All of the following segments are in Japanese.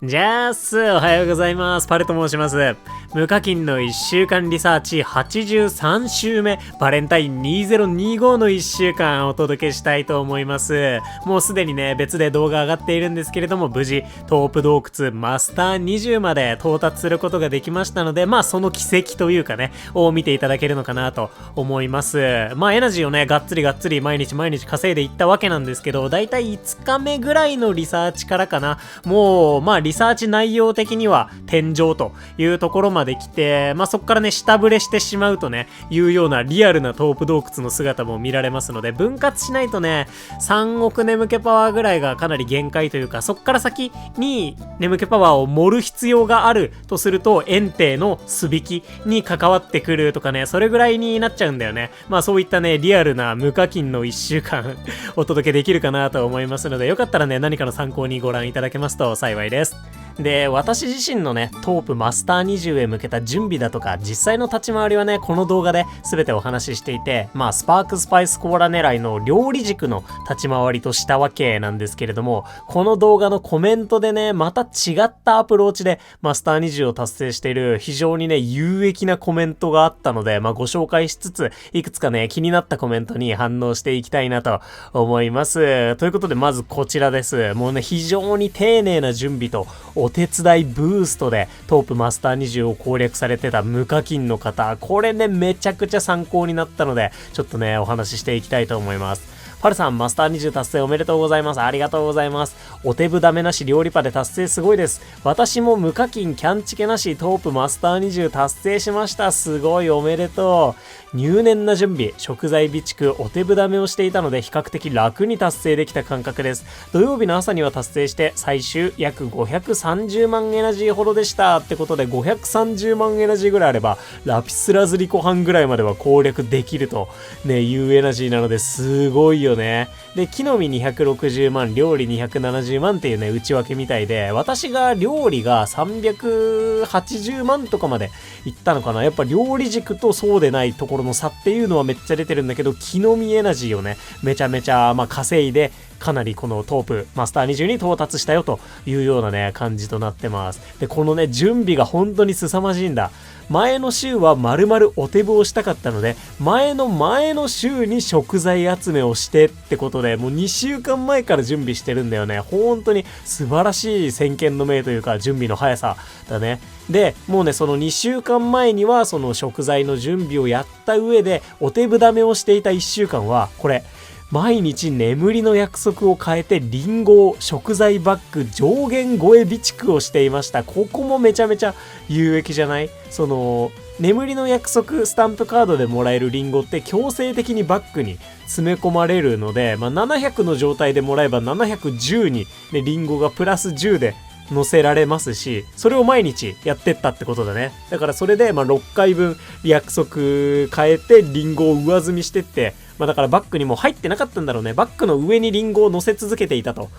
じゃあす、おはようございます。パルと申します。無課金の1週間リサーチ83週目、バレンタイン2025の1週間お届けしたいと思います。もうすでにね、別で動画上がっているんですけれども、無事、トープ洞窟マスター20まで到達することができましたので、その奇跡というかね、を見ていただけるのかなと思います。エナジーをね、がっつり毎日稼いでいったわけなんですけど、だいたい5日目ぐらいのリサーチからかな、もう、リサーチ内容的には天井というところまで来て、そこからね、下振れしてしまうとね、いうようなリアルなトープ洞窟の姿も見られますので、分割しないとね、3億眠気パワーぐらいがかなり限界というか、そこから先に眠気パワーを盛る必要があるとすると、園庭の素引きに関わってくるとかね、それぐらいになっちゃうんだよね。そういったね、リアルな無課金の1週間お届けできるかなと思いますので、よかったらね、何かの参考にご覧いただけますと幸いです。で、私自身のね、トープマスター20へ向けた準備だとか、実際の立ち回りはね、この動画で全てお話ししていて、スパークスパイスコーラ狙いの料理軸の立ち回りとしたわけなんですけれども、この動画のコメントでね、また違ったアプローチでマスター20を達成している非常にね、有益なコメントがあったので、ご紹介しつつ、いくつかね、気になったコメントに反応していきたいなと思います。ということで、まずこちらです。もうね、非常に丁寧な準備と、お手伝いブーストでトープマスター20を攻略されてた無課金の方、これねめちゃくちゃ参考になったので、ちょっとねお話ししていきたいと思います。パルさん、マスター20達成おめでとうございます。ありがとうございます。お手ぶダメなし料理パで達成すごいです。私も無課金キャンチケなしトープマスター20達成しました。すごいおめでとう。入念な準備、食材備蓄、お手ぶダメをしていたので比較的楽に達成できた感覚です。土曜日の朝には達成して最終約530万エナジーほどでしたってことで、530万エナジーぐらいあればラピスラズリコハンぐらいまでは攻略できるとねいうエナジーなのですごいよね。で、木の実260万、料理270万っていうね内訳みたいで、私が料理が380万とかまでいったのかな。やっぱ料理軸とそうでないところの差っていうのはめっちゃ出てるんだけど、木の実エナジーをねめちゃめちゃ稼いで、かなりこのトープマスター20に到達したよというようなね感じとなってます。で、このね準備が本当に凄まじいんだ。前の週は丸々お手ぶをしたかったので、前の週に食材集めをしてってことで、もう2週間前から準備してるんだよね。本当に素晴らしい先見の明というか準備の速さだね。で、もうねその2週間前にはその食材の準備をやった上で、お手ぶダメをしていた1週間はこれ、毎日眠りの約束を変えてリンゴを食材バッグ上限超え備蓄をしていました。ここもめちゃめちゃ有益じゃない？その眠りの約束スタンプカードでもらえるリンゴって強制的にバッグに詰め込まれるので、700の状態でもらえば710に、ね、リンゴがプラス10で載せられますし、それを毎日やってったってことだね。だからそれで6回分約束変えてリンゴを上積みしてって、だからバッグにも入ってなかったんだろうね。バッグの上にリンゴを乗せ続けていたと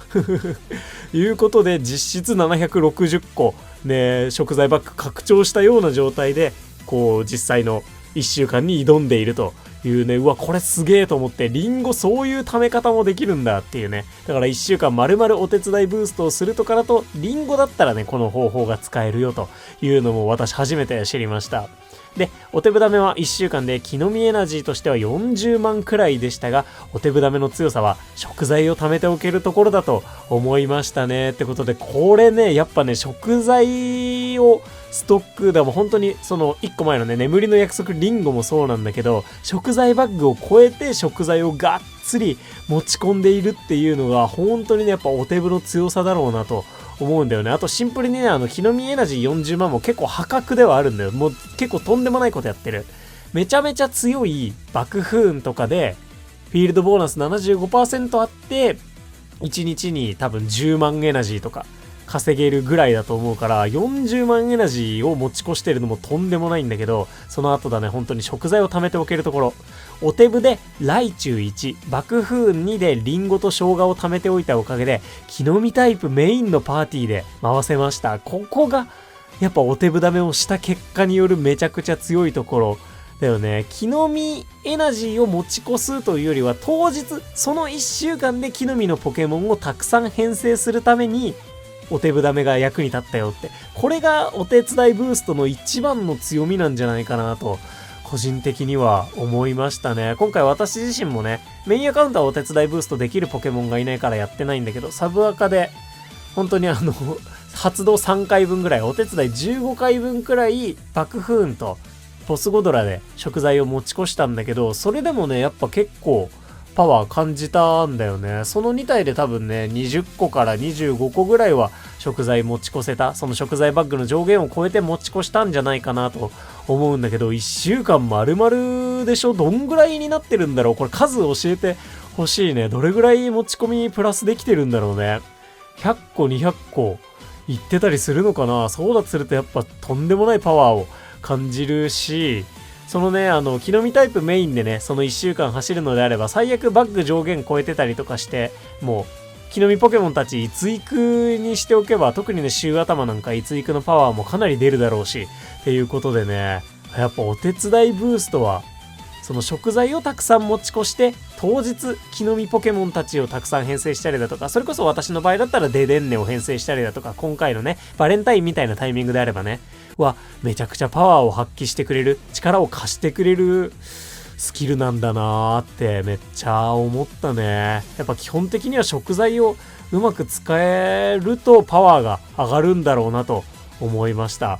いうことで、実質760個ね食材バッグ拡張したような状態でこう実際の1週間に挑んでいるというね。うわ、これすげえと思って、リンゴそういう貯め方もできるんだっていうね。だから1週間丸々お手伝いブーストをするとかだと、リンゴだったらねこの方法が使えるよというのも私初めて知りました。で、お手ぶダメは1週間で木の実エナジーとしては40万くらいでしたが、お手ぶダメの強さは食材を貯めておけるところだと思いましたねってことで、これねやっぱね食材をストックでも本当にその1個前のね眠りの約束リンゴもそうなんだけど、食材バッグを超えて食材をがっつり持ち込んでいるっていうのが本当にねやっぱお手ぶの強さだろうなと思うんだよね。あとシンプルにね木の実エナジー40万も結構破格ではあるんだよ。もう結構とんでもないことやってる。めちゃめちゃ強い爆風雲とかでフィールドボーナス 75% あって1日に多分10万エナジーとか稼げるぐらいだと思うから、40万エナジーを持ち越してるのもとんでもないんだけど、その後だね本当に食材を貯めておけるところ、お手ぶでライチュウ1、爆風2でリンゴと生姜を貯めておいたおかげで木の実タイプメインのパーティーで回せました。ここがやっぱお手ぶダメをした結果によるめちゃくちゃ強いところだよね。木の実エナジーを持ち越すというよりは、当日その1週間で木の実のポケモンをたくさん編成するためにお手ぶダメが役に立ったよって。これがお手伝いブーストの一番の強みなんじゃないかなと、個人的には思いましたね。今回私自身もね、メインアカウントはお手伝いブーストできるポケモンがいないからやってないんだけど、サブアカで、本当に発動3回分ぐらい、お手伝い15回分くらい、爆風雲とボスゴドラで食材を持ち越したんだけど、それでもね、やっぱ結構、パワー感じたんだよね。その2体で多分ね、20個から25個ぐらいは食材持ち越せた。その食材バッグの上限を超えて持ち越したんじゃないかなと思うんだけど、1週間丸々でしょ？どんぐらいになってるんだろう？これ数教えてほしいね。どれぐらい持ち込みプラスできてるんだろうね。100個、200個いってたりするのかな？そうだとするとやっぱとんでもないパワーを感じるし、そのね、木の実タイプメインでね、その1週間走るのであれば、最悪バッグ上限超えてたりとかして、もう、木の実ポケモンたち、逸育にしておけば、特にね、週頭なんか逸育のパワーもかなり出るだろうし、っていうことでね、やっぱお手伝いブーストは、その食材をたくさん持ち越して、当日、木の実ポケモンたちをたくさん編成したりだとか、それこそ私の場合だったらデデンネを編成したりだとか、今回のね、バレンタインみたいなタイミングであればね、めちゃくちゃパワーを発揮してくれる、力を貸してくれるスキルなんだなーってめっちゃ思ったね。やっぱ基本的には食材をうまく使えるとパワーが上がるんだろうなと思いました。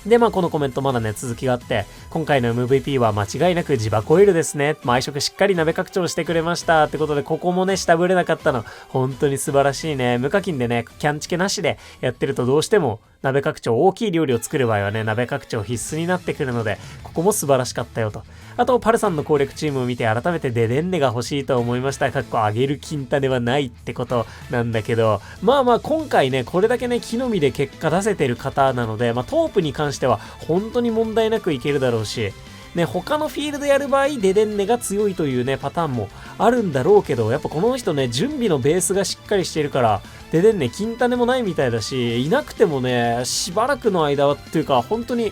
で、このコメントまだね、続きがあって、今回の MVP は間違いなくジバコイルですね。毎食しっかり鍋拡張してくれました。ってことで、ここもね、下振れなかったの。本当に素晴らしいね。無課金でね、キャンチケなしでやってるとどうしても、鍋拡張、大きい料理を作る場合はね、鍋拡張必須になってくるので、ここも素晴らしかったよと。あと、パルさんの攻略チームを見て改めてデデンネが欲しいと思いました。あげる金種はないってことなんだけど、今回ね、これだけね、木の実で結果出せてる方なので、トープに関しては本当に問題なくいけるだろうし、ね、他のフィールドやる場合、デデンネが強いというね、パターンもあるんだろうけど、やっぱこの人ね、準備のベースがしっかりしているから、デデンネ、金種もないみたいだし、いなくてもね、しばらくの間は、っていうか、本当に、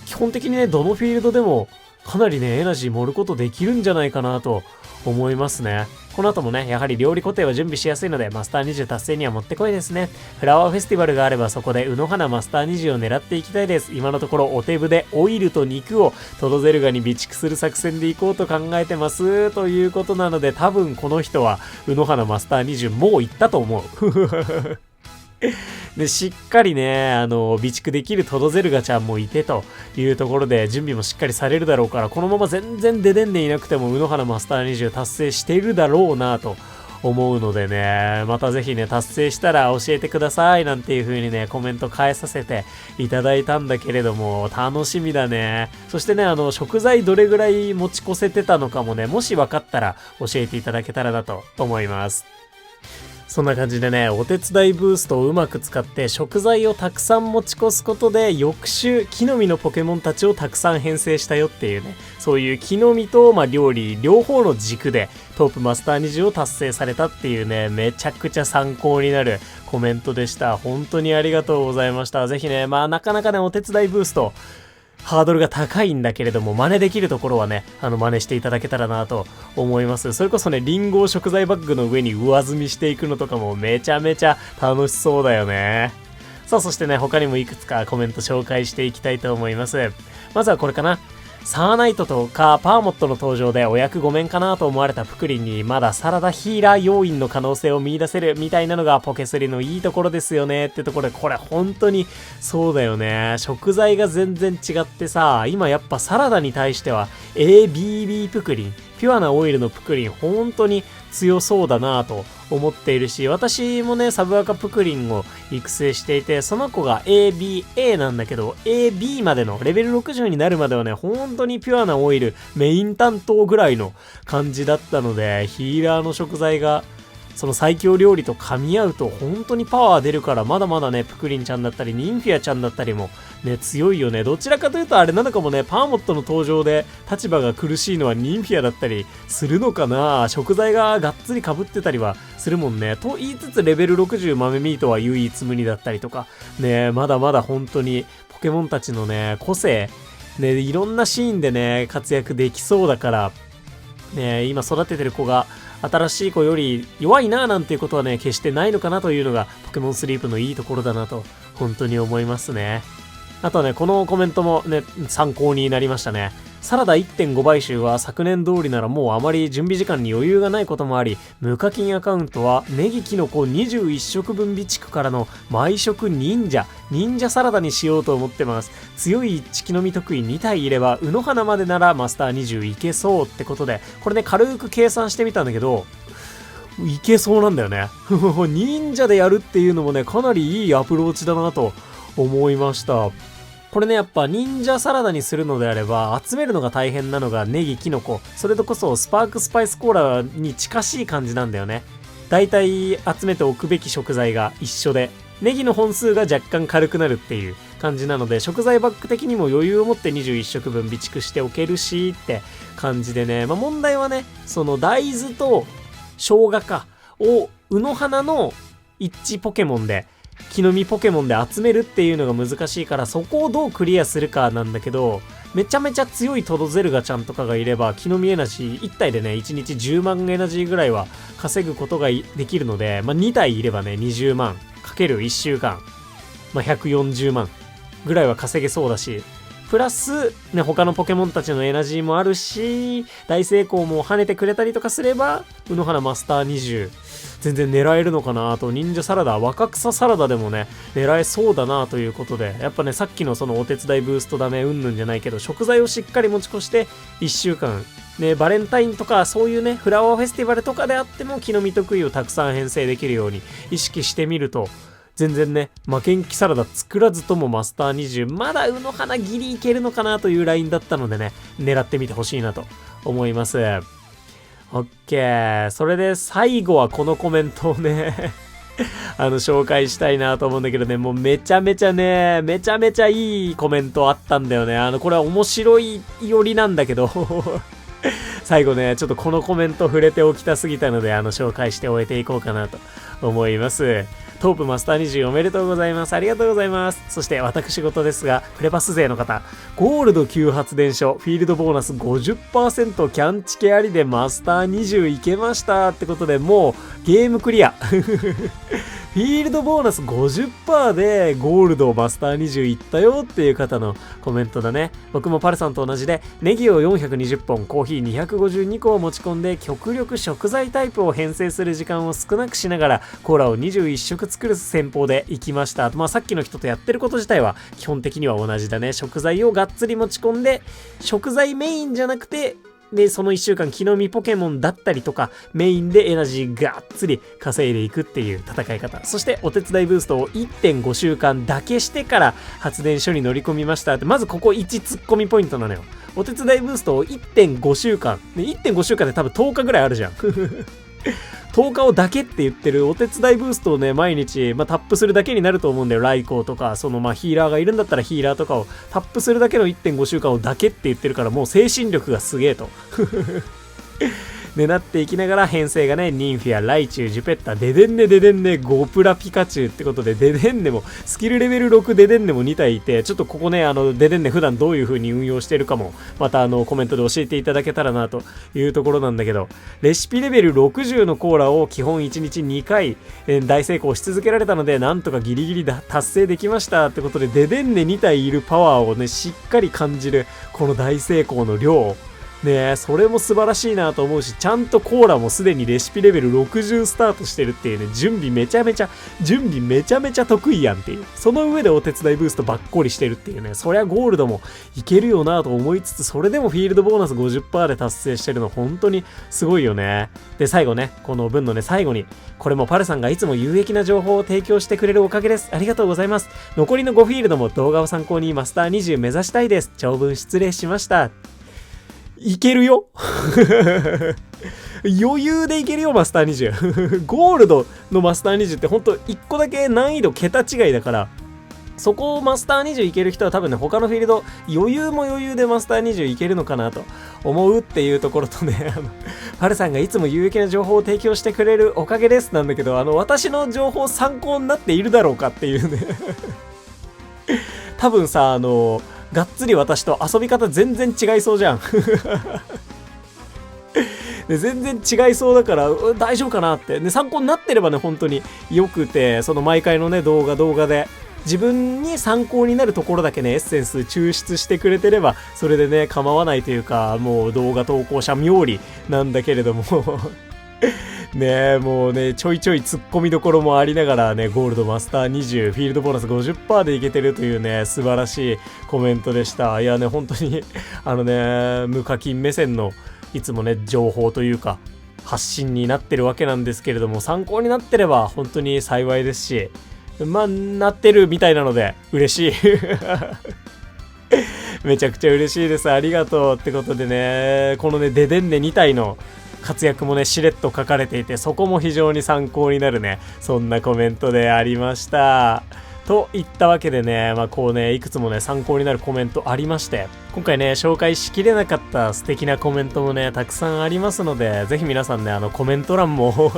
基本的にね、どのフィールドでも、かなりね、エナジー盛ることできるんじゃないかなと思いますね。この後もね、やはり料理固定は準備しやすいので、マスター20達成にはもってこいですね。フラワーフェスティバルがあればそこで、うの花マスター20を狙っていきたいです。今のところ、お手ぶでオイルと肉をトドゼルガに備蓄する作戦でいこうと考えてます。ということなので、多分この人は、うの花マスター20もう行ったと思う。で、しっかりね、備蓄できるトドゼルガちゃんもいてというところで、準備もしっかりされるだろうから、このまま全然出でんでいなくても、うの花マスター20達成しているだろうなと思うのでね、またぜひね、達成したら教えてくださいなんていう風にね、コメント返させていただいたんだけれども、楽しみだね。そしてね、食材どれぐらい持ち越せてたのかもね、もし分かったら教えていただけたらなと思います。そんな感じでね、お手伝いブーストをうまく使って食材をたくさん持ち越すことで翌週木の実のポケモンたちをたくさん編成したよっていうね、そういう木の実と料理両方の軸でトープマスター20を達成されたっていうね、めちゃくちゃ参考になるコメントでした。本当にありがとうございました。ぜひね、なかなかね、お手伝いブーストハードルが高いんだけれども、真似できるところはね、真似していただけたらなと思います。それこそね、リンゴを食材バッグの上に上積みしていくのとかもめちゃめちゃ楽しそうだよね。さあ、そしてね、他にもいくつかコメント紹介していきたいと思います。まずはこれかな。サーナイトとかパーモットの登場でお役御免かなと思われたプクリンにまだサラダヒーラー要因の可能性を見出せるみたいなのがポケ3のいいところですよねってところで、これ本当にそうだよね。食材が全然違ってさ、今やっぱサラダに対しては ABB プクリン、ピュアなオイルのプクリン本当に強そうだなぁと思っているし、私もね、サブアカプクリンを育成していて、その子が ABA なんだけど、AB までのレベル60になるまではね、本当にピュアなオイルメイン担当ぐらいの感じだったので、ヒーラーの食材がその最強料理と噛み合うと本当にパワー出るから、まだまだね、プクリンちゃんだったりニンフィアちゃんだったりもね、強いよね。どちらかというとあれなのかもね、パーモットの登場で立場が苦しいのはニンフィアだったりするのかな。食材ががっつり被ってたりはするもんね。と言いつつレベル60豆ミートは唯一無二だったりとかね、まだまだ本当にポケモンたちのね、個性ね、いろんなシーンでね、活躍できそうだからね、今育ててる子が新しい子より弱いななんていうことはね、決してないのかなというのがポケモンスリープのいいところだなと、本当に思いますね。あとはね、このコメントもね、参考になりましたね。サラダ 1.5 倍臭は昨年通りならもうあまり準備時間に余裕がないこともあり、無課金アカウントはネギキノコ21食分備蓄からの毎食忍者サラダにしようと思ってます。強い一気飲み得意2体いれば、うの花までならマスター20いけそうってことで、これね、軽く計算してみたんだけど、いけそうなんだよね。忍者でやるっていうのもね、かなりいいアプローチだなと思いました。これね、やっぱ忍者サラダにするのであれば、集めるのが大変なのがネギ、キノコ。それとこそスパークスパイスコーラに近しい感じなんだよね。だいたい集めておくべき食材が一緒で、ネギの本数が若干軽くなるっていう感じなので、食材バッグ的にも余裕を持って21食分備蓄しておけるしって感じでね。問題はね、その大豆と生姜かをうの花の一致ポケモンで、木の実ポケモンで集めるっていうのが難しいから、そこをどうクリアするかなんだけど、めちゃめちゃ強いトドゼルガちゃんとかがいれば、木の実エナジー1体でね、1日10万エナジーぐらいは稼ぐことができるので、2体いればね、20万かける1週間、140万ぐらいは稼げそうだし、プラス、ね、他のポケモンたちのエナジーもあるし、大成功も跳ねてくれたりとかすれば、うの花マスター20、全然狙えるのかなと、忍者サラダ、若草サラダでもね、狙えそうだなということで、やっぱね、さっきのそのお手伝いブーストダメうんぬんじゃないけど、食材をしっかり持ち越して、1週間、ね、バレンタインとか、そういうね、フラワーフェスティバルとかであっても、木の実得意をたくさん編成できるように意識してみると、全然ね、負けん気サラダ作らずともマスター20、まだうの花ギリいけるのかなというラインだったのでね、狙ってみてほしいなと思います。オッケー。それで最後はこのコメントをね、紹介したいなと思うんだけどね、もうめちゃめちゃいいコメントあったんだよね。これは面白いよりなんだけど、最後ね、ちょっとこのコメント触れておきたすぎたので、紹介して終えていこうかなと思います。トープマスター20おめでとうございます。ありがとうございます。そして私事ですが、プレパス勢の方、ゴールド級発電所、フィールドボーナス 50% キャンチケありでマスター20いけましたってことで、もうゲームクリア。フィールドボーナス 50% でゴールドマスター20いったよっていう方のコメントだね。僕もパルさんと同じで、ネギを420本、コーヒー252個を持ち込んで、極力食材タイプを編成する時間を少なくしながら、コーラを21食作る戦法で行きました。さっきの人とやってること自体は基本的には同じだね。食材をがっつり持ち込んで、食材メインじゃなくて、で、その1週間、木の実ポケモンだったりとか、メインでエナジーがっつり稼いでいくっていう戦い方。そして、お手伝いブーストを 1.5 週間だけしてから発電所に乗り込みましたって、まずここ1突っ込みポイントなのよ。お手伝いブーストを 1.5 週間。で、1.5 週間で多分10日ぐらいあるじゃん。10日をだけって言ってるお手伝いブーストをね、毎日、タップするだけになると思うんだよ。ライコーとか、ヒーラーがいるんだったらヒーラーとかをタップするだけの 1.5 週間をだけって言ってるから、もう精神力がすげえと。ね、なっていきながら編成がね、ニンフィア、ライチュウ、ジュペッタ、デデンネ、ゴプラピカチュウってことで、デデンネも、スキルレベル6デデンネも2体いて、ちょっとここね、デデンネ普段どういう風に運用してるかも、またコメントで教えていただけたらなというところなんだけど、レシピレベル60のコーラを基本1日2回、大成功し続けられたので、なんとかギリギリ達成できましたってことで、デデンネ2体いるパワーをね、しっかり感じる、この大成功の量、ねえ、それも素晴らしいなと思うし、ちゃんとコーラもすでにレシピレベル60スタートしてるっていうね、準備めちゃめちゃ得意やんっていう。その上でお手伝いブーストばっこりしてるっていうね、そりゃゴールドもいけるよなと思いつつ、それでもフィールドボーナス 50% で達成してるの本当にすごいよね。で、最後ね、この文のね、最後に、これもパルさんがいつも有益な情報を提供してくれるおかげです。ありがとうございます。残りの5フィールドも動画を参考にマスター20目指したいです。長文失礼しました。いけるよ。余裕でいけるよ、マスター20。ゴールドのマスター20ってほんと1個だけ難易度桁違いだから、そこをマスター20いける人は多分ね、他のフィールド余裕でマスター20いけるのかなと思うっていうところとね、パルさんがいつも有益な情報を提供してくれるおかげですなんだけど、私の情報参考になっているだろうかっていうね。多分さ、がっつり私と遊び方全然違いそうじゃん。で全然違いそうだから、大丈夫かなって。で、参考になってればね、本当に良くて、その毎回のね、動画で、自分に参考になるところだけね、エッセンス抽出してくれてれば、それでね、構わないというか、もう動画投稿者冥利なんだけれどもねえ、もうね、ちょいちょい突っ込みどころもありながらね、ゴールドマスター20、フィールドボーナス 50% でいけてるというね、素晴らしいコメントでした。いやね、本当に無課金目線のいつもね、情報というか、発信になってるわけなんですけれども、参考になってれば本当に幸いですし、まあ、なってるみたいなので、嬉しい。めちゃくちゃ嬉しいです。ありがとうってことでね、このね、デデンネ2体の活躍もね、しれっと書かれていて、そこも非常に参考になるね、そんなコメントでありました。といったわけでね、まあこうね、いくつもね、参考になるコメントありまして、今回ね、紹介しきれなかった素敵なコメントもね、たくさんありますので、ぜひ皆さんね、コメント欄も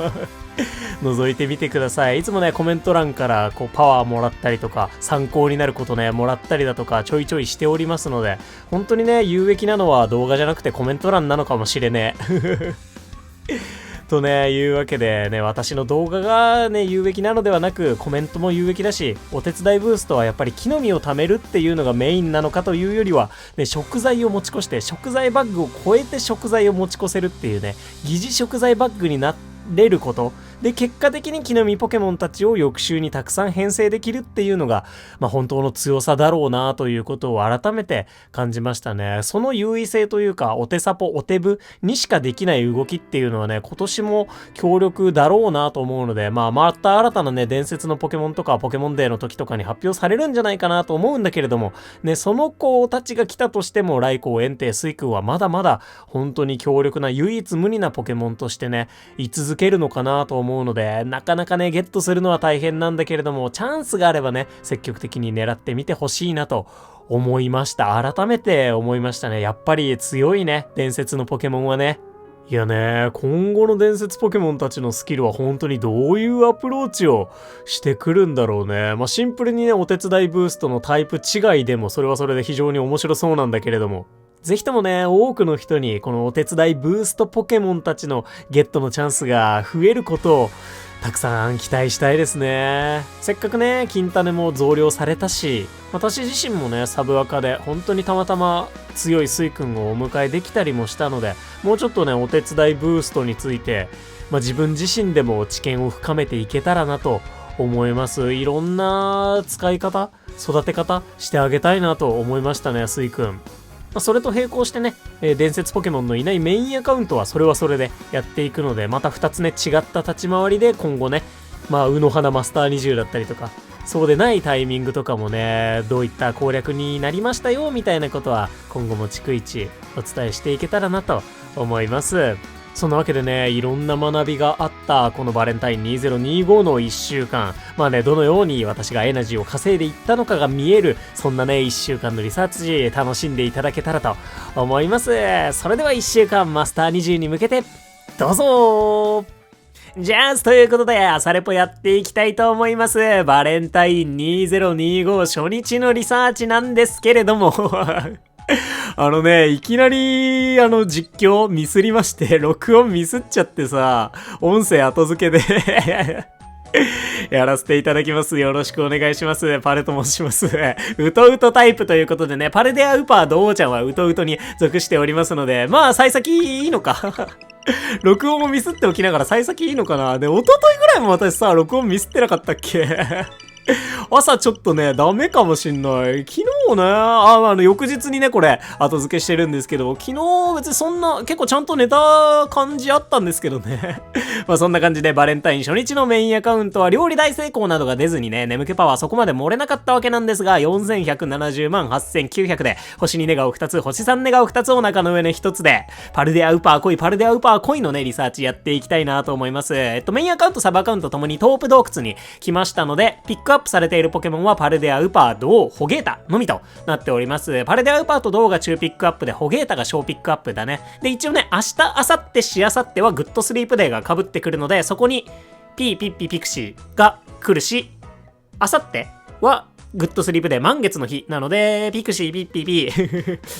覗いてみてください。いつもね、コメント欄からこうパワーもらったりとか、参考になることね、もらったりだとか、ちょいちょいしておりますので、本当にね、有益なのは動画じゃなくてコメント欄なのかもしれねえ。とね、いうわけでね、私の動画がね、有益なのではなく、コメントも有益だし、お手伝いブーストはやっぱり木の実を貯めるっていうのがメインなのかというよりは、ね、食材を持ち越して、食材バッグを超えて食材を持ち越せるっていうね、疑似食材バッグになれること。で、結果的に木の実ポケモンたちを翌週にたくさん編成できるっていうのが、まあ本当の強さだろうなということを改めて感じましたね。その優位性というか、お手サポ、お手部にしかできない動きっていうのはね、今年も強力だろうなと思うので、まあまた新たなね、伝説のポケモンとかポケモンデーの時とかに発表されるんじゃないかなと思うんだけれども、ね、その子たちが来たとしても、ライコウ、エンテイ、スイ君はまだまだ本当に強力な唯一無二なポケモンとしてね、居続けるのかなと思うので、なかなかね、ゲットするのは大変なんだけれども、チャンスがあればね、積極的に狙ってみてほしいなと思いました。改めて思いましたね。やっぱり強いね、伝説のポケモンはね。いやね、今後の伝説ポケモンたちのスキルは本当にどういうアプローチをしてくるんだろうね。まあシンプルにね、お手伝いブーストのタイプ違いでもそれはそれで非常に面白そうなんだけれども。ぜひともね、多くの人にこのお手伝いブーストポケモンたちのゲットのチャンスが増えることをたくさん期待したいですね。せっかくね、金種も増量されたし、私自身もね、サブアカで本当にたまたま強いスイ君をお迎えできたりもしたので、もうちょっとね、お手伝いブーストについて、自分自身でも知見を深めていけたらなと思います。いろんな使い方、育て方してあげたいなと思いましたね、スイ君。それと並行してね、伝説ポケモンのいないメインアカウントはそれはそれでやっていくので、また2つね、違った立ち回りで今後ね、うの花マスター20だったりとか、そうでないタイミングとかもね、どういった攻略になりましたよ、みたいなことは今後も逐一お伝えしていけたらなと思います。そんなわけでね、いろんな学びがあったこのバレンタイン2025の1週間。どのように私がエナジーを稼いでいったのかが見える、そんなね、1週間のリサーチ楽しんでいただけたらと思います。それでは1週間マスター20に向けて、どうぞじゃあ、ということで、朝レポやっていきたいと思います。バレンタイン2025初日のリサーチなんですけれども、いきなり、実況ミスりまして、録音ミスっちゃってさ、音声後付けでやらせていただきます。よろしくお願いします。パレと申します。ウトウトタイプということでね、パルデアウパードオーちゃんはウトウトに属しておりますので、幸先いいのか録音もミスっておきながら幸先いいのかな。で、一昨日ぐらいも私さ、録音ミスってなかったっけ朝ちょっとね、ダメかもしんない。昨日ね、翌日にね、これ、後付けしてるんですけど、昨日別にそんな、結構ちゃんと寝た感じあったんですけどね。そんな感じでバレンタイン初日のメインアカウントは料理大成功などが出ずにね、眠気パワーそこまで漏れなかったわけなんですが、4170万8900で、星2ネガを2つ、星3ネガを2つお腹の上の1つで、パルデアウパー恋、パルデアウパー恋のね、リサーチやっていきたいなと思います。メインアカウント、サブアカウントともにトープ洞窟に来ましたので、ピックアップされているポケモンはパルデアウパー、ドウ、ホゲータのみとなっております。パルデアウパーとドウが中ピックアップで、ホゲータが小ピックアップだね。で、一応ね、明日、明後日、しあさってはグッドスリープデーが被ってくるので、そこにピーピッピピクシーが来るし、明後日はグッドスリープデー満月の日なので、ピクシーピッピピ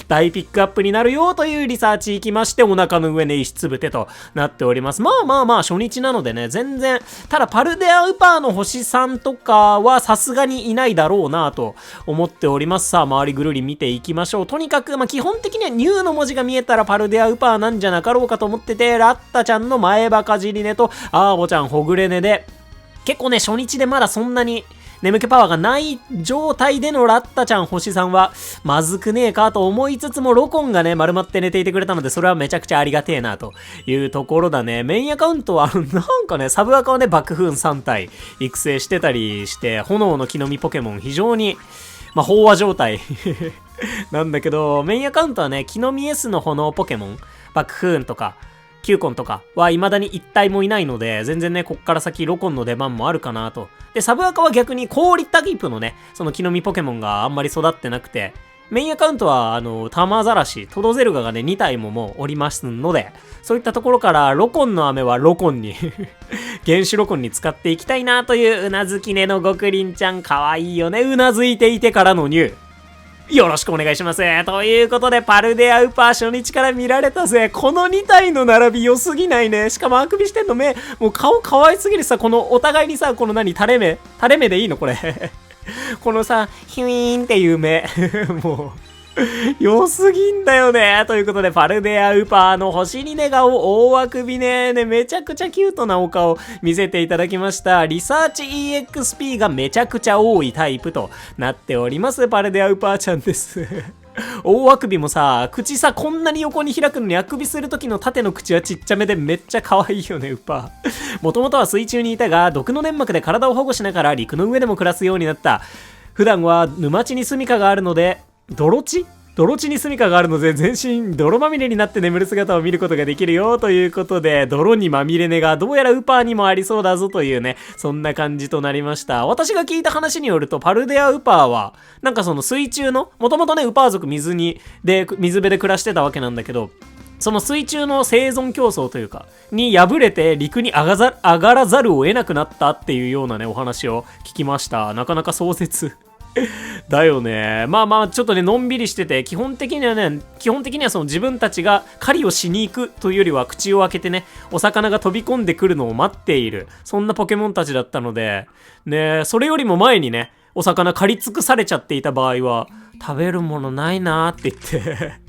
大ピックアップになるよというリサーチ行きまして、お腹の上で石つぶてとなっております。まあ初日なのでね、全然、ただパルデアウパーの星さんとかはさすがにいないだろうなと思っております。さあ、周りぐるり見ていきましょう。とにかく、基本的にはニューの文字が見えたらパルデアウパーなんじゃなかろうかと思ってて、ラッタちゃんの前バカジリネとアーボちゃんほぐれネで、結構ね、初日でまだそんなに眠気パワーがない状態でのラッタちゃん星さんはまずくねえかと思いつつも、ロコンがね丸まって寝ていてくれたので、それはめちゃくちゃありがてえなというところだね。メインアカウントはなんかね、サブアカはね爆風3体育成してたりして、炎の木の実ポケモン非常に飽和状態なんだけど、メインアカウントはね木の実 S の炎ポケモン爆風とかキューコンとかは未だに一体もいないので、全然ね、こっから先ロコンの出番もあるかなと。で、サブアカは逆に氷タイプのね、その木の実ポケモンがあんまり育ってなくて、メインアカウントは、タマザラシ、トドゼルガがね、2体ももうおりますので、そういったところから、ロコンの飴はロコンに原種ロコンに使っていきたいなという、うなずきねのゴクリンちゃん、かわいいよね。うなずいていてからのニュー。よろしくお願いします。ということで、パルデアウパー初日から見られたぜ。この2体の並び良すぎないね。しかもあくびしてんの目、もう顔可愛すぎるさ、このお互いにさ、この垂れ目でいいのこれ。このさ、ヒュイーンっていう目。もう。良すぎんだよね。ということで、パルデアウパーの星に寝顔、大あくびね。めちゃくちゃキュートなお顔見せていただきました。リサーチ EXP がめちゃくちゃ多いタイプとなっております。パルデアウパーちゃんです。大あくびもさ、口さ、こんなに横に開くのにあくびする時の縦の口はちっちゃめでめっちゃ可愛いよね、ウパー。もともとは水中にいたが、毒の粘膜で体を保護しながら陸の上でも暮らすようになった。普段は沼地に住処があるので、泥地に住処があるので、全身泥まみれになって眠る姿を見ることができるよということで、泥にまみれ寝がどうやらウパーにもありそうだぞというね、そんな感じとなりました。私が聞いた話によると、パルデアウパーはなんかその水中の、もともとねウパー族水辺で暮らしてたわけなんだけど、その水中の生存競争というかに敗れて陸に上がらざるを得なくなったっていうようなねお話を聞きました。なかなか壮絶だよね。ちょっとねのんびりしてて、基本的にはその自分たちが狩りをしに行くというよりは、口を開けてねお魚が飛び込んでくるのを待っている、そんなポケモンたちだったのでね。それよりも前にねお魚狩り尽くされちゃっていた場合は、食べるものないなーって言って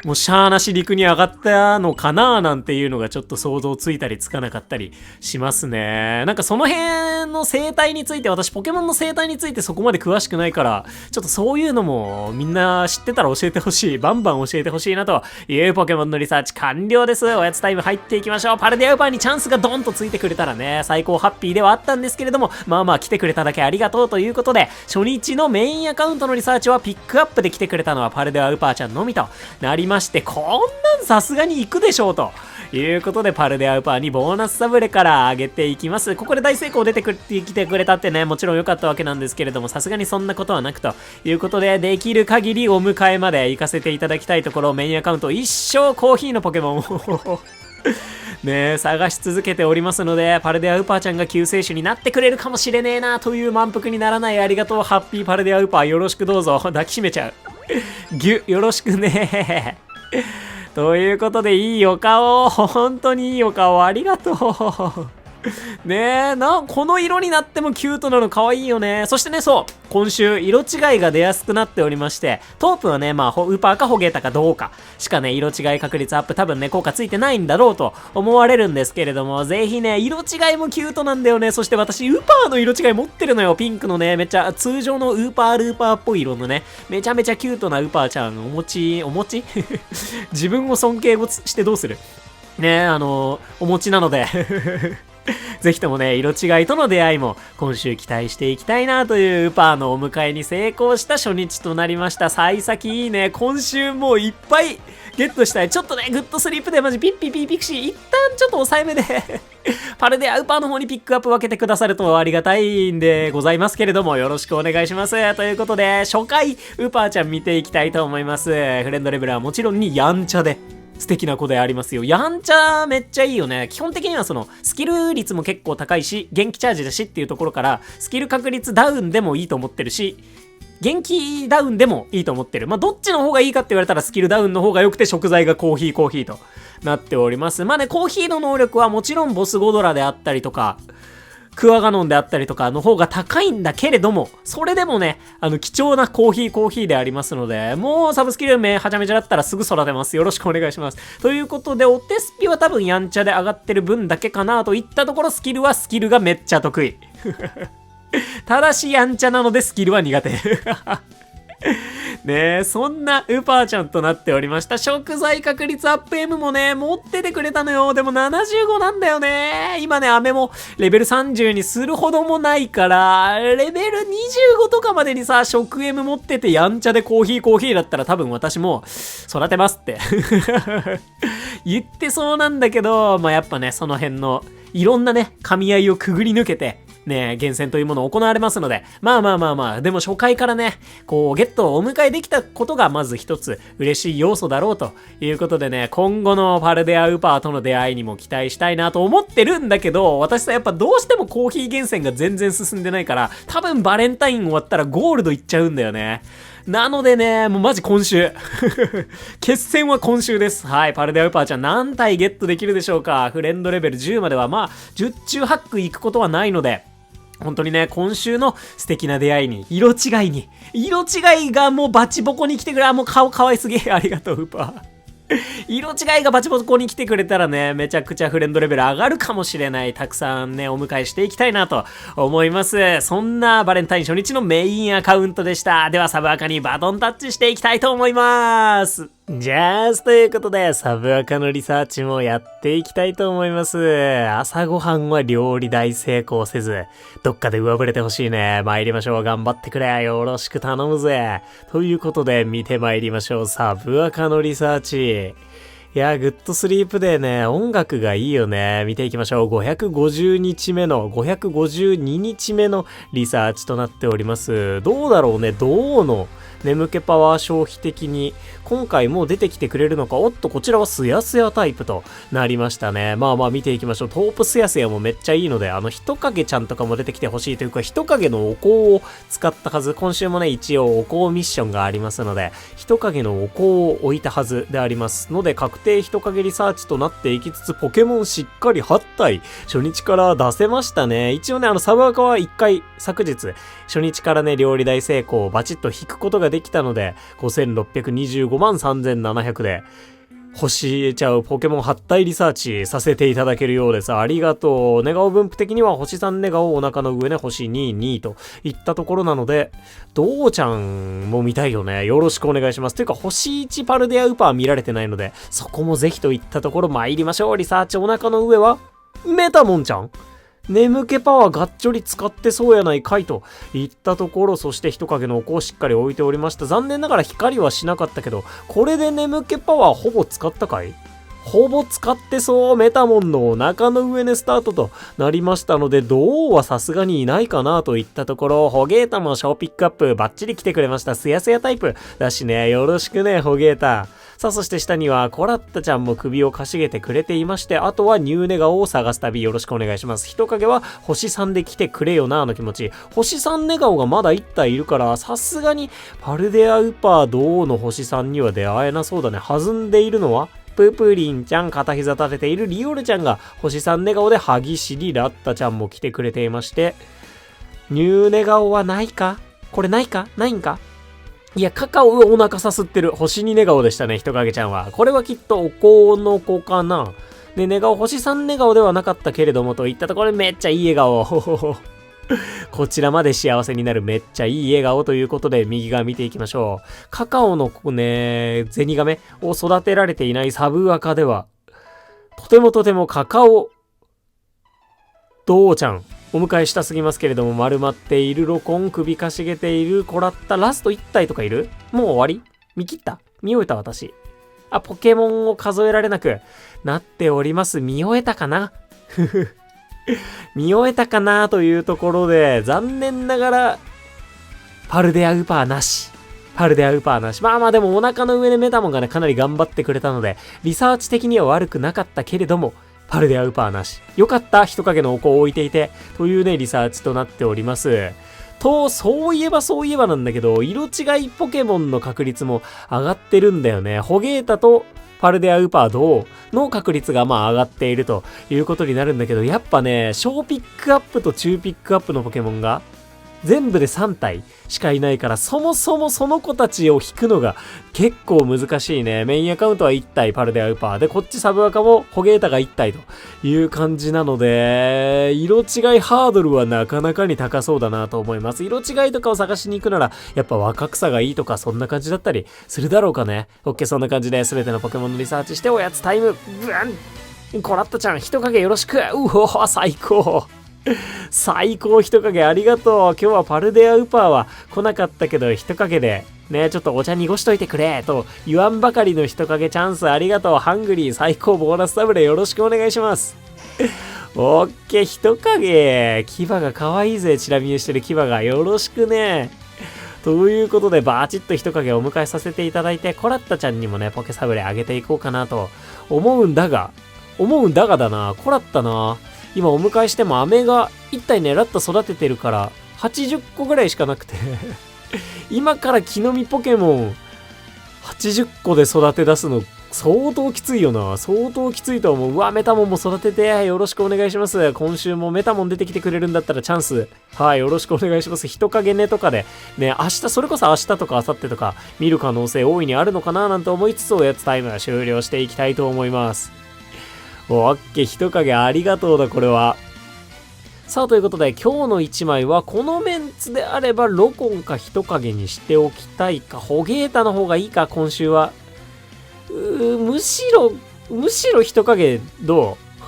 もうしゃーなし陸に上がったのかなーなんていうのがちょっと想像ついたりつかなかったりしますね。なんかその辺の生態について、私ポケモンの生態についてそこまで詳しくないから、ちょっとそういうのもみんな知ってたら教えてほしい。バンバン教えてほしいなというポケモンのリサーチ完了です。おやつタイム入っていきましょう。パルデアウパーにチャンスがドンとついてくれたらね、最高ハッピーではあったんですけれども、来てくれただけありがとうということで、初日のメインアカウントのリサーチはピックアップで来てくれたのはパルデアウパーちゃんのみとなりまして、こんなんさすがに行くでしょうということで、パルデアウパーにボーナスサブレから上げていきます。ここで大成功出てきてくれたってね、もちろん良かったわけなんですけれども、さすがにそんなことはなくということで、できる限りお迎えまで行かせていただきたいところ、メインアカウント一生コーヒーのポケモンをね探し続けておりますので、パルデアウパーちゃんが救世主になってくれるかもしれねえなという満腹にならないありがとうハッピーパルデアウパー、よろしくどうぞ。抱きしめちゃうよろしくねということで、いいお顔、本当にいいお顔ありがとうねえ、この色になってもキュートなの可愛いよね。そしてね、今週色違いが出やすくなっておりまして、トープはねウーパーかホゲータかどうかしかね色違い確率アップ多分ね効果ついてないんだろうと思われるんですけれども、ぜひね色違いもキュートなんだよね。そして私ウーパーの色違い持ってるのよ。ピンクのねめっちゃ通常のルーパーっぽい色のねめちゃめちゃキュートなウーパーちゃんお持ち自分を尊敬してどうするねお持ちなのでぜひともね、色違いとの出会いも今週期待していきたいなというウパーのお迎えに成功した初日となりました。幸先いいね。今週もういっぱいゲットしたい。ちょっとね、グッドスリープでマジピッピピクシー一旦ちょっと抑えめでパルデアウパーの方にピックアップ分けてくださるとありがたいんでございますけれども、よろしくお願いします。ということで、初回ウパーちゃん見ていきたいと思います。フレンドレベルはもちろんにやんちゃで素敵な子でありますよ。やんちゃめっちゃいいよね。基本的にはそのスキル率も結構高いし、元気チャージだしっていうところから、スキル確率ダウンでもいいと思ってるし、元気ダウンでもいいと思ってる。まあ、どっちの方がいいかって言われたらスキルダウンの方が良くて、食材がコーヒーとなっております。まあね、コーヒーの能力はもちろんボスゴドラであったりとか、クワガノンであったりとかの方が高いんだけれども、それでもね、貴重なコーヒーでありますので、もうサブスキル名はちゃめちゃだったらすぐ育てます。よろしくお願いします。ということで、お手スピは多分やんちゃで上がってる分だけかなといったところ、スキルがめっちゃ得意。ただしやんちゃなのでスキルは苦手。ねえ、そんなウパーちゃんとなっておりました。食材確率アップ M もね、持っててくれたのよ。でも75なんだよね。今ね、飴もレベル30にするほどもないから、レベル25とかまでにさ、食 M 持っててやんちゃでコーヒーだったら多分私も育てますって。言ってそうなんだけど、まあ、やっぱね、その辺のいろんなね、噛み合いをくぐり抜けて、ね、厳選というものを行われますので、まあ、でも初回からね、こう、ゲットをお迎えできたことがまず一つ嬉しい要素だろうということでね、今後のパルデアウパーとの出会いにも期待したいなと思ってるんだけど、私さ、やっぱどうしてもコーヒー厳選が全然進んでないから、多分バレンタイン終わったらゴールドいっちゃうんだよね。なのでね、もうマジ今週。決戦は今週です。はい、パルデアウパーちゃん何体ゲットできるでしょうか。フレンドレベル10まではまあ、10中8区行くことはないので、本当にね、今週の素敵な出会いに、色違いがもうバチボコに来てくれ、もう顔可愛すぎ。ありがとう、ウパー。色違いがバチボコに来てくれたらね、めちゃくちゃフレンドレベル上がるかもしれない。たくさんね、お迎えしていきたいなと思います。そんなバレンタイン初日のメインアカウントでした。ではサブアカにバトンタッチしていきたいと思います。じゃあ、ということで、サブアカのリサーチもやっていきたいと思います。朝ごはんは料理大成功せず、どっかで上振れてほしいね。参りましょう。頑張ってくれ。よろしく頼むぜ。ということで、見て参りましょう。サブアカのリサーチ。いや、グッドスリープデーね、音楽がいいよね。見ていきましょう。552日目のリサーチとなっております。どうだろうね、どうの眠気パワー消費的に今回も出てきてくれるのか。おっと、こちらはスヤスヤタイプとなりましたね。まあ見ていきましょう。トープスヤスヤもめっちゃいいので、人影ちゃんとかも出てきてほしいというか、人影のお香を使ったはず。今週もね、一応お香ミッションがありますので、人影のお香を置いたはずでありますので、確定人影リサーチとなっていきつつ、ポケモンしっかり8体初日から出せましたね。一応ね、サブアカは1回昨日初日からね、料理大成功バチッと引くことができたので、5625万3700で欲しちゃうポケモン8体リサーチさせていただけるようです。ありがとう。ネガオ分布的には星3ネガオお腹の上ね、星2といったところなので、どうちゃんも見たいよね。よろしくお願いします。というか、星1パルデアウパー見られてないので、そこもぜひといったところ参りましょう。リサーチお腹の上はメタモンちゃん、眠気パワーがっちょり使ってそうやないかいといったところ、そして人影のお香をしっかり置いておりました。残念ながら光はしなかったけど、これで眠気パワーほぼ使ったかい？ほぼ使ってそう。メタモンのお腹の上ねスタートとなりましたので、銅はさすがにいないかなといったところ、ホゲータも小ピックアップバッチリ来てくれました。スヤスヤタイプだしね、よろしくね、ホゲータ。さあ、そして下にはコラッタちゃんも首をかしげてくれていまして、あとはニューネガオを探す旅よろしくお願いします。人影は星3で来てくれよなの気持ち。星3ネガオがまだ1体いるから、さすがにパルデアウパー銅の星3には出会えなそうだね。弾んでいるのはプープーリンちゃん、片膝立てているリオルちゃんが星3ネガオで、歯ぎしりラッタちゃんも来てくれていまして、ニューネガオはないか？これないか？ないんか？いや、カカオをお腹さすってる。星2ネガオでしたね、人影ちゃんは。これはきっとお香の子かな。で、ネガオ、星3ネガオではなかったけれども、といったところでめっちゃいい笑顔。こちらまで幸せになるめっちゃいい笑顔ということで、右側見ていきましょう。カカオのね、ゼニガメを育てられていないサブアカでは、とてもカカオ、ドウちゃん、お迎えしたすぎますけれども、丸まっているロコン、首かしげているコラッタ、ラスト1体とかいる？もう終わり？見切った？見終えた私。ポケモンを数えられなくなっております。見終えたかな？見終えたかなというところで、残念ながら、パルデアウパーなし。パルデアウパーなし。まあまあでもお腹の上でメタモンがね、かなり頑張ってくれたので、リサーチ的には悪くなかったけれども、パルデアウパーなし。よかった、人影のお香を置いていて、というね、リサーチとなっております。と、そういえばなんだけど、色違いポケモンの確率も上がってるんだよね。ホゲータとパルデアウパードの確率がまあ上がっているということになるんだけど、やっぱね、小ピックアップと中ピックアップのポケモンが全部で3体しかいないから、そもそもその子たちを引くのが結構難しいね。メインアカウントは1体パルデアウパーで、こっちサブアカもホゲータが1体という感じなので、色違いハードルはなかなかに高そうだなと思います。色違いとかを探しに行くならやっぱ若草がいいとかそんな感じだったりするだろうかね。オッケー、そんな感じで全てのポケモンのリサーチしておやつタイム。ブンコラッタちゃん、人影よろしく。うおー、最高。最高、人影ありがとう。今日はパルデアウパーは来なかったけど、人影でね、ちょっとお茶濁しといてくれと言わんばかりの人影チャンスありがとう。ハングリー最高ボーナスタブレよろしくお願いします。オッケー、人影牙が可愛いぜ。チラ見えしてる牙がよろしくね。ということでバーチッと人影をお迎えさせていただいて、コラッタちゃんにもねポケサブレあげていこうかなと思うんだがだな、コラッタな、今お迎えしても飴が1体ねラッタ育ててるから80個ぐらいしかなくて今から木の実ポケモン80個で育て出すの相当きついよな。相当きついと思う。うわ、メタモンも育ててよろしくお願いします。今週もメタモン出てきてくれるんだったらチャンス、はい、よろしくお願いします。人影ねとかでね、明日、それこそ明日とか明後日とか見る可能性大いにあるのかななんて思いつつ、おやつタイムは終了していきたいと思います。オッケー、人影ありがとうだ、これは。さあ、ということで今日の1枚はこのメンツであればロコンか人影にしておきたいか、ホゲータの方がいいか、今週は。むしろ人影どう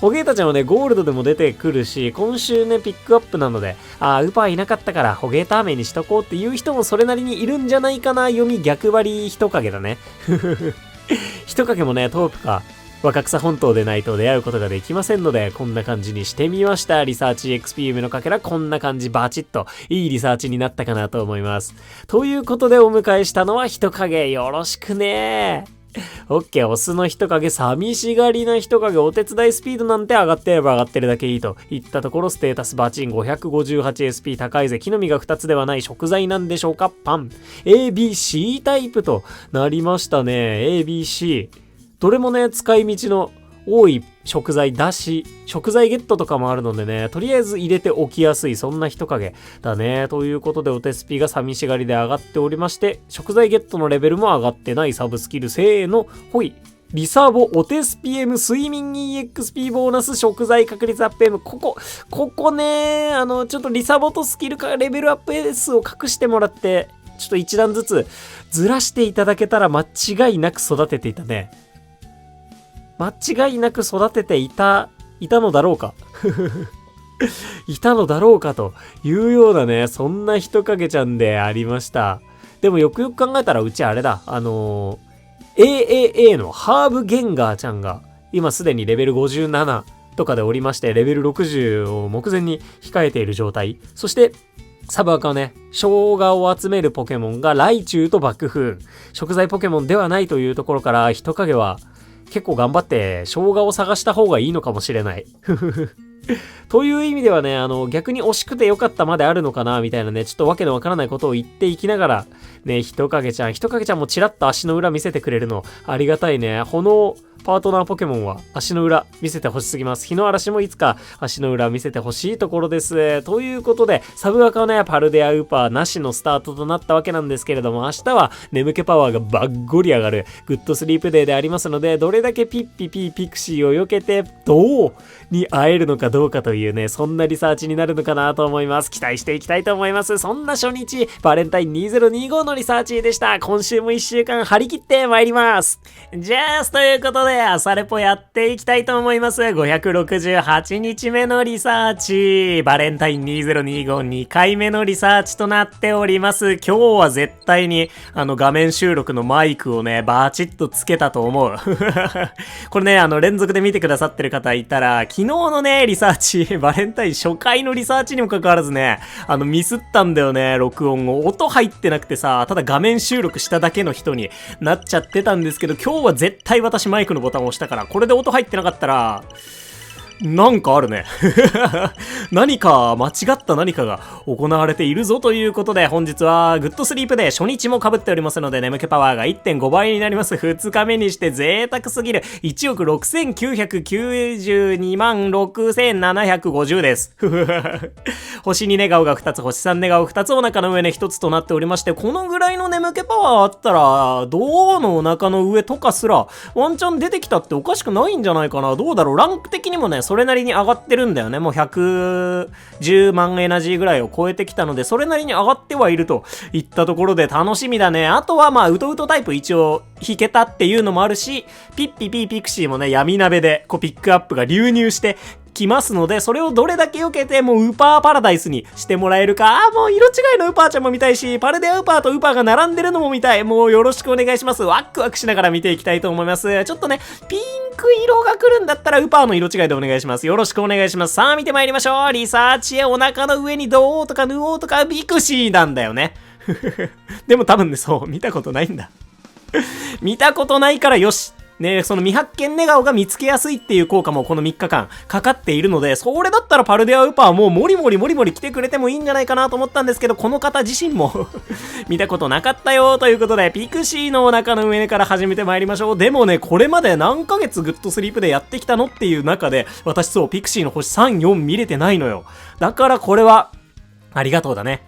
ホゲータちゃんはねゴールドでも出てくるし、今週ねピックアップなので、ウパーいなかったからホゲーター名にしとこうっていう人もそれなりにいるんじゃないかな。読み逆張り人影だね人影もねトープか若草本島でないと出会うことができませんので、こんな感じにしてみました。リサーチ XP 夢のかけら、こんな感じバチッといいリサーチになったかなと思います。ということでお迎えしたのは人影よろしくね。オッケー、オスの人影、寂しがりな人影、お手伝いスピードなんて上がってれば上がってるだけいいといったところ、ステータスバチン 558SP 高いぜ。木の実が2つではない食材なんでしょうか。パン ABC タイプとなりましたね。ABCどれもね使い道の多い食材だし、食材ゲットとかもあるのでね、とりあえず入れておきやすい、そんな人影だね。ということでお手スピが寂しがりで上がっておりまして、食材ゲットのレベルも上がってない。サブスキルせーのほい。リサボお手スピ M 睡眠 EXP ボーナス食材確率アップ M。ここね、ちょっとリサボとスキルかレベルアップ S を隠してもらって、ちょっと一段ずつずらしていただけたら間違いなく育てていたね。間違いなく育てていたのだろうかいたのだろうかというようなね、そんな人影ちゃんでありました。でもよくよく考えたらうちあれだ、AAA のハーブゲンガーちゃんが今すでにレベル57とかでおりまして、レベル60を目前に控えている状態。そしてサブアカはね、生姜を集めるポケモンがライチュウとバックフーン。食材ポケモンではないというところから、人影は結構頑張って生姜を探した方がいいのかもしれないという意味ではね、逆に惜しくてよかったまであるのかなみたいなね、ちょっとわけのわからないことを言っていきながらね、人影ちゃんもチラッと足の裏見せてくれるのありがたいね。パートナーポケモンは足の裏見せてほしすぎます。日の嵐もいつか足の裏見せてほしいところです。ということでサブアカはねパルデアウーパーなしのスタートとなったわけなんですけれども、明日は眠気パワーがバッゴリ上がるグッドスリープデーでありますので、どれだけピッピピピクシーを避けてどうに会えるのかどうかというね、そんなリサーチになるのかなと思います。期待していきたいと思います。そんな初日バレンタイン2025のリサーチでした。今週も1週間張り切って参ります。じゃあということでで、朝レポやっていきたいと思います。568日目のリサーチ。バレンタイン20252回目のリサーチとなっております。今日は絶対に、画面収録のマイクをね、バチッとつけたと思う。これね、連続で見てくださってる方いたら、昨日のね、リサーチ、バレンタイン初回のリサーチにもかかわらずね、ミスったんだよね、録音を。音入ってなくてさ、ただ画面収録しただけの人になっちゃってたんですけど、今日は絶対私マイクのボタンを押したから、これで音入ってなかったら、なんかあるね。何か間違った何かが行われているぞということで、本日はグッドスリープデー初日も被っておりますので、眠気パワーが 1.5 倍になります。2日目にして贅沢すぎる1億6992万6750です。星2寝顔が2つ、星3寝顔2つ、お腹の上ね1つとなっておりまして、このぐらいの眠気パワーあったら、銅のお腹の上とかすらワンチャン出てきたっておかしくないんじゃないかな。どうだろう、ランク的にもね、それなりに上がってるんだよね。もう110万エナジーぐらいを超えてきたので、それなりに上がってはいるといったところで楽しみだね。あとはまあ、ウトウトタイプ一応引けたっていうのもあるし、ピッピピーピクシーもね、闇鍋でこうピックアップが流入してきますので、それをどれだけ避けてもうウパーパラダイスにしてもらえるか。もう色違いのウパーちゃんも見たいし、パルデアウパーとウパーが並んでるのも見たい。もうよろしくお願いします。ワクワクしながら見ていきたいと思います。ちょっとね、ピンク色が来るんだったらウパーの色違いでお願いします。よろしくお願いします。さあ見てまいりましょう。リサーチへお腹の上にどうとかぬおうとかビクシーなんだよね。でも多分ね、そう、見たことないんだ。見たことないからよし。ね、その未発見寝顔が見つけやすいっていう効果もこの3日間かかっているので、それだったらパルデアウパーはもうモリモリ来てくれてもいいんじゃないかなと思ったんですけど、この方自身も見たことなかったよということで、ピクシーのお腹の上から始めてまいりましょう。でもね、これまで何ヶ月グッドスリープでやってきたのっていう中で、私そう、ピクシーの星3、4見れてないのよ。だからこれは、ありがとうだね。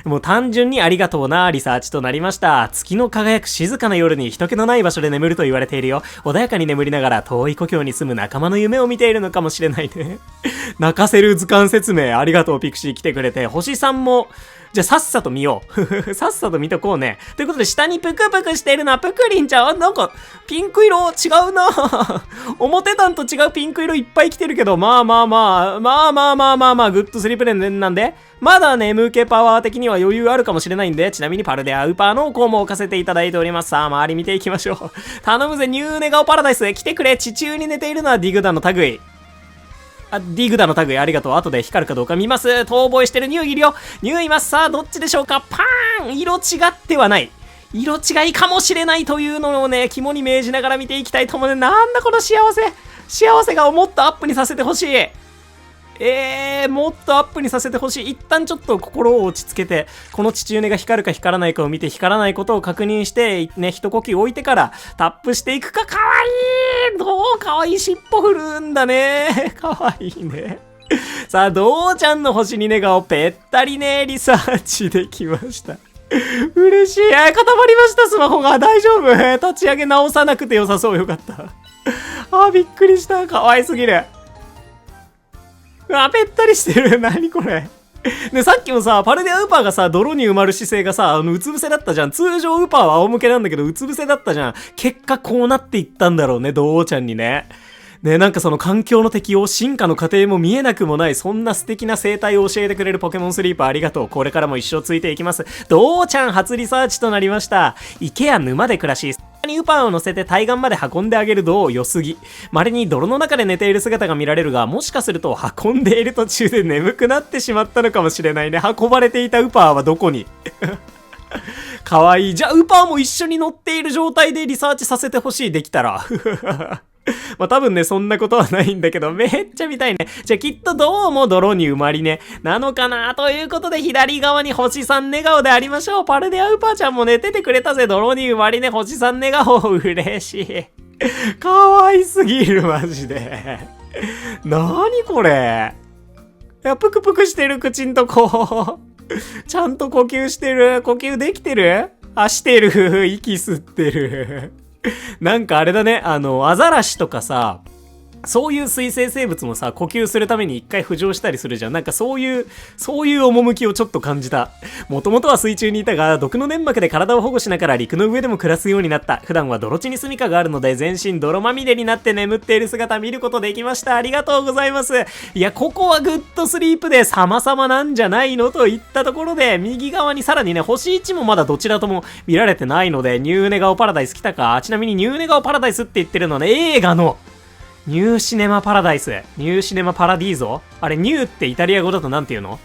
もう単純にありがとうなリサーチとなりました。月の輝く静かな夜に人気のない場所で眠ると言われているよ。穏やかに眠りながら遠い故郷に住む仲間の夢を見ているのかもしれないね。泣かせる図鑑説明ありがとうピクシー来てくれて、星さんも、じゃあさっさと見よう。さっさと見とこうね。ということで下にプクプクしているのはプクリンちゃん。なんかピンク色違うな。思ってたんと違うピンク色いっぱい来てるけど、まあグッドスリープでなんでまだ眠気パワー的には余裕あるかもしれないんで、ちなみにパルデアウパーの項も置かせていただいております。さあ周り見ていきましょう。頼むぜニューネガオパラダイスへ来てくれ。地中に寝ているのはディグダの類。ディグダの類ありがとう。後で光るかどうか見ます。逃亡してるニューいるよ。ニューいます。さあどっちでしょうか。パーン色違ってはない。色違いかもしれないというのをね、肝に銘じながら見ていきたいと思うね。なんだこの幸せがもっとアップにさせてほしい。もっとアップにさせてほしい。一旦ちょっと心を落ち着けて、この地中根が光るか光らないかを見て、光らないことを確認して、ね、一呼吸置いてからタップしていくか。かわいい。どうかわいい。尻尾振るんだね。かわいいね。さあ、どうちゃんの星に寝顔ぺったりね、リサーチできました。嬉しい。固まりました、スマホが。大丈夫。立ち上げ直さなくて良さそう。よかった。びっくりした。かわいすぎる。ぺったりしてる。何これ。で、さっきもさ、パルデアウパーがさ、泥に埋まる姿勢がさ、うつ伏せだったじゃん。通常ウパーは仰向けなんだけど、うつ伏せだったじゃん。結果こうなっていったんだろうね、ドーちゃんにね。ね、なんかその環境の適応、進化の過程も見えなくもない、そんな素敵な生態を教えてくれるポケモンスリーパーありがとう。これからも一生ついていきます。ドーちゃん初リサーチとなりました。池や沼で暮らし、にウパーを乗せて対岸まで運んであげるドー良すぎ。稀に泥の中で寝ている姿が見られるが、もしかすると運んでいる途中で眠くなってしまったのかもしれないね。運ばれていたウパーはどこにかわいい。じゃあウパーも一緒に乗っている状態でリサーチさせてほしい。できたらまあ多分ね、そんなことはないんだけど、めっちゃ見たいね。じゃあきっとどうも泥に埋まりね、なのかなということで、左側に星さん寝顔でありましょう。パルデアウパーちゃんも寝ててくれたぜ。泥に埋まりね、星さん寝顔。嬉しい。かわいすぎる、マジで。なにこれ。いや、ぷくぷくしてる口んとこ。ちゃんと呼吸してる。呼吸できてる？してる。息吸ってる。なんかあれだね、アザラシとかさ、そういう水生生物もさ、呼吸するために一回浮上したりするじゃん。なんかそういう趣をちょっと感じた。もともとは水中にいたが、毒の粘膜で体を保護しながら陸の上でも暮らすようになった。普段は泥地に住処があるので、全身泥まみれになって眠っている姿見ることできました。ありがとうございます。いや、ここはグッドスリープで様々なんじゃないのといったところで、右側にさらにね、星1もまだどちらとも見られてないので、ニューネガオパラダイス来たか。ちなみにニューネガオパラダイスって言ってるのはね、映画のニューシネマパラダイス。ニューシネマパラディーゾ、あれ、ニューってイタリア語だとなんて言うの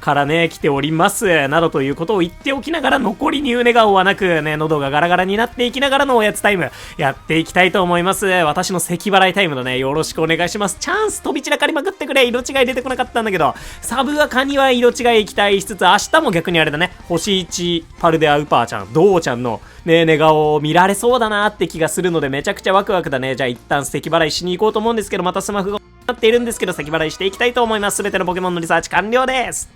からね、来ております。などということを言っておきながら、残りニューネガオはなく、ね、喉がガラガラになっていきながらのおやつタイム、やっていきたいと思います。私の咳払いタイムだね。よろしくお願いします。チャンス飛び散らかりまくってくれ。色違い出てこなかったんだけど、サブアカには色違い期待しつつ、明日も逆にあれだね、星1パルデアウパーちゃん、ドーちゃんの、ね、寝顔を見られそうだなって気がするので、めちゃくちゃワクワクだね。じゃあ一旦咳払いしに行こうと思うんですけど、またスマホがなっているんですけど、先払いしていきたいと思います。すべてのポケモンのリサーチ完了です。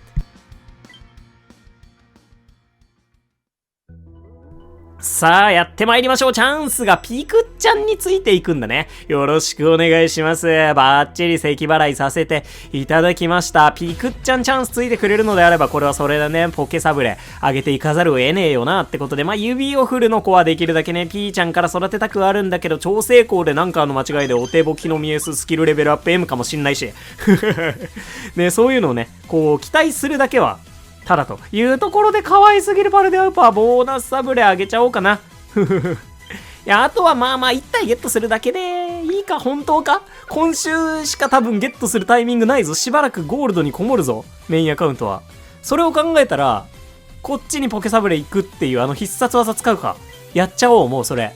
さあ、やってまいりましょう。チャンスがピクッちゃんについていくんだね。よろしくお願いします。バッチリ咳払いさせていただきました。ピクッちゃんチャンスついてくれるのであれば、これはそれだね。ポケサブレ上げていかざるを得ねえよなってことで、まあ、指を振るの子はできるだけね、ピーちゃんから育てたくはあるんだけど、超成功でなんかの間違いでお手ボキのミエススキルレベルアップ M かもしんないし。ね、そういうのをね、こう、期待するだけは、ただというところで、可愛すぎるパルデアウパーボーナスサブレあげちゃおうかな。いや、あとはまあ1体ゲットするだけでいいか。本当か。今週しか多分ゲットするタイミングないぞ。しばらくゴールドにこもるぞ、メインアカウントは。それを考えたら、こっちにポケサブレ行くっていう必殺技使うか。やっちゃおう。もうそれ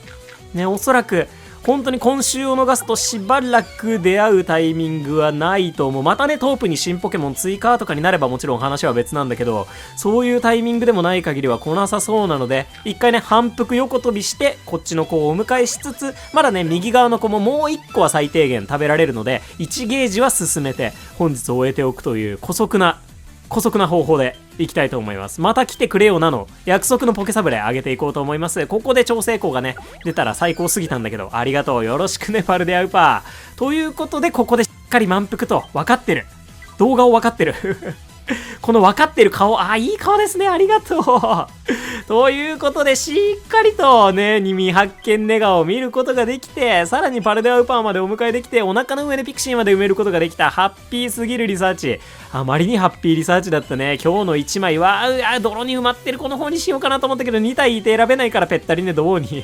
ね、おそらく本当に今週を逃すとしばらく出会うタイミングはないと思う。またね、トープに新ポケモン追加とかになればもちろん話は別なんだけど、そういうタイミングでもない限りは来なさそうなので、一回ね、反復横跳びして、こっちの子をお迎えしつつ、まだね、右側の子ももう1個は最低限食べられるので、1ゲージは進めて、本日終えておくという姑息な方法でいきたいと思います。また来てくれよなの約束のポケサブレ上げていこうと思います。ここで調整項がね、出たら最高すぎたんだけど、ありがとう。よろしくね、パルデアウパー。ということで、ここでしっかり満腹と分かってる。動画を分かってる。この分かってる顔、いい顔ですね。ありがとう。ということで、しっかりとね、未発見ネガを見ることができて、さらにパルデアウパーまでお迎えできて、お腹の上でピクシーまで埋めることができた、ハッピーすぎるリサーチ。あまりにハッピーリサーチだったね。今日の1枚は、泥に埋まってるこの方にしようかなと思ったけど、2体いて選べないからぺったりね、どうに。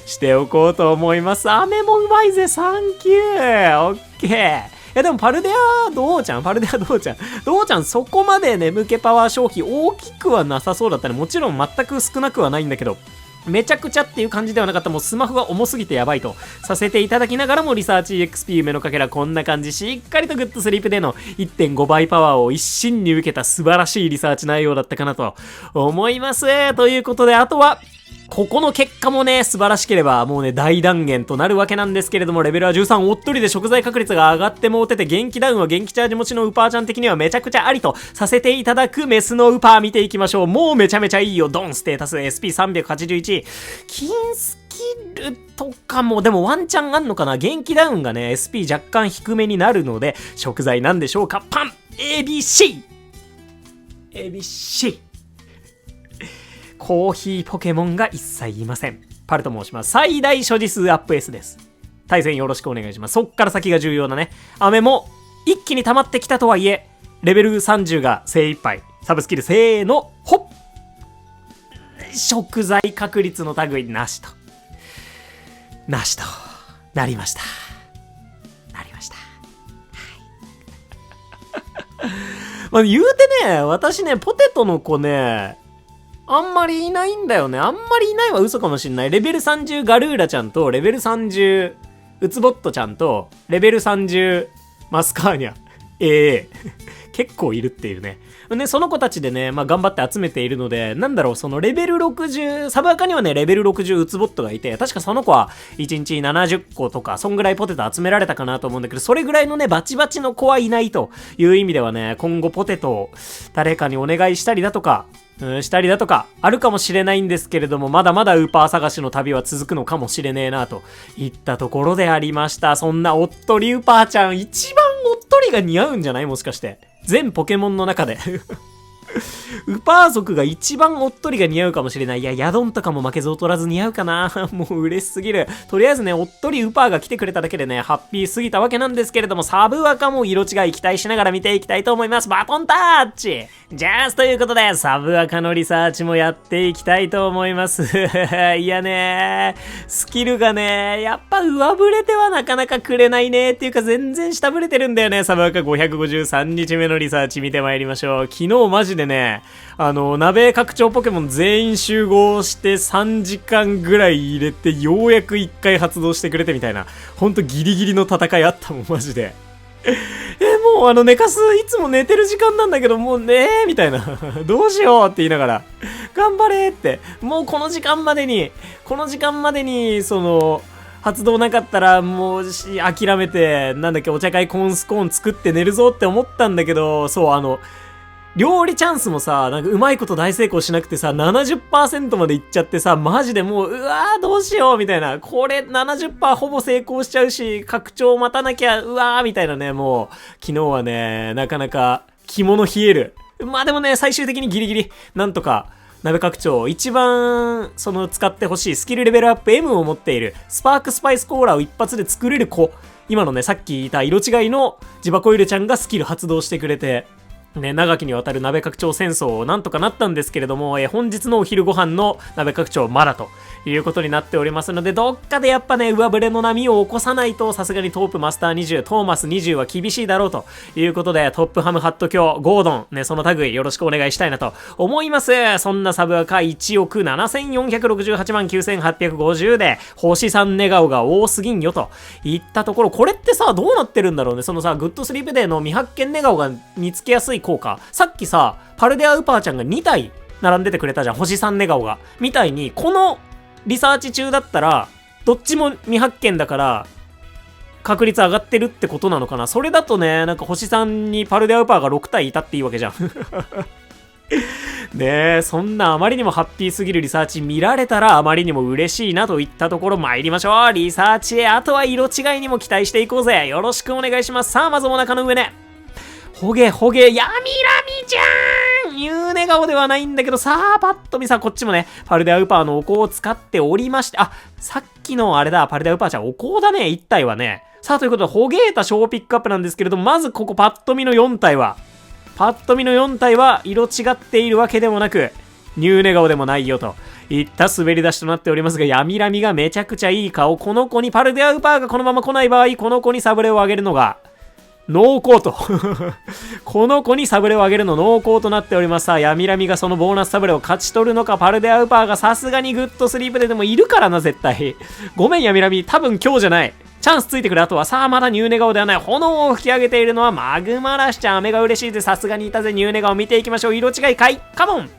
しておこうと思います。飴もうまいぜ、サンキュー。オッケー。いやでもパルデアどうちゃんそこまで眠気パワー消費大きくはなさそうだったね。もちろん全く少なくはないんだけど、めちゃくちゃっていう感じではなかった。もうスマホが重すぎてやばいとさせていただきながらも、リサーチ EXP 夢のかけらこんな感じ、しっかりとグッドスリープでの 1.5 倍パワーを一身に受けた素晴らしいリサーチ内容だったかなと思います。ということで、あとはここの結果もね、素晴らしければもうね、大断言となるわけなんですけれども、レベルは13、おっとりで食材確率が上がってもうてて、元気ダウンは元気チャージ持ちのウパーちゃん的にはめちゃくちゃありとさせていただくメスのウパー見ていきましょう。もうめちゃめちゃいいよ。ドンステータス SP381。金スキルとかも、でもワンチャンあんのかな。元気ダウンがね、SP 若干低めになるので、食材なんでしょうか。パン !ABC! ABC! コーヒーポケモンが一切いません。パルと申します。最大所持数アップ S です。対戦よろしくお願いします。そっから先が重要なね。飴も一気に溜まってきたとはいえ、レベル30が精一杯。サブスキルせーの、ほっ、食材確率の類なしとなりました。まあ、言うてね、私ね、ポテトの子ね、あんまりいないんだよね。あんまりいないは嘘かもしんない。レベル30ガルーラちゃんと、レベル30ウツボットちゃんと、レベル30マスカーニャ。結構いるっていうね。で、その子たちでね、まあ頑張って集めているので、なんだろう、そのレベル60、サブアカにはね、レベル60ウツボットがいて、確かその子は1日70個とか、そんぐらいポテト集められたかなと思うんだけど、それぐらいのね、バチバチの子はいないという意味ではね、今後ポテトを誰かにお願いしたりだとか、したりだとかあるかもしれないんですけれども、まだまだウーパー探しの旅は続くのかもしれねえなといったところでありました。そんなおっとりウーパーちゃん、一番おっとりが似合うんじゃない？もしかして全ポケモンの中でウパー族が一番おっとりが似合うかもしれない。いや、ヤドンとかも負けず劣らず似合うかなもう嬉しすぎる。とりあえずね、おっとりウパーが来てくれただけでね、ハッピーすぎたわけなんですけれども、サブアカも色違い期待しながら見ていきたいと思います。バトンタッチじゃあ、ということで、サブアカのリサーチもやっていきたいと思います。いやね、スキルがね、やっぱ上振れてはなかなかくれないねっていうか全然下振れてるんだよね。サブアカ553日目のリサーチ見てまいりましょう。昨日マジでね、鍋拡張ポケモン全員集合して3時間ぐらい入れてようやく1回発動してくれてみたいな。ほんとギリギリの戦いあったもん、マジで。もう寝かす、いつも寝てる時間なんだけど、もうねみたいな。どうしようって言いながら、頑張れって。もうこの時間までに、発動なかったらもう諦めて、なんだっけ、お茶会コーンスコーン作って寝るぞって思ったんだけど、そう料理チャンスもさ、なんかうまいこと大成功しなくてさ、70% までいっちゃってさ、マジでもう、どうしようみたいな。これ 70% ほぼ成功しちゃうし、拡張待たなきゃ、みたいなね、もう、昨日はね、なかなか、肝の冷える。まあでもね、最終的にギリギリ、なんとか、鍋拡張、一番、使ってほしいスキルレベルアップ M を持っている、スパークスパイスコーラを一発で作れる子。今のね、さっき言った色違いのジバコイルちゃんがスキル発動してくれて、ね、長きにわたる鍋拡張戦争なんとかなったんですけれども、本日のお昼ご飯の鍋拡張まだということになっておりますので、どっかでやっぱね、上振れの波を起こさないと、さすがにトープマスター20、トーマス20は厳しいだろうということで、トップハムハット卿、ゴードン、ね、その類よろしくお願いしたいなと思います。そんなサブアカ1億7468万9850で、星3寝顔が多すぎんよといったところ、これってさ、どうなってるんだろうね。グッドスリープデーの未発見寝顔が見つけやすい効果。さっきさ、パルデアウパーちゃんが2体並んでてくれたじゃん。星3寝顔が。みたいに、このリサーチ中だったら、どっちも未発見だから、確率上がってるってことなのかな。それだとね、なんか星3にパルデアウパーが6体いたっていいわけじゃん。ねえ、そんなあまりにもハッピーすぎるリサーチ見られたらあまりにも嬉しいなといったところ参りましょう。リサーチへ、あとは色違いにも期待していこうぜ。よろしくお願いします。さあ、まずお腹の上ね。ほげほげ、やみらみじゃーんいう寝顔ではないんだけど、さあ、パッと見さ、こっちもね、パルデアウパーのお香を使っておりまして、あ、さっきのあれだ、パルデアウパーちゃんお香だね、1体はね。さあ、ということで、ほげーた小ピックアップなんですけれども、まずここパッと見の4体は、色違っているわけでもなく、ニュー寝顔でもないよといった滑り出しとなっておりますが、ヤミラミがめちゃくちゃいい顔。この子にパルデアウパーがこのまま来ない場合、この子にサブレを上げるのが、濃厚と。この子にサブレを上げるの濃厚となっております。さあ、ヤミラミがそのボーナスサブレを勝ち取るのか、パルデアウパーがさすがにグッドスリープでもいるからな、絶対。ごめん、ヤミラミ。多分今日じゃない。チャンスついてくる。あとはさあ、まだニューネ顔ではない。炎を吹き上げているのはマグマラシちゃん。雨が嬉しいぜ。さすがにいたぜ。ニューネ顔見ていきましょう。色違いかいカモン。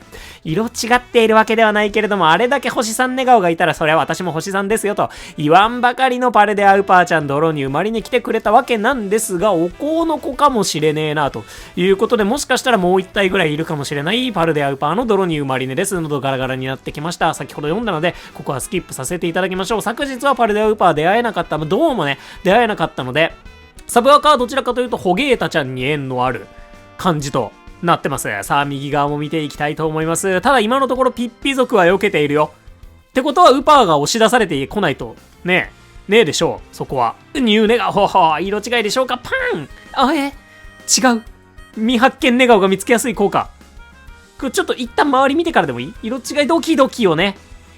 色違っているわけではないけれども、あれだけ星3寝顔がいたら、それは私も星3ですよと言わんばかりのパルデアウパーちゃん、泥に埋まりに来てくれたわけなんですが、お香の子かもしれねえなということで、もしかしたらもう1体ぐらいいるかもしれないパルデアウパーの泥に埋まりねです。喉ガラガラになってきました。先ほど読んだので、ここはスキップさせていただきましょう。昨日はパルデアウパー出会えなかった。どうもね、出会えなかったので、サブアカはどちらかというと、ホゲータちゃんに縁のある感じとなってます。さあ、右側も見ていきたいと思います。ただ今のところピッピ族は避けているよ。ってことはウパーが押し出されてこないとねえでしょう。そこはニューネガほほ色違いでしょうか。パン違う未発見ネガオが見つけやすい効果。ちょっと一旦周り見てからでもいい？色違いドキドキをね、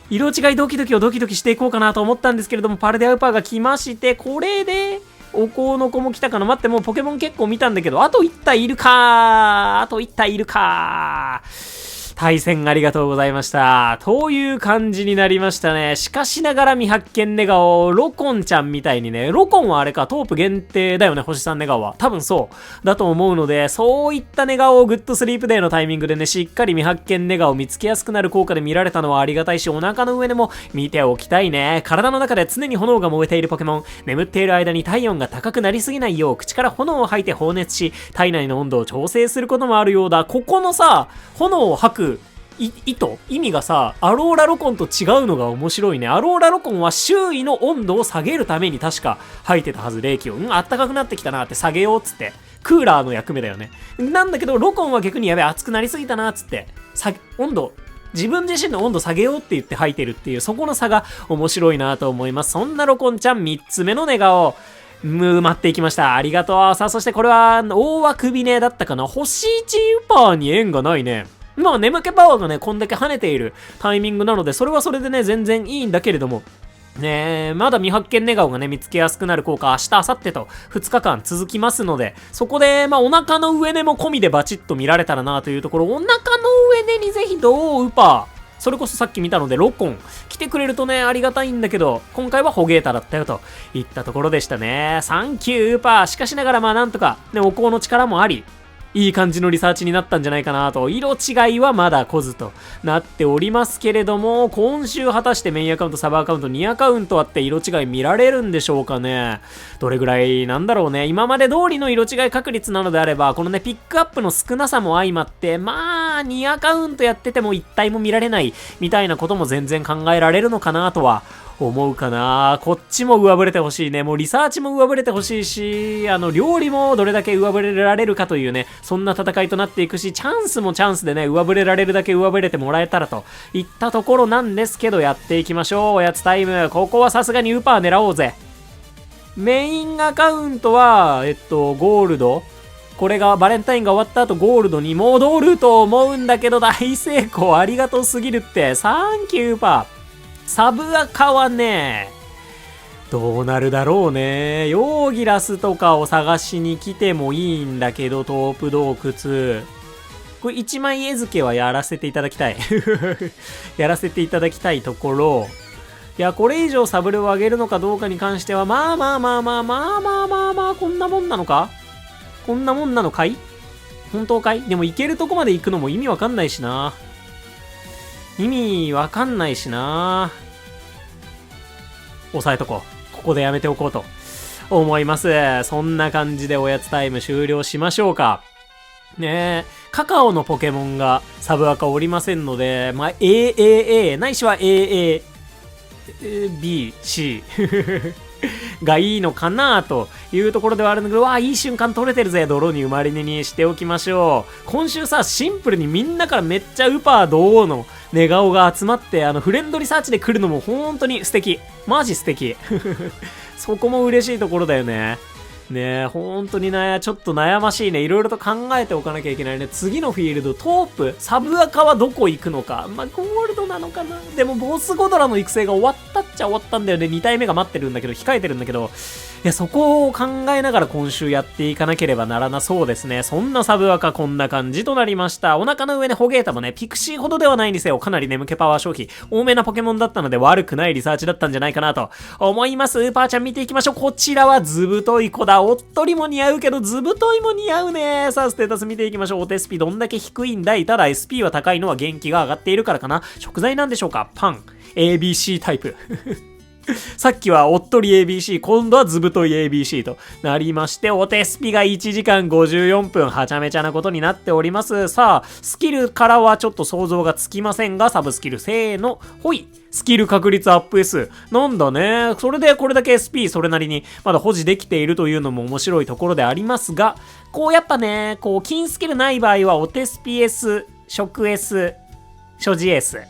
色違いドキドキをドキドキしていこうかなと思ったんですけれども、パルデアウパーが来まして、これでお香の子も来たかな。待って、もうポケモン結構見たんだけど、あと1体いるか対戦ありがとうございました。という感じになりましたね。しかしながら未発見ネガオ、ロコンちゃんみたいにね、ロコンはあれか、トープ限定だよね、星3ネガオは。多分そうだと思うので、そういったネガオをグッドスリープデーのタイミングでね、しっかり未発見ネガオを見つけやすくなる効果で見られたのはありがたいし、お腹の上でも見ておきたいね。体の中で常に炎が燃えているポケモン。眠っている間に体温が高くなりすぎないよう、口から炎を吐いて放熱し、体内の温度を調整することもあるようだ。ここのさ、炎を吐く意味がさ、アローラロコンと違うのが面白いね。アローラロコンは周囲の温度を下げるために確か吐いてたはず、冷気を。あったかくなってきたなって下げようっつって。クーラーの役目だよね。なんだけど、ロコンは逆にやべえ、熱くなりすぎたなっつって、自分自身の温度下げようって言って吐いてるっていう、そこの差が面白いなと思います。そんなロコンちゃん3つ目の寝顔。待っていきました。ありがとう。さあ、そしてこれは、大輪首ねだったかな。星1ウパーに縁がないね。まあ、眠気パワーがね、こんだけ跳ねているタイミングなので、それはそれでね、全然いいんだけれども、ねえ、まだ未発見寝顔がね、見つけやすくなる効果、明日、明後日と2日間続きますので、そこで、まあ、お腹の上寝も込みでバチッと見られたらなというところ、お腹の上寝にぜひどうウパー。それこそさっき見たので、ロコン。来てくれるとね、ありがたいんだけど、今回はホゲータだったよといったところでしたね。サンキューウパー。しかしながらまあなんとか、ね、お香の力もあり、いい感じのリサーチになったんじゃないかなと。色違いはまだ来ずとなっておりますけれども、今週果たしてメインアカウント、サブアカウント、2アカウントあって色違い見られるんでしょうかね。どれぐらいなんだろうね。今まで通りの色違い確率なのであれば、このね、ピックアップの少なさも相まって、まあ、2アカウントやってても1体も見られないみたいなことも全然考えられるのかなとは思うかな。こっちも上振れてほしいね。もうリサーチも上振れてほしいし、料理もどれだけ上振れられるかというね、そんな戦いとなっていくし、チャンスもチャンスでね、上振れられるだけ上振れてもらえたらといったところなんですけど、やっていきましょう。おやつタイム。ここはさすがにウパー狙おうぜ。メインアカウントは、ゴールド。これがバレンタインが終わった後ゴールドに戻ると思うんだけど、大成功。ありがとうすぎるって。サンキューウパー。サブアカはね、どうなるだろうね。ヨーギラスとかを探しに来てもいいんだけど、トープ洞窟。これ1枚絵付けはやらせていただきたい。やらせていただきたいところ。いや、これ以上サブレを上げるのかどうかに関しては、まあ、こんなもんなのか？こんなもんなのかい？本当かい？でも行けるとこまで行くのも意味わかんないしな。意味わかんないしな。抑えとこう。ここでやめておこうと思います。そんな感じでおやつタイム終了しましょうか。ねえ、カカオのポケモンがサブアカおりませんので、まあ、AAA、ないしは AAB、C がいいのかなというところではあるんだけど、いい瞬間取れてるぜ。泥に生まれ寝にしておきましょう。今週さ、シンプルにみんなからめっちゃウパーどうの寝顔が集まって、フレンドリサーチで来るのも本当に素敵。マジ素敵。そこも嬉しいところだよね。ねえ、本当にね、ちょっと悩ましいね。いろいろと考えておかなきゃいけないね。次のフィールド、トープ、サブアカはどこ行くのか。まあ、ゴールドなのかな。でも、ボスゴドラの育成が終わったっちゃ終わったんだよね。2体目が待ってるんだけど、控えてるんだけど、いや、そこを考えながら今週やっていかなければならなそうですね。そんなサブアカこんな感じとなりました。お腹の上でホゲータもね、ピクシーほどではないにせよ、かなり眠気パワー消費、多めなポケモンだったので悪くないリサーチだったんじゃないかなと思います。パーちゃん見ていきましょう。こちらはずぶとい子だ。おっとりも似合うけど、ずぶといも似合うね。さあ、ステータス見ていきましょう。お手スピどんだけ低いんだい。ただ SP は高いのは元気が上がっているからかな。食材なんでしょうか。パン。ABC タイプ。さっきはおっとり ABC、今度はずぶとい ABC となりまして、お手スピが1時間54分、はちゃめちゃなことになっております。さあ、スキルからはちょっと想像がつきませんが、サブスキル、せーの、ほい。スキル確率アップ S。なんだね。それでこれだけ SP それなりにまだ保持できているというのも面白いところでありますが、こうやっぱね、こう金スキルない場合はお手スピ S、食 S、所持 S。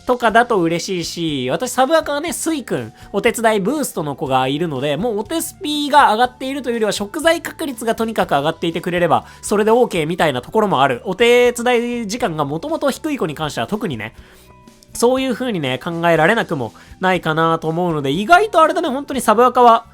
とかだと嬉しいし、私サブアカはね、スイくん、お手伝いブーストの子がいるので、もうお手スピが上がっているというよりは食材確率がとにかく上がっていてくれれば、それで OK みたいなところもある。お手伝い時間がもともと低い子に関しては特にね、そういう風にね、考えられなくもないかなと思うので、意外とあれだね、本当にサブアカは、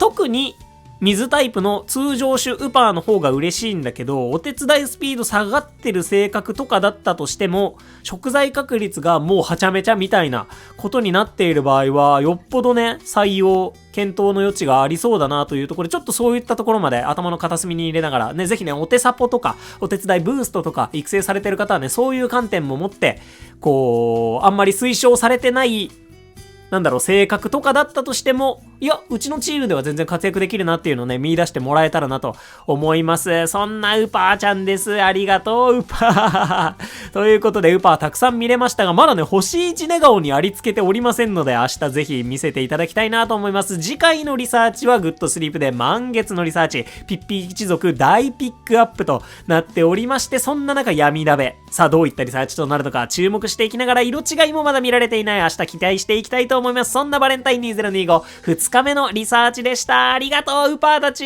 特に、水タイプの通常種ウパーの方が嬉しいんだけど、お手伝いスピード下がってる性格とかだったとしても、食材確率がもうはちゃめちゃみたいなことになっている場合は、よっぽどね、採用、検討の余地がありそうだなというところで、ちょっとそういったところまで頭の片隅に入れながら、ね、ぜひね、お手サポとか、お手伝いブーストとか、育成されてる方はね、そういう観点も持って、こう、あんまり推奨されてない性格とかだったとしても、いや、うちのチームでは全然活躍できるなっていうのをね、見出してもらえたらなと思います。そんなウパーちゃんです。ありがとう、ウパー。ということで、ウパーたくさん見れましたが、まだね、星1寝顔にありつけておりませんので、明日ぜひ見せていただきたいなと思います。次回のリサーチはグッドスリープで満月のリサーチ、ピッピ一族大ピックアップとなっておりまして、そんな中闇鍋。さあ、どういったリサーチとなるのか注目していきながら、色違いもまだ見られていない。明日期待していきたいと思います。そんなバレンタイン2025、2日目のリサーチでした。ありがとう、ウパーたち。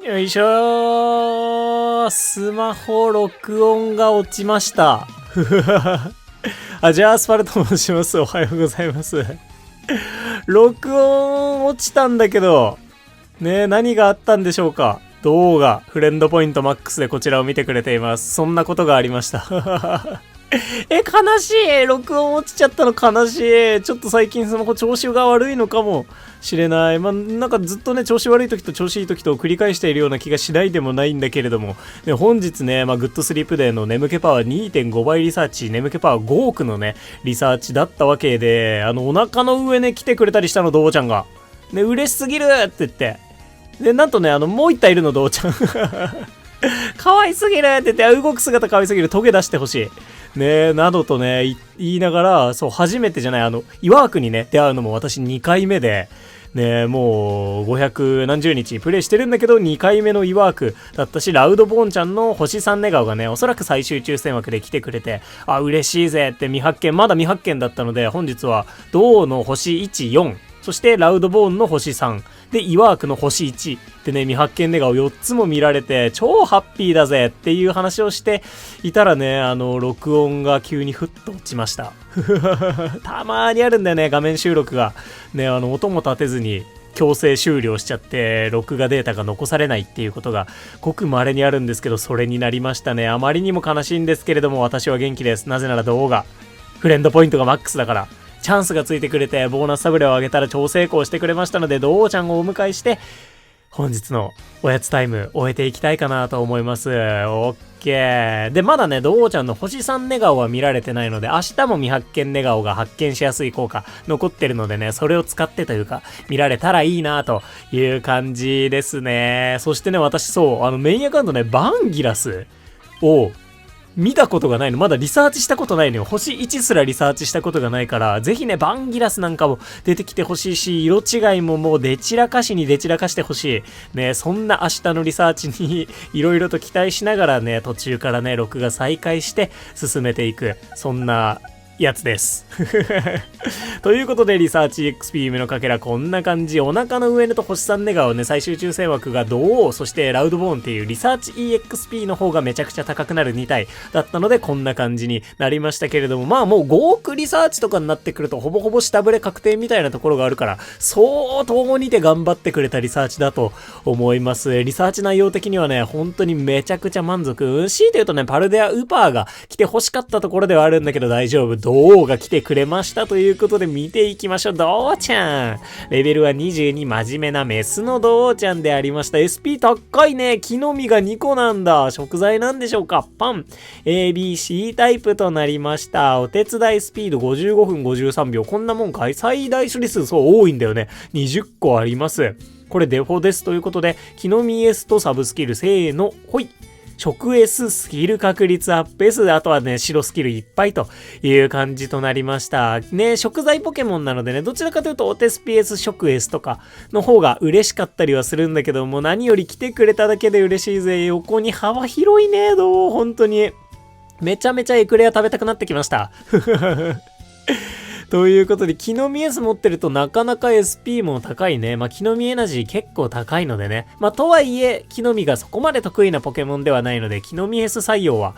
よいしょー。スマホ録音が落ちました。じゃあアスファルト申します。おはようございます。録音落ちたんだけど、ねえ、何があったんでしょうか。動画、フレンドポイントマックスでこちらを見てくれています。そんなことがありました。悲しい。録音落ちちゃったの悲しい。ちょっと最近スマホ調子が悪いのかもしれない。なんかずっとね、調子悪い時と調子いい時と繰り返しているような気がしないでもないんだけれども。で、本日ね、グッドスリープデーの眠気パワー 2.5 倍リサーチ、眠気パワー5億のね、リサーチだったわけで、お腹の上ね、来てくれたりしたの、どうちゃんが。ね、嬉しすぎるって言って。で、なんとね、もう一体いるの、どうちゃん。可愛すぎるって言って、動く姿可愛すぎる、トゲ出してほしい。ねえ、などとね、言いながら、そう、初めてじゃない、岩枠にね、出会うのも私2回目で、ねえ、もう、500何十日プレイしてるんだけど、2回目の岩枠だったし、ラウドボーンちゃんの星3寝顔がね、おそらく最終抽選枠で来てくれて、嬉しいぜって未発見、まだ未発見だったので、本日は、銅の星1、4、そしてラウドボーンの星3、で、岩枠の星1でね、未発見寝顔4つも見られて、超ハッピーだぜっていう話をしていたらね、録音が急にふっと落ちました。たまーにあるんだよね、画面収録が。ね、音も立てずに強制終了しちゃって、録画データが残されないっていうことがごく稀にあるんですけど、それになりましたね。あまりにも悲しいんですけれども、私は元気です。なぜなら動画、フレンドポイントがマックスだから。チャンスがついてくれて、ボーナスサブレを上げたら超成功してくれましたので、どうちゃんをお迎えして、本日のおやつタイム終えていきたいかなと思います。オッケー。で、まだね、どうちゃんの星3寝顔は見られてないので、明日も未発見寝顔が発見しやすい効果残ってるのでね、それを使ってというか、見られたらいいなという感じですね。そしてね、私そう、メインアカウントね、バンギラスを、見たことがないの。まだリサーチしたことないのよ。星1すらリサーチしたことがないから、ぜひね、バンギラスなんかも出てきてほしいし、色違いももうでちらかしにでちらかしてほしい。ね、そんな明日のリサーチにいろいろと期待しながらね、途中からね、録画再開して進めていく。そんなやつです。ということで、リサーチ XP 夢のかけらこんな感じ。お腹の上のと星3寝顔ね、最終抽選枠が銅、そしてラウドボーンっていうリサーチ EXP の方がめちゃくちゃ高くなる2体だったので、こんな感じになりましたけれども、まあもう5億リサーチとかになってくると、ほぼほぼ下振れ確定みたいなところがあるから、相当にて頑張ってくれたリサーチだと思います。リサーチ内容的にはね、本当にめちゃくちゃ満足。強いて言うとね、パルデア・ウパーが来て欲しかったところではあるんだけど大丈夫。銅が来てくれましたということで見ていきましょう。銅ちゃん。レベルは22、真面目なメスの銅ちゃんでありました。SP 高いね。木の実が2個なんだ。食材なんでしょうか。パン。ABC タイプとなりました。お手伝いスピード55分53秒。こんなもんかい。最大処理数そう多いんだよね。20個あります。これデフォですということで、木の実 S とサブスキル、せーの、ほい。食 S スキル確率アップ S、あとはね、白スキルいっぱいという感じとなりました。ね、食材ポケモンなのでね、どちらかというとお手スピ S 食 S とかの方が嬉しかったりはするんだけども、何より来てくれただけで嬉しいぜ。横に幅広いね、どう本当に。めちゃめちゃエクレア食べたくなってきました。ということで、木の実 S 持ってるとなかなか SP も高いね。木の実エナジー結構高いのでね。とはいえ、木の実がそこまで得意なポケモンではないので、木の実 S 採用は、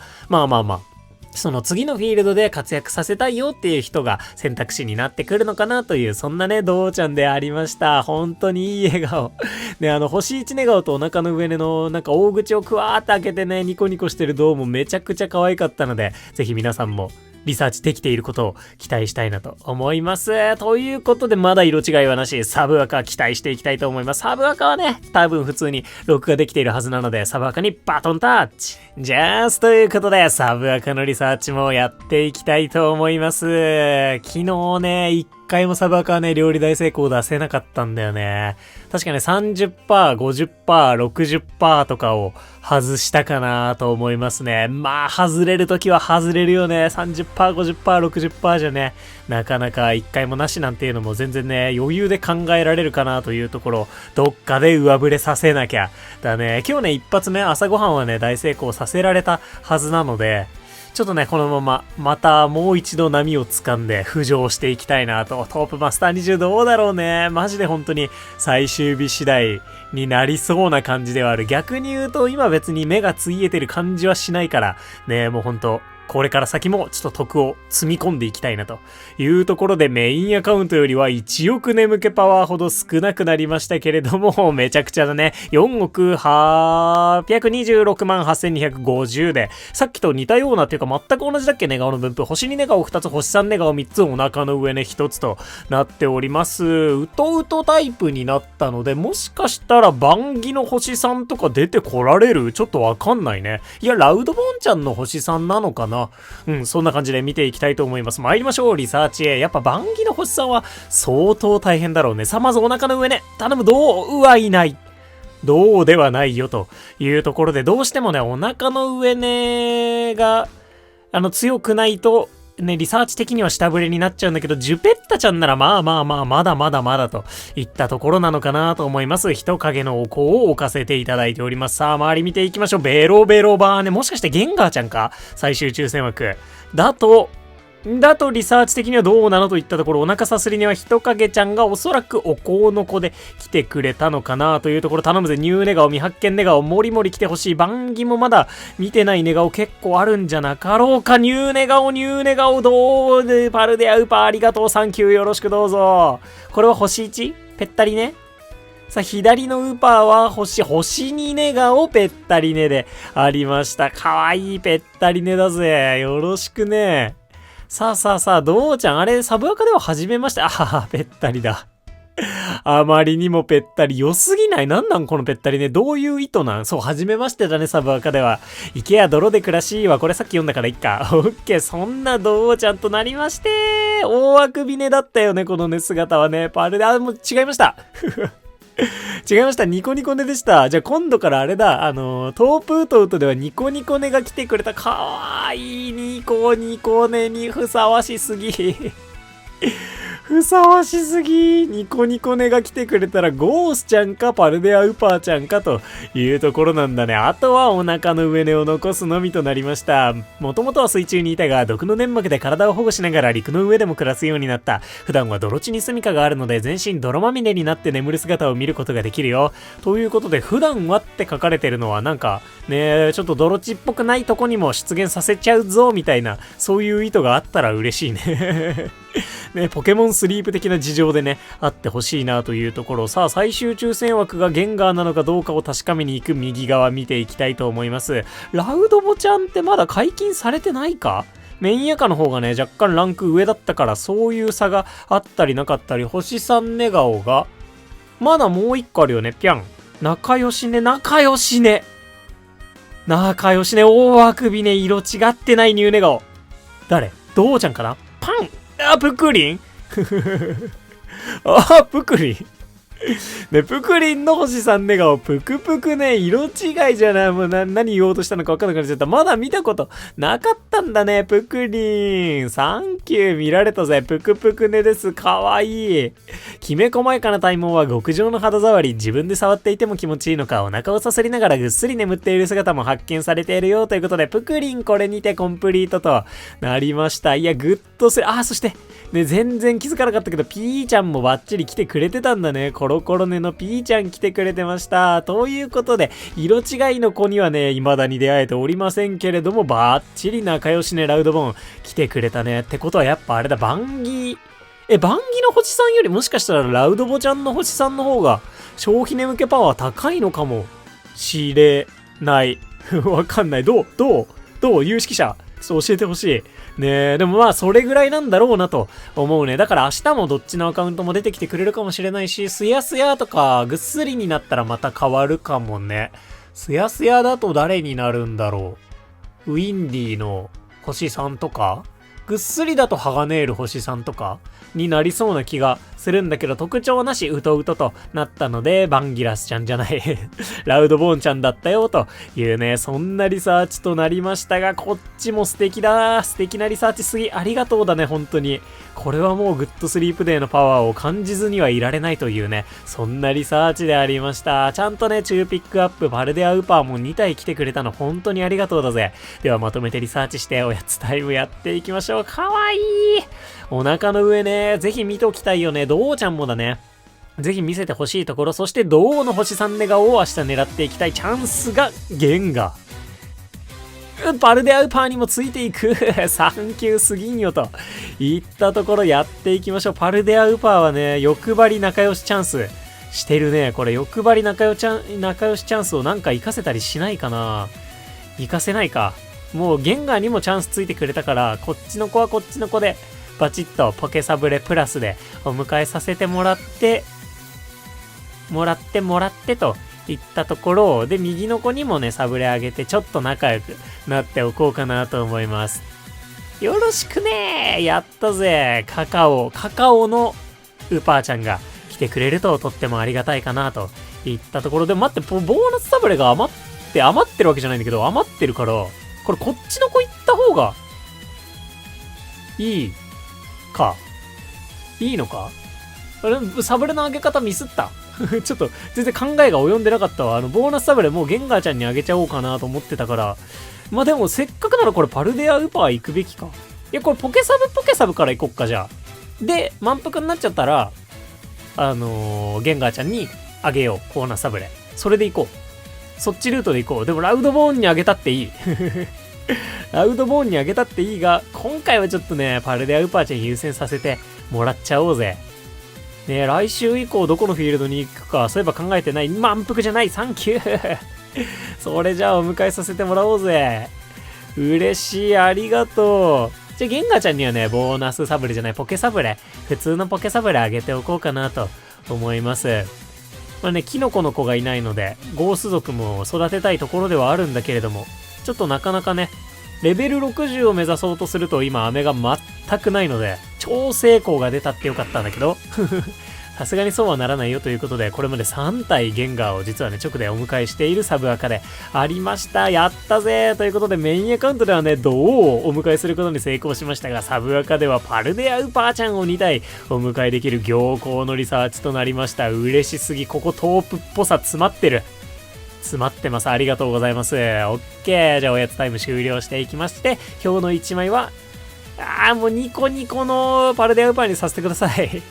その次のフィールドで活躍させたいよっていう人が選択肢になってくるのかなという、そんなね、どうちゃんでありました。本当にいい笑顔。ね、星1寝顔とお腹の上のなんか大口をクワーって開けてね、ニコニコしてるどうもめちゃくちゃ可愛かったので、ぜひ皆さんも、リサーチできていることを期待したいなと思います。ということで、まだ色違いはなし、サブアカ期待していきたいと思います。サブアカはね、多分普通に録画できているはずなので、サブアカにバトンタッチ。じゃあ、ということで、サブアカのリサーチもやっていきたいと思います。昨日ね、1回もサブアカはね、料理大成功出せなかったんだよね。確かね、30%、50%、60% とかを外したかなと思いますね。まあ、外れるときは外れるよね。30%、50%、60% じゃね、なかなか1回もなしなんていうのも全然ね、余裕で考えられるかなというところ、どっかで上振れさせなきゃ。だね、今日ね、一発目朝ごはんはね、大成功させられたはずなので、ちょっとね、このまま、またもう一度波を掴んで浮上していきたいなと。トップマスター20どうだろうね。マジで本当に最終日次第になりそうな感じではある。逆に言うと今別に目がついえてる感じはしないから、ね、もう本当これから先もちょっと得を積み込んでいきたいなというところで、メインアカウントよりは1億眠気パワーほど少なくなりましたけれども、めちゃくちゃだね。4億826万8250で、さっきと似たようなっていうか全く同じだっけ、寝顔の分布。星2寝顔2つ、星3寝顔3つ、お腹の上ね1つとなっております。うとうとタイプになったので、もしかしたら番儀の星3とか出てこられる？ちょっとわかんないね。いや、ラウドボンちゃんの星3なのかな。そんな感じで見ていきたいと思います。参りましょう、リサーチへ。やっぱ番儀の星さんは相当大変だろうね。さあ、まずお腹の上ね。頼む、いない。どうではないよというところで、どうしてもね、お腹の上ねが、強くないと、ね、リサーチ的には下振れになっちゃうんだけど、ジュペッタちゃんならまあまだといったところなのかなと思います。人影のお香を置かせていただいております。さあ、周り見ていきましょう。ベロベロバーね。もしかしてゲンガーちゃんか？最終抽選枠。だとリサーチ的にはどうなのといったところ、お腹さすりには人影ちゃんがおそらくお香の子で来てくれたのかなというところ、頼むぜ、ニューネガオ、未発見ネガオ、もりもり来てほしい。番儀もまだ見てないネガオ結構あるんじゃなかろうか。ニューネガオ、どうで、パルデアウパーありがとう、サンキュー、よろしくどうぞ。これは星 1？ ぺったりね。さあ、左のウパーは星2ネガオぺったりねでありました。かわいいぺったりねだぜ。よろしくね。さあ、どうちゃん、あれ、サブアカでは初めまして。ぺったりだ。あまりにもぺったり。良すぎない？なんなんこのぺったりね。どういう意図なん？そう、初めましてだね、サブアカでは。池や泥で暮らしは、これさっき読んだからいっか。オッケー、そんなどうちゃんとなりまして。大あくびねだったよね、このね、姿はね。パルで、もう違いました。違いました。ニコニコネでした。じゃあ今度からあれだ。トープートウトではニコニコネが来てくれた。かわいいニコニコネにふさわしすぎ。ふさわしすぎ。ニコニコネが来てくれたらゴースちゃんかパルデアウパーちゃんかというところなんだね。あとはお腹の上根を残すのみとなりました。もともとは水中にいたが、毒の粘膜で体を保護しながら陸の上でも暮らすようになった。普段は泥地に住処があるので、全身泥まみれになって眠る姿を見ることができるよ。ということで、普段はって書かれてるのはなんか、ね、ちょっと泥地っぽくないとこにも出現させちゃうぞみたいな、そういう意図があったら嬉しいね。ね、ポケモンスリープ的な事情でね、あってほしいなというところ。さあ、最終抽選枠がゲンガーなのかどうかを確かめに行く右側見ていきたいと思います。ラウドボちゃんってまだ解禁されてないか？メインアカの方がね、若干ランク上だったから、そういう差があったりなかったり、星3寝顔が、まだもう一個あるよね、ぴゃん。仲良しね、大あくびね、色違ってないニュー寝顔。誰？どうちゃんかな？パン！プクリンプクリンね、プクリンの星3寝顔、ぷくぷくね、色違いじゃない。もう何言おうとしたのか分かんなくなっちゃった。まだ見たことなかったんだね、プクリン。サンキュー、見られたぜ。ぷくぷくねです。かわいい。きめ細やかな体毛は極上の肌触り。自分で触っていても気持ちいいのか、お腹をさすりながらぐっすり眠っている姿も発見されているよ。ということで、プクリンこれにてコンプリートとなりました。いや、グッとする。そして、ね、全然気づかなかったけど、ピーちゃんもバッチリ来てくれてたんだね。コロコロネのピーちゃん来てくれてました。ということで、色違いの子にはね、未だに出会えておりませんけれども、バッチリ仲良しね、ラウドボン来てくれたね。ってことはやっぱあれだ、番儀の星さんよりもしかしたらラウドボちゃんの星さんの方が消費眠気パワー高いのかもしれない。わかんない。どう有識者そう教えてほしい。ねえ、でもまあそれぐらいなんだろうなと思うね。だから明日もどっちのアカウントも出てきてくれるかもしれないし、すやすやとかぐっすりになったらまた変わるかもね。すやすやだと誰になるんだろう。ウィンディの星3とかぐっすりだとハガネール星3とかになりそうな気がするんだけど、特徴なしウトウトとなったので、バンギラスちゃんじゃないラウドボーンちゃんだったよというね、そんなリサーチとなりましたが、こっちも素敵だ。素敵なリサーチすぎ。ありがとうだね、本当に。これはもうグッドスリープデーのパワーを感じずにはいられないというね、そんなリサーチでありました。ちゃんとね、中ピックアップ、パルデアウパーも2体来てくれたの本当にありがとうだぜ。ではまとめてリサーチしておやつタイムやっていきましょう。かわいい。お腹の上ね、ぜひ見ときたいよね。ドウちゃんもだね。ぜひ見せてほしいところ、そしてドウの星3ネガを明日狙っていきたいチャンスがゲンガ。パルデアウパーにもついていくサンキューすぎんよといったところやっていきましょう。パルデアウパーはね、欲張り仲良しチャンスしてるね。これ欲張り仲良しチャンスをなんか活かせたりしないかな。活かせないか。もうゲンガーにもチャンスついてくれたから、こっちの子はこっちの子でバチッとポケサブレプラスでお迎えさせてもらってといったところで、右の子にもねサブレあげてちょっと仲良くなっておこうかなと思います。よろしくねー。やったぜ。カカオのウパーちゃんが来てくれるととってもありがたいかなといったところで、待って、ボーナスサブレが余ってるわけじゃないんだけど、余ってるから、これこっちの子行った方がいいか。いいのか。あれ、サブレの上げ方ミスったちょっと全然考えが及んでなかったわ。ボーナスサブレもうゲンガーちゃんにあげちゃおうかなと思ってたから。まあでもせっかくならこれパルデアウパー行くべきか。いや、これポケサブから行こっか、じゃあ。で、満腹になっちゃったら、ゲンガーちゃんにあげよう。ボーナスサブレ。それで行こう。そっちルートで行こう。でもラウドボーンにあげたっていい。ラウドボーンにあげたっていいが、今回はちょっとね、パルデアウパーちゃん優先させてもらっちゃおうぜ。ね、来週以降どこのフィールドに行くか、そういえば考えてない。満腹じゃない。サンキュー。それじゃあお迎えさせてもらおうぜ。嬉しい。ありがとう。じゃあゲンガーちゃんにはね、ボーナスサブレじゃない、ポケサブレ。普通のポケサブレあげておこうかなと思います。まあね、キノコの子がいないので、ゴース族も育てたいところではあるんだけれども、ちょっとなかなかね、レベル60を目指そうとすると今飴が全くないので、超成功が出たってよかったんだけど、さすがにそうはならないよということで、これまで3体ゲンガーを実はね、直でお迎えしているサブアカでありました。やったぜということで、メインアカウントではね、ドウをお迎えすることに成功しましたが、サブアカではパルデアウパーちゃんを2体お迎えできる行幸のリサーチとなりました。嬉しすぎ。ここトープっぽさ詰まってる。詰まってます。ありがとうございます。オッケー。じゃあおやつタイム終了していきまして、今日の1枚は、もうニコニコのパルデアウパーにさせてください。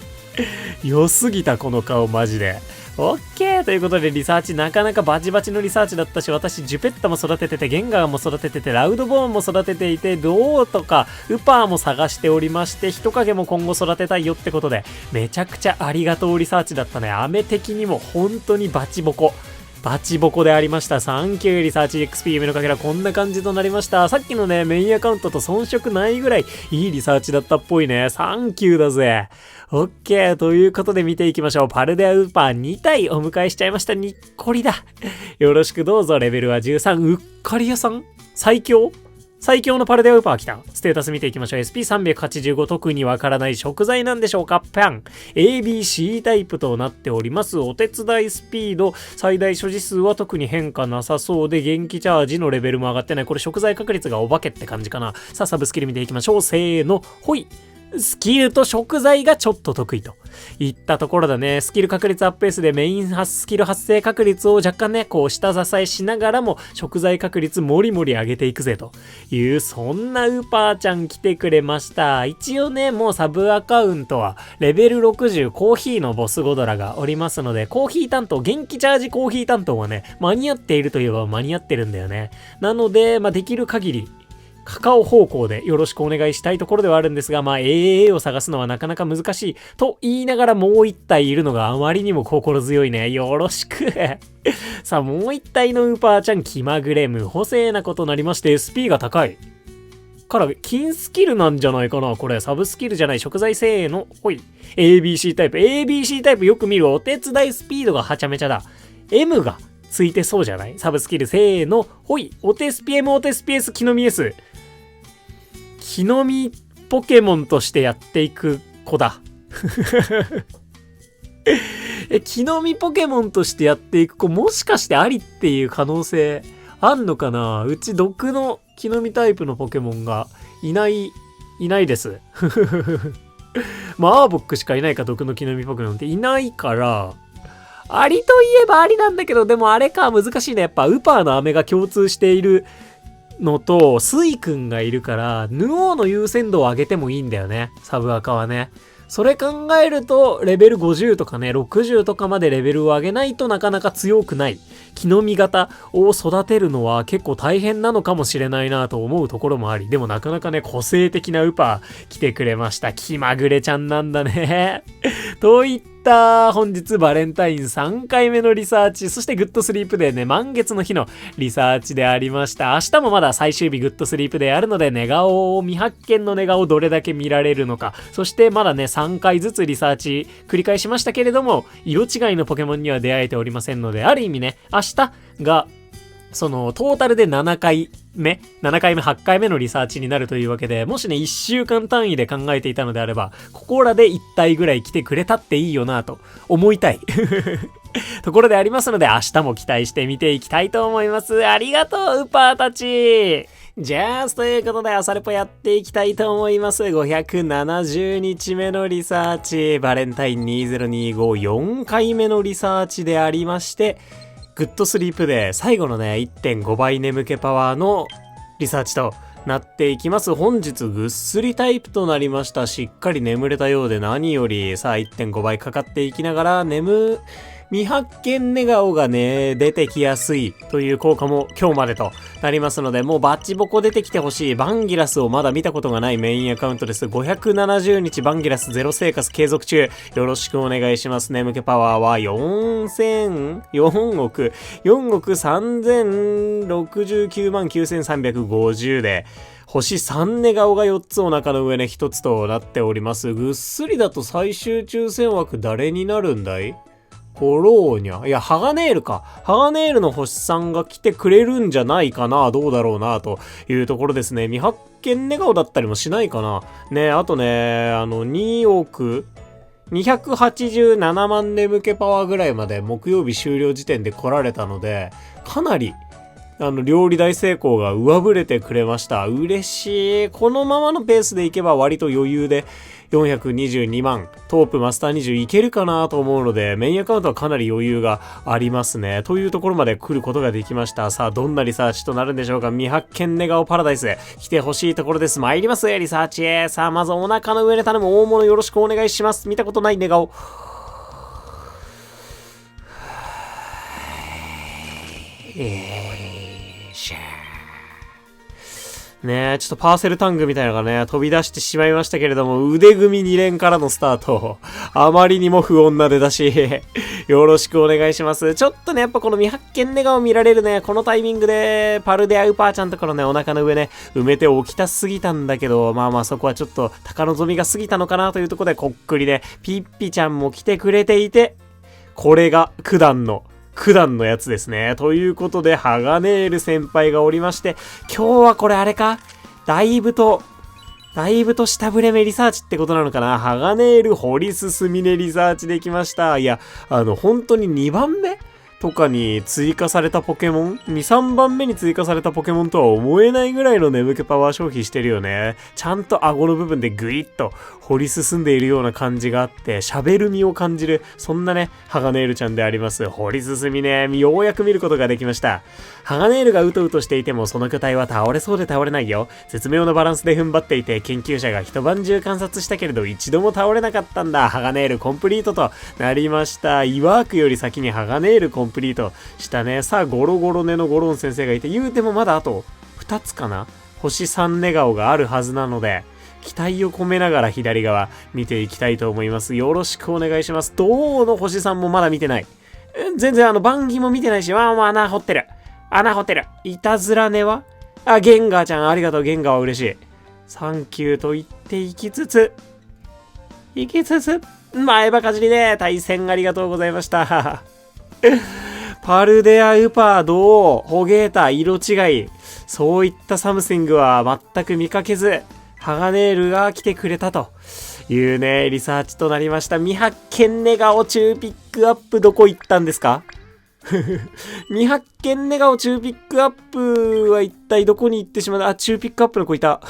良すぎた、この顔、マジで。オッケーということで、リサーチなかなかバチバチのリサーチだったし、私ジュペッタも育ててて、ゲンガーも育ててて、ラウドボーンも育てていて、ドウとかウパーも探しておりまして、人影も今後育てたいよってことで、めちゃくちゃありがとうリサーチだったね。雨的にも本当にバチボコでありました。サンキューリサーチ XP 夢のかけら、こんな感じとなりました。さっきのね、メインアカウントと遜色ないぐらいいいリサーチだったっぽいね。サンキューだぜ。オッケー。ということで見ていきましょう。パルデアウーパー2体お迎えしちゃいました。にっこりだ。よろしくどうぞ。レベルは13。うっかり屋さん最強のパルデアウーパー来た。ステータス見ていきましょう。SP385 特にわからない食材なんでしょうか。パン ABC タイプとなっております。お手伝いスピード最大所持数は特に変化なさそうで、元気チャージのレベルも上がってない。これ食材確率がお化けって感じかな。さあサブスキル見ていきましょう。せーのほい。スキルと食材がちょっと得意といったところだね。スキル確率アップ S でメインスキル発生確率を若干ね、こう下支えしながらも食材確率もりもり上げていくぜという、そんなウーパーちゃん来てくれました。一応ね、もうサブアカウントはレベル60コーヒーのボスゴドラがおりますので、コーヒー担当、元気チャージコーヒー担当はね、間に合っているといえば間に合ってるんだよね。なので、できる限りカカオ方向でよろしくお願いしたいところではあるんですが、AA を探すのはなかなか難しいと言いながら、もう一体いるのがあまりにも心強いね。よろしくさあ、もう一体のウーパーちゃん、気まぐれ無補正なことになりまして、SP が高いから金スキルなんじゃないかな。これサブスキルじゃない。食材せーのほい。 ABC タイプよく見る。お手伝いスピードがはちゃめちゃだ。 M がついてそうじゃない。サブスキルせーのほい。お手スピ M、 お手スピ S、 木の実 S。木の実っポケモンとしてやっていく子だ。木の実ポケモンとしてやっていく子、もしかしてありっていう可能性あんのかな。うち毒の木の実タイプのポケモンがいないです。まあ、アーボックしかいないか、毒の木の実ポケモンっていないから、ありといえばありなんだけど、でもあれか、難しいね。やっぱ、ウパーの飴が共通しているのと、スイ君がいるから、ヌオーの優先度を上げてもいいんだよね。サブアカはね。それ考えると、レベル50とかね、60とかまでレベルを上げないとなかなか強くない。木の実型を育てるのは結構大変なのかもしれないなと思うところもあり、でもなかなかね、個性的なウパー来てくれました。気まぐれちゃんなんだね。といった本日バレンタイン3回目のリサーチ、そしてグッドスリープデーね、満月の日のリサーチでありました。明日もまだ最終日グッドスリープデーあるので、寝顔を未発見の寝顔をどれだけ見られるのか、そしてまだね、3回ずつリサーチ繰り返しましたけれども、色違いのポケモンには出会えておりませんので、ある意味ね、明日がそのトータルで7回目8回目のリサーチになるというわけで、もしね1週間単位で考えていたのであれば、ここらで1体ぐらい来てくれたっていいよなと思いたいところでありますので、明日も期待して見ていきたいと思います。ありがとうウパーたち。じゃあ、ということで、朝レポやっていきたいと思います。570日目のリサーチ、バレンタイン20254回目のリサーチでありまして、グッドスリープで最後のね 1.5 倍眠気パワーのリサーチとなっていきます。本日ぐっすりタイプとなりました。しっかり眠れたようで何より、さあ 1.5 倍かかっていきながら未発見寝顔がね出てきやすいという効果も今日までとなりますので、もうバッチボコ出てきてほしい。バンギラスをまだ見たことがないメインアカウントです。570日バンギラスゼロ生活継続中、よろしくお願いします。眠気パワーは4億3069万9350で、星3寝顔が4つお腹の上ね1つとなっております。ぐっすりだと最終抽選枠誰になるんだい？コローニャ。いや、ハガネールか。ハガネールの星さんが来てくれるんじゃないかな。どうだろうな、というところですね。未発見寝顔だったりもしないかな。ね、あとね、2億287万眠気パワーぐらいまで木曜日終了時点で来られたので、かなり、料理大成功が上振れてくれました。嬉しい。このままのペースでいけば割と余裕で422万トープマスター20いけるかなと思うので、メインアカウントはかなり余裕がありますね。というところまで来ることができました。さあ、どんなリサーチとなるんでしょうか。未発見寝顔パラダイス来てほしいところです。参りますリサーチへ。さあ、まずお腹の上で頼む大物よろしくお願いします。見たことない寝顔。ねえ、ちょっとパーセルタングみたいなのがね、飛び出してしまいましたけれども、腕組み2連からのスタート。あまりにも不穏な出だし。よろしくお願いします。ちょっとね、やっぱこの未発見寝顔見られるね、このタイミングで、パルデアウパーちゃんとかのね、お腹の上ね、埋めておきたすぎたんだけど、まあまあそこはちょっと高望みが過ぎたのかなというところで、こっくりね、ピッピちゃんも来てくれていて、これが九段のやつですね。ということで、ハガネール先輩がおりまして、今日はこれあれか？だいぶと下振れ目リサーチってことなのかな。ハガネールホリススミネリサーチできました。いや、本当に2番目とかに追加されたポケモン ?2、3 番目に追加されたポケモンとは思えないぐらいの眠気パワー消費してるよね。ちゃんと顎の部分でグイッと掘り進んでいるような感じがあって、喋る身を感じる、そんなね、ハガネールちゃんであります。掘り進みね、ようやく見ることができました。ハガネールがうとうとしていても、その巨体は倒れそうで倒れないよ。絶妙なバランスで踏ん張っていて、研究者が一晩中観察したけれど、一度も倒れなかったんだ。ハガネールコンプリートとなりました。イワークより先にハガネールコンプリートしたね。さあ、ゴロゴロネのゴロン先生がいて、言うてもまだあと2つかな。星3寝顔があるはずなので、期待を込めながら左側見ていきたいと思います。よろしくお願いします。どうの星さんもまだ見てない。全然番儀も見てないし、穴掘ってる。いたずらねはゲンガーちゃんありがとう。ゲンガーは嬉しい。サンキューと言っていきつつ、前ばかじりで対戦ありがとうございました。パルデアウパーどうホゲータ色違い。そういったサムシングは全く見かけず、ハガネールが来てくれたというね、リサーチとなりました。未発見ネガオ中ピックアップどこ行ったんですか？未発見ネガオ中ピックアップは一体どこに行ってしまった？あ、中ピックアップの子いた。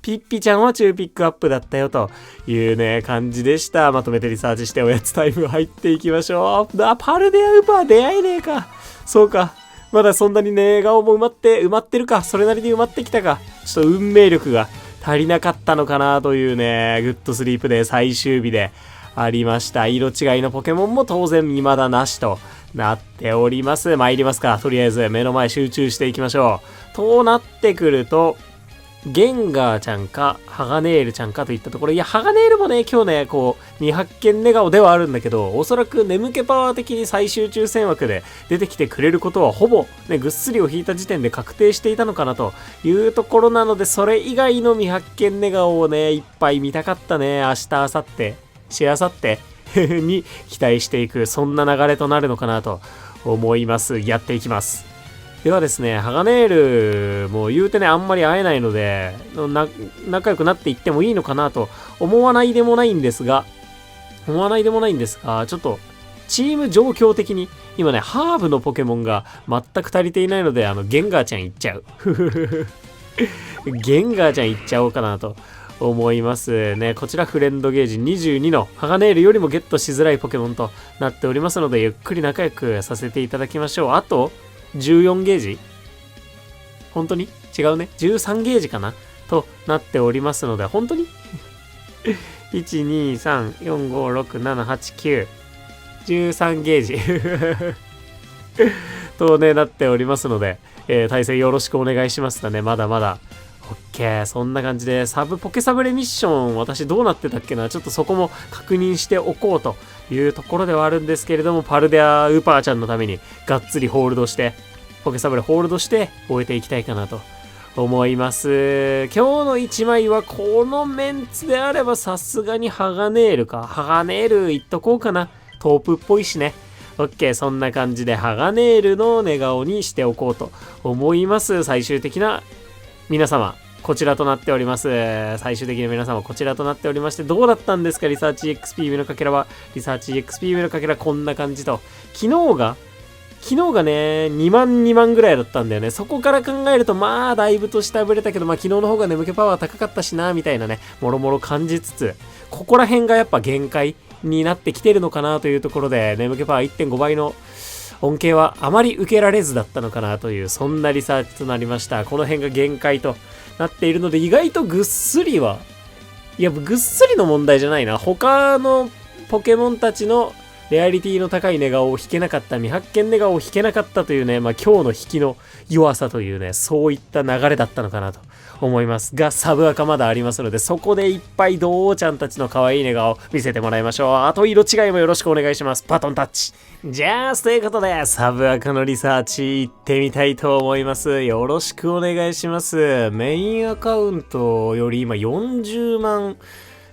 ピッピちゃんは中ピックアップだったよというね、感じでした。まとめてリサーチしておやつタイム入っていきましょう。パルデアウパー出会えねえか。そうか。まだそんなにね、顔も埋まってるか。それなりに埋まってきたか。ちょっと運命力が足りなかったのかなというね、グッドスリープで最終日でありました。色違いのポケモンも当然未だなしとなっております。参りますか。とりあえず目の前集中していきましょう。となってくると、ゲンガーちゃんか、ハガネールちゃんかといったところ、いや、ハガネールもね、今日ね、こう、未発見ネガオではあるんだけど、おそらく眠気パワー的に最終抽選枠で出てきてくれることはほぼ、ね、ぐっすりを引いた時点で確定していたのかなというところなので、それ以外の未発見ネガオをね、いっぱい見たかったね。明日、明後日、しあさってに期待していく、そんな流れとなるのかなと思います。やっていきます。ではですね、ハガネールも言うてね、あんまり会えないので、仲良くなっていってもいいのかなと思わないでもないんですが、ちょっと、チーム状況的に、今ね、ハーブのポケモンが全く足りていないので、ゲンガーちゃん行っちゃう。ゲンガーちゃん行っちゃおうかなと思いますね。こちらフレンドゲージ22のハガネールよりもゲットしづらいポケモンとなっておりますので、ゆっくり仲良くさせていただきましょう。あと、14ゲージ本当に違うね。13ゲージかなとなっておりますので、本当に1、2、3、4、5、6、7、8、9、13ゲージとね、なっておりますので、対戦よろしくお願いしますだね。まだまだ。オッケー。そんな感じで、ポケサブレミッション、私どうなってたっけな？ちょっとそこも確認しておこうというところではあるんですけれども、パルデアウーパーちゃんのためにがっつりホールドして、ポケサブレホールドして終えていきたいかなと思います。今日の1枚はこのメンツであればさすがにハガネールか。ハガネールいっとこうかな。トープっぽいしね。オッケー。そんな感じでハガネールの寝顔にしておこうと思います。最終的な皆様、こちらとなっております。最終的な皆様、こちらとなっておりまして、どうだったんですか？リサーチ EXP 目のかけらは。リサーチ EXP 目のかけらこんな感じと。昨日がね、2万ぐらいだったんだよね。そこから考えると、まあ、だいぶと下振れたけど、まあ、昨日の方が眠気パワー高かったしな、みたいなね、もろもろ感じつつ、ここら辺がやっぱ限界になってきてるのかなというところで、眠気パワー 1.5 倍の恩恵はあまり受けられずだったのかなという、そんなリサーチとなりました。この辺が限界となっているので、意外とぐっすりは、いや、ぐっすりの問題じゃないな。他のポケモンたちのレアリティの高い寝顔を引けなかった、未発見寝顔を引けなかったというね、まあ今日の引きの弱さというね、そういった流れだったのかなと思いますが、サブアカまだありますので、そこでいっぱいドーちゃんたちの可愛い寝顔見せてもらいましょう。あと色違いもよろしくお願いします。バトンタッチ。じゃあ、ということで、サブアカのリサーチ行ってみたいと思います。よろしくお願いします。メインアカウントより今40万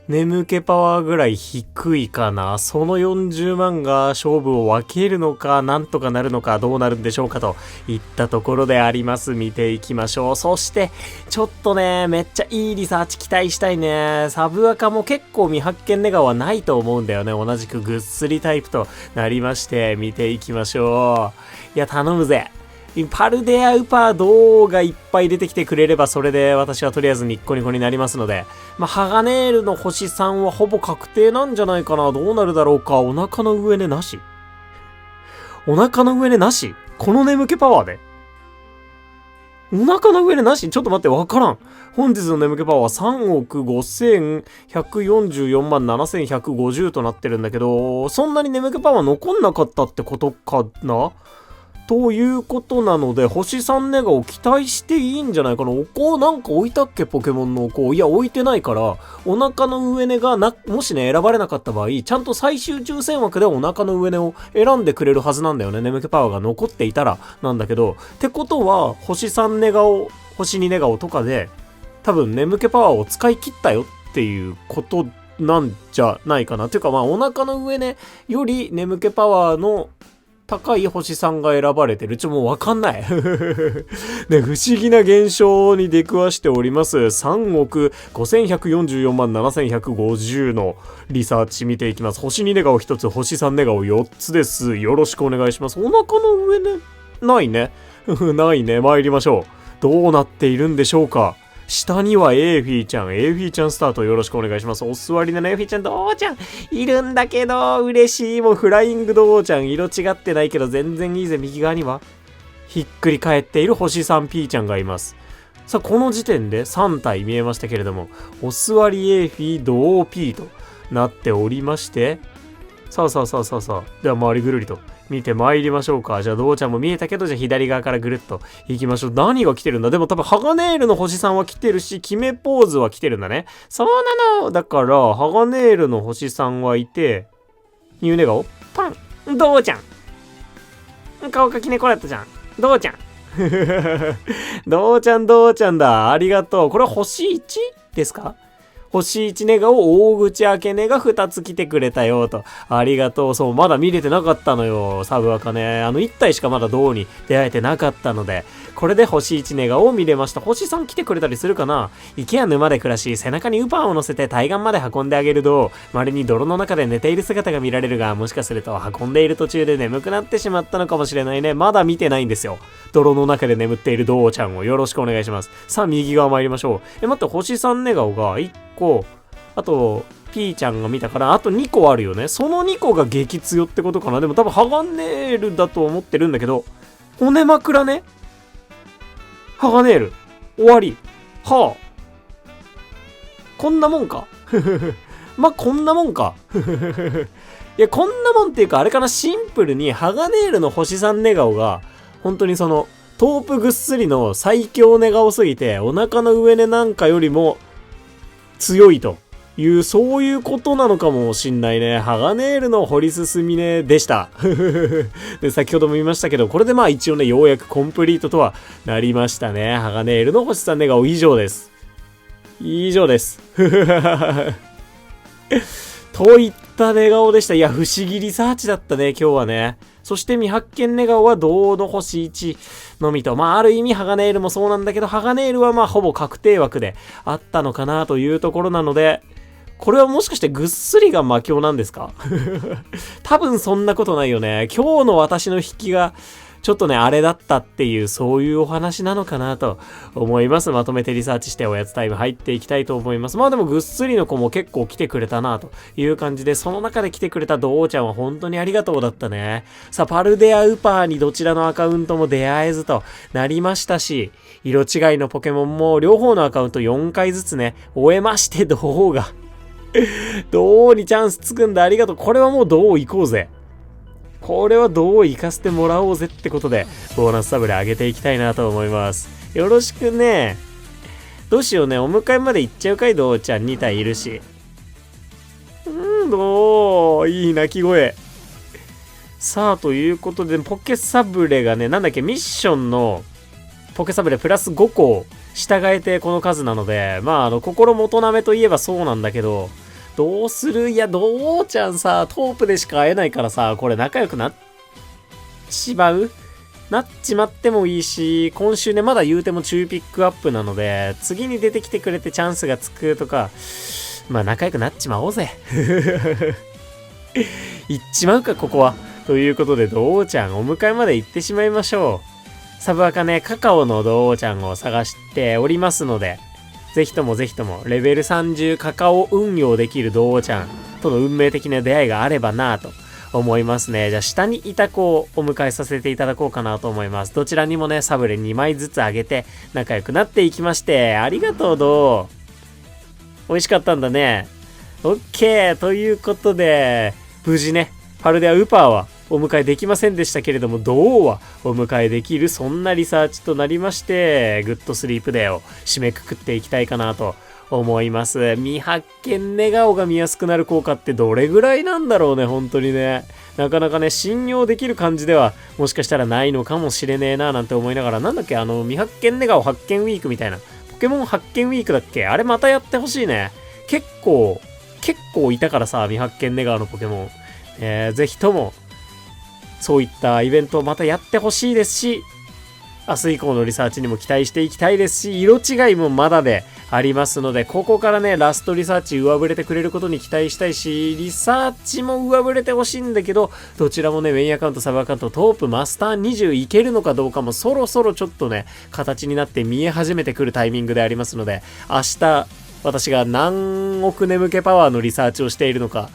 眠気パワーぐらい低いかな。その40万が勝負を分けるのか、なんとかなるのか、どうなるんでしょうかといったところであります。見ていきましょう。そして、ちょっとね、めっちゃいいリサーチ期待したいね。サブアカも結構未発見ネガはないと思うんだよね。同じくぐっすりタイプとなりまして、見ていきましょう。いや、頼むぜ。パルデアウパードがいっぱい出てきてくれればそれで私はとりあえずニッコニコになりますので、まあ、ハガネールの星3はほぼ確定なんじゃないかな。どうなるだろうか。お腹の上寝なしこの眠気パワーでお腹の上寝なしちょっと待って、わからん。本日の眠気パワーは3億5144万7150となってるんだけど、そんなに眠気パワー残んなかったってことかなということなので、星3ネガを期待していいんじゃないかな。お香なんか置いたっけ？ポケモンのお香。いや、置いてないから、お腹の上寝がもしね、選ばれなかった場合、ちゃんと最終抽選枠でお腹の上寝を選んでくれるはずなんだよね。眠気パワーが残っていたらなんだけど、ってことは、星3ネガを、星2ネガをとかで、多分眠気パワーを使い切ったよっていうことなんじゃないかな。ていうかまあ、お腹の上寝より眠気パワーの高い星さんが選ばれてる。もうわかんない。ね、不思議な現象に出くわしております。3億5144万7150のリサーチ見ていきます。星2寝顔1つ、星3寝顔4つです。よろしくお願いします。お腹の上ね、ないね。ないね。参りましょう。どうなっているんでしょうか。下にはエーフィーちゃん。エーフィーちゃんスタートよろしくお願いします。お座りのエーフィーちゃん、どうちゃんいるんだけど、嬉しい。もうフライングどうちゃん。色違ってないけど全然いいぜ。右側にはひっくり返っている星 3P ちゃんがいます。さあ、この時点で3体見えましたけれども、お座りエーフィー同 P となっておりまして、さあ。では周りぐるりと見て参りましょうか。じゃあ、どうちゃんも見えたけど、じゃあ左側からぐるっと行きましょう。何が来てるんだ。でも多分、ハガネールの星さんは来てるし、決めポーズは来てるんだね。そうなの。だから、ハガネールの星さんはいて、ニューネ顔パン。どうちゃん。顔がきねこらったじゃん。どうちゃん。どうちゃんだ。ありがとう。これは星 1? ですか？星1ネガを大口開けネが2つ来てくれたよと。ありがとう。そう、まだ見れてなかったのよ。サブアカね。1体しかまだ銅に出会えてなかったので、これで星1ネガを見れました。星3来てくれたりするかな？池や沼で暮らし、背中にウパンを乗せて対岸まで運んであげると、稀に泥の中で寝ている姿が見られるが、もしかすると運んでいる途中で眠くなってしまったのかもしれないね。まだ見てないんですよ。泥の中で眠っているドウちゃんをよろしくお願いします。さあ、右側参りましょう。待って、星3ネガオが1個、あと、P ちゃんが見たから、あと2個あるよね。その2個が激強ってことかな。でも多分、ハガネールだと思ってるんだけど、骨枕ね。ハガネール。終わり。はあ。こんなもんか。まあ、こんなもんか。いや、こんなもんっていうか、あれかな、シンプルに、ハガネールの星3寝顔が、本当にその、トープぐっすりの最強寝顔すぎて、お腹の上寝なんかよりも、強いという、そういうことなのかもしんないね。ハガネールの掘り進みねでした。で、先ほども言いましたけど、これでまあ一応ね、ようやくコンプリートとはなりましたね。ハガネールの星さん寝顔以上です。以上です。といった寝顔でした。いや、不思議リサーチだったね、今日はね。そして未発見寝顔は銅の星1のみと、まあある意味ハガネールもそうなんだけど、ハガネールはまあほぼ確定枠であったのかなというところなので、これはもしかしてぐっすりが魔境なんですか？多分そんなことないよね。今日の私の引きがちょっとね、あれだったっていう、そういうお話なのかなと思います。まとめてリサーチしておやつタイム入っていきたいと思います。まあでもぐっすりの子も結構来てくれたなという感じで、その中で来てくれたドウちゃんは本当にありがとうだったね。さあ、パルデアウパーにどちらのアカウントも出会えずとなりましたし、色違いのポケモンも両方のアカウント4回ずつね、終えまして、ドウがドウにチャンスつくんだ。ありがとう。これはもうドウ行こうぜ。これはどう行かせてもらおうぜってことで、ボーナスサブレ上げていきたいなと思います。よろしくね。どうしようね。お迎えまで行っちゃうかい、どうちゃん2体いるし。いい鳴き声。さあ、ということで、ポケサブレがね、なんだっけ、ミッションのポケサブレプラス5個従えてこの数なので、まあ、心もとなめといえばそうなんだけど、どうする？いや、どうちゃんさ、トープでしか会えないからさ、これ仲良くなっちまってもいいし、今週ね、まだ言うても中ピックアップなので、次に出てきてくれてチャンスがつくとか、まあ仲良くなっちまおうぜ。行っちまうか、ここは。ということで、どうちゃん、お迎えまで行ってしまいましょう。サブアカね、カカオのどうちゃんを探しておりますので、ぜひともレベル30カカオ運用できるドウちゃんとの運命的な出会いがあればなぁと思いますね。じゃあ下にいた子をお迎えさせていただこうかなと思います。どちらにもね、サブレ2枚ずつあげて仲良くなっていきまして、ありがとうドウ。美味しかったんだね。オッケーということで、無事ね、パルデアウパーはお迎えできませんでしたけれども、ドウはお迎えできる、そんなリサーチとなりまして、グッドスリープデーを締めくくっていきたいかなと思います。未発見寝顔が見やすくなる効果ってどれぐらいなんだろうね、本当にね。なかなかね、信用できる感じではもしかしたらないのかもしれねえななんて思いながら、なんだっけ、未発見寝顔発見ウィークみたいな、ポケモン発見ウィークだっけ、あれまたやってほしいね。結構いたからさ、未発見寝顔のポケモン。ぜひともそういったイベントをまたやってほしいですし、明日以降のリサーチにも期待していきたいですし、色違いもまだでありますので、ここからね、ラストリサーチ上振れてくれることに期待したいし、リサーチも上振れてほしいんだけど、どちらもね、メインアカウント、サブアカウント、トープ、マスター20いけるのかどうかもそろそろちょっとね、形になって見え始めてくるタイミングでありますので、明日、私が何億眠気パワーのリサーチをしているのか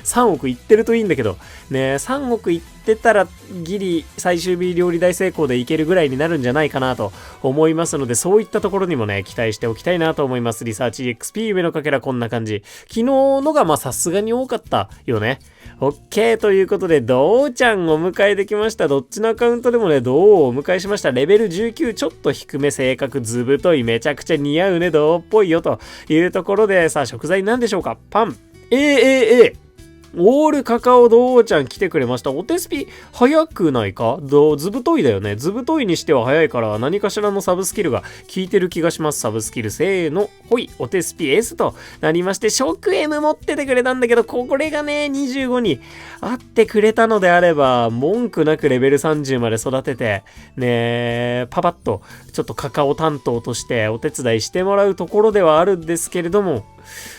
3億いってるといいんだけどね、3億いってたらギリ最終日料理大成功でいけるぐらいになるんじゃないかなと思いますので、そういったところにもね期待しておきたいなと思います。リサーチ EXP 夢のかけらこんな感じ。昨日のがまあさすがに多かったよね。OK ということで、どうちゃんをお迎えできました。どっちのアカウントでもね、どうをお迎えしました。レベル19、ちょっと低め、性格ずぶとい、めちゃくちゃ似合うね、どうっぽいよというところで、さあ食材なんでしょうか。パン。オールカカオどうちゃん来てくれました。お手スピ早くないか？ずぶといだよね。ずぶといにしては早いから何かしらのサブスキルが効いてる気がします。サブスキルせーの。ほい。お手スピ S となりまして、食 M 持っててくれたんだけど、これがね、25にあってくれたのであれば、文句なくレベル30まで育てて、ね、パパッとちょっとカカオ担当としてお手伝いしてもらうところではあるんですけれども、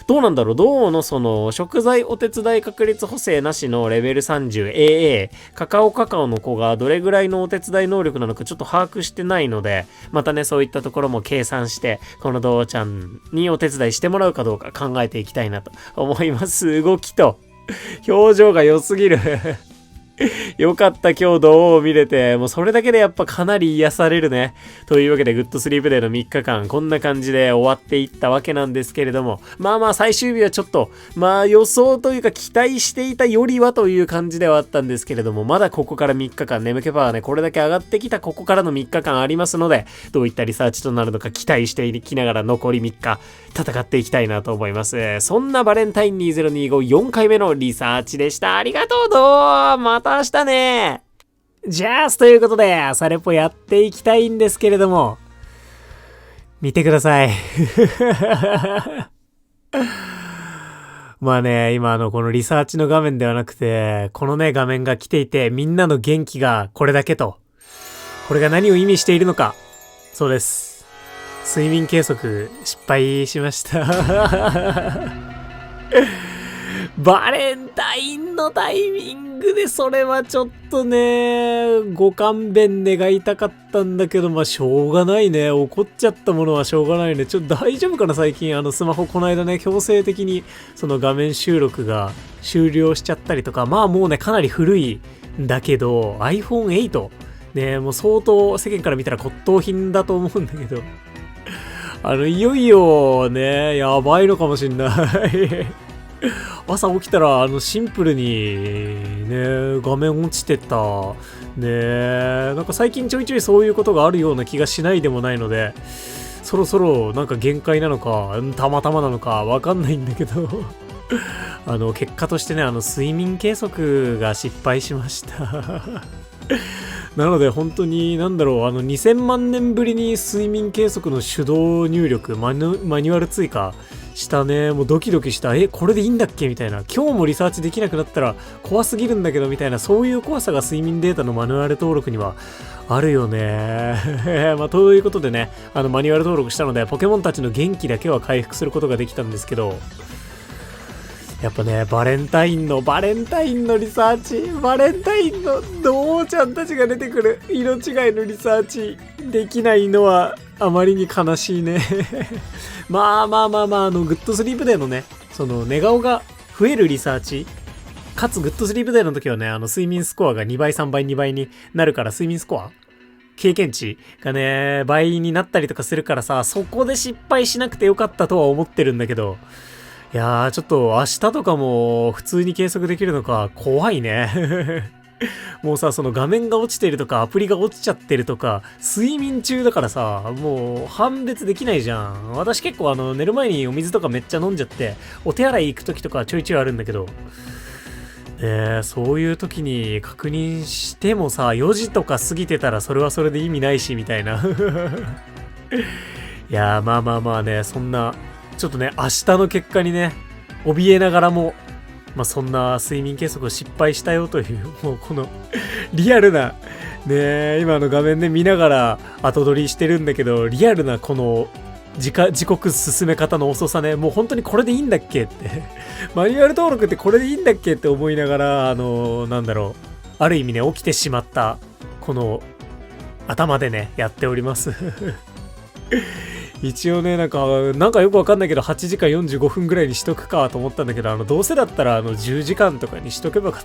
どうなんだろう。どうのその食材お手伝い確率補正なしのレベル 30AA カカオの子がどれぐらいのお手伝い能力なのかちょっと把握してないので、またねそういったところも計算してこのどうちゃんにお手伝いしてもらうかどうか考えていきたいなと思います。動きと表情が良すぎるよかった今日どうを見れて、もうそれだけでやっぱかなり癒されるね。というわけでグッドスリープデーの3日間こんな感じで終わっていったわけなんですけれども、まあ最終日はちょっと予想というか期待していたよりはという感じではあったんですけれども、まだここから3日間眠気パワーねこれだけ上がってきたここからの3日間ありますので、どういったリサーチとなるのか期待していきながら残り3日戦っていきたいなと思います。そんなバレンタイン20254回目のリサーチでした。ありがとう。また明日ね。じゃあということで朝レポやっていきたいんですけれども、見てくださいまあね、今このリサーチの画面ではなくてこのね画面が来ていて、みんなの元気がこれだけと、これが何を意味しているのか。そうです、睡眠計測失敗しましたバレンタインのタイミングでそれはちょっとね、ご勘弁願いたかったんだけど、しょうがないね。怒っちゃったものはしょうがないね。ちょっと大丈夫かな最近スマホこの間ね、強制的にその画面収録が終了しちゃったりとか、もうね、かなり古いんだけど、iPhone8 ね、もう相当世間から見たら骨董品だと思うんだけど、いよいよね、やばいのかもしんない朝起きたらシンプルにね画面落ちてたね。なんか最近ちょいちょいそういうことがあるような気がしないでもないので、そろそろなんか限界なのかたまたまなのかわかんないんだけど結果としてね睡眠計測が失敗しましたなので本当に2000万年ぶりに睡眠計測の手動入力マニュアル追加したね。もうドキドキした。これでいいんだっけみたいな。今日もリサーチできなくなったら怖すぎるんだけどみたいな、そういう怖さが睡眠データのマニュアル登録にはあるよねということでね、マニュアル登録したのでポケモンたちの元気だけは回復することができたんですけど、やっぱね、バレンタインのリサーチ、バレンタインのどうちゃんたちが出てくる色違いのリサーチできないのはあまりに悲しいねグッドスリープデーのね、その寝顔が増えるリサーチ、かつグッドスリープデーの時はね、睡眠スコアが2倍3倍2倍になるから、睡眠スコア経験値がね倍になったりとかするからさ、そこで失敗しなくてよかったとは思ってるんだけど、いやーちょっと明日とかも普通に計測できるのか怖いねもうさ、その画面が落ちてるとかアプリが落ちちゃってるとか睡眠中だからさ、もう判別できないじゃん。私結構寝る前にお水とかめっちゃ飲んじゃってお手洗い行く時とかちょいちょいあるんだけど、そういう時に確認してもさ、4時とか過ぎてたらそれはそれで意味ないしみたいないやーね、そんなちょっとね明日の結果にね怯えながらもまあそんな睡眠計測を失敗したよという、もうこのリアルな、ね、今の画面で見ながら後撮りしてるんだけど、リアルなこの時刻進め方の遅さね、もう本当にこれでいいんだっけってマニュアル登録ってこれでいいんだっけって思いながら、なんだろう、ある意味ね、起きてしまったこの頭でねやっております一応ね、なんかよくわかんないけど8時間45分ぐらいにしとくかと思ったんだけど、どうせだったら10時間とかにしとけばよかっ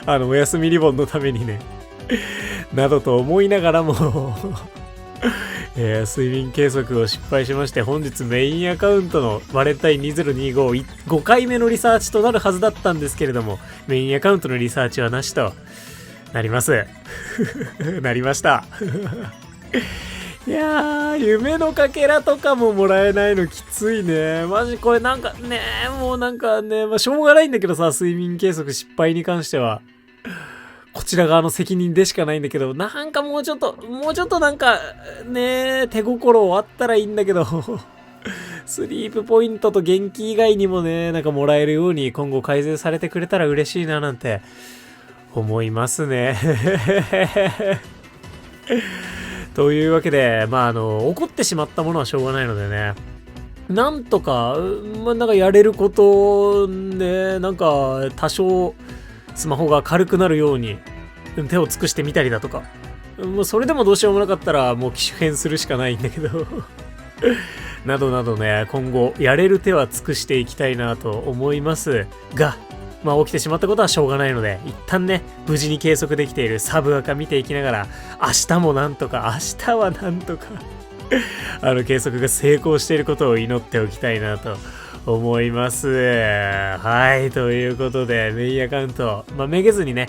たお休みリボンのためにねなどと思いながらも睡眠計測を失敗しまして、本日メインアカウントのバレンタイン2025 5回目のリサーチとなるはずだったんですけれども、メインアカウントのリサーチはなしとなりますなりましたいやー、夢のかけらとかももらえないのきついね。マジこれなんかね、もうなんかね、まあしょうがないんだけどさ、睡眠計測失敗に関してはこちら側の責任でしかないんだけど、なんかもうちょっとなんかね、手心あったらいいんだけどスリープポイントと元気以外にもね、なんかもらえるように今後改善されてくれたら嬉しいななんて思いますねというわけで、まあ怒ってしまったものはしょうがないのでね、なんとか、まあなんかやれることね、なんか多少スマホが軽くなるように手を尽くしてみたりだとか、もうそれでもどうしようもなかったらもう機種変するしかないんだけどなどなどね、今後やれる手は尽くしていきたいなと思いますが、まあ起きてしまったことはしょうがないので、一旦ね、無事に計測できているサブアカ見ていきながら、明日はなんとか計測が成功していることを祈っておきたいなと思います。はい、ということでメインアカウント、まあ、めげずにね、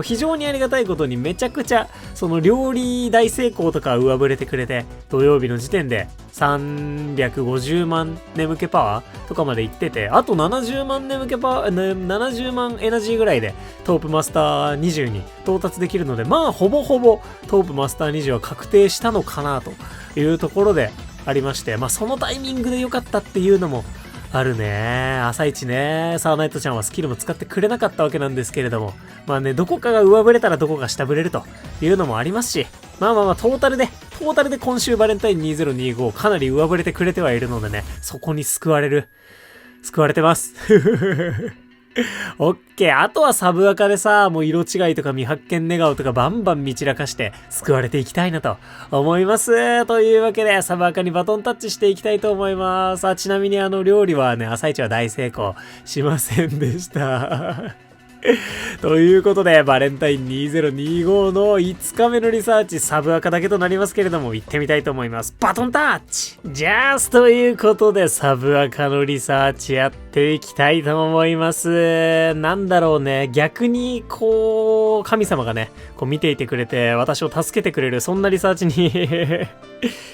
非常にありがたいことにめちゃくちゃその料理大成功とか上振れてくれて、土曜日の時点で350万眠気パワーとかまで行ってて、あと70万眠気パワー、70万エナジーぐらいでトープマスター20に到達できるので、まあほぼほぼトープマスター20は確定したのかなというところでありまして、まあそのタイミングで良かったっていうのもあるね。朝一ね、サーナイトちゃんはスキルも使ってくれなかったわけなんですけれども、まあね、どこかが上振れたらどこか下振れるというのもありますし、まあトータルで今週バレンタイン2025かなり上振れてくれてはいるのでね、そこに救われてますオッケー。あとはサブアカでさ、もう色違いとか未発見寝顔とかバンバン見散らかして救われていきたいなと思います。というわけでサブアカにバトンタッチしていきたいと思います。ちなみに料理はね、朝一は大成功しませんでしたということで、バレンタイン2025の5日目のリサーチ、サブアカだけとなりますけれども、行ってみたいと思います。バトンタッチジャスということで、サブアカのリサーチやっていきたいと思います。なんだろうね、逆に、神様がね、見ていてくれて、私を助けてくれる、そんなリサーチに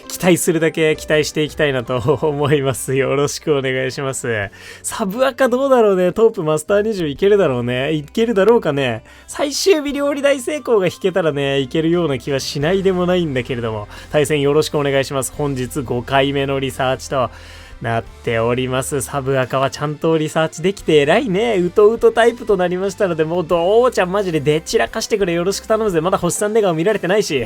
期待するだけ期待していきたいなと思います。よろしくお願いします。サブアカどうだろうね、トープマスター20いけるだろうね。いけるだろうかね。最終日料理大成功が引けたらね、いけるような気はしないでもないんだけれども、対戦よろしくお願いします。本日5回目のリサーチとなっております。サブアカはちゃんとリサーチできて偉いね。うとうとタイプとなりましたので、もうどうちゃんマジででちらかしてくれ、よろしく頼むぜ。まだ星さん寝顔見られてないし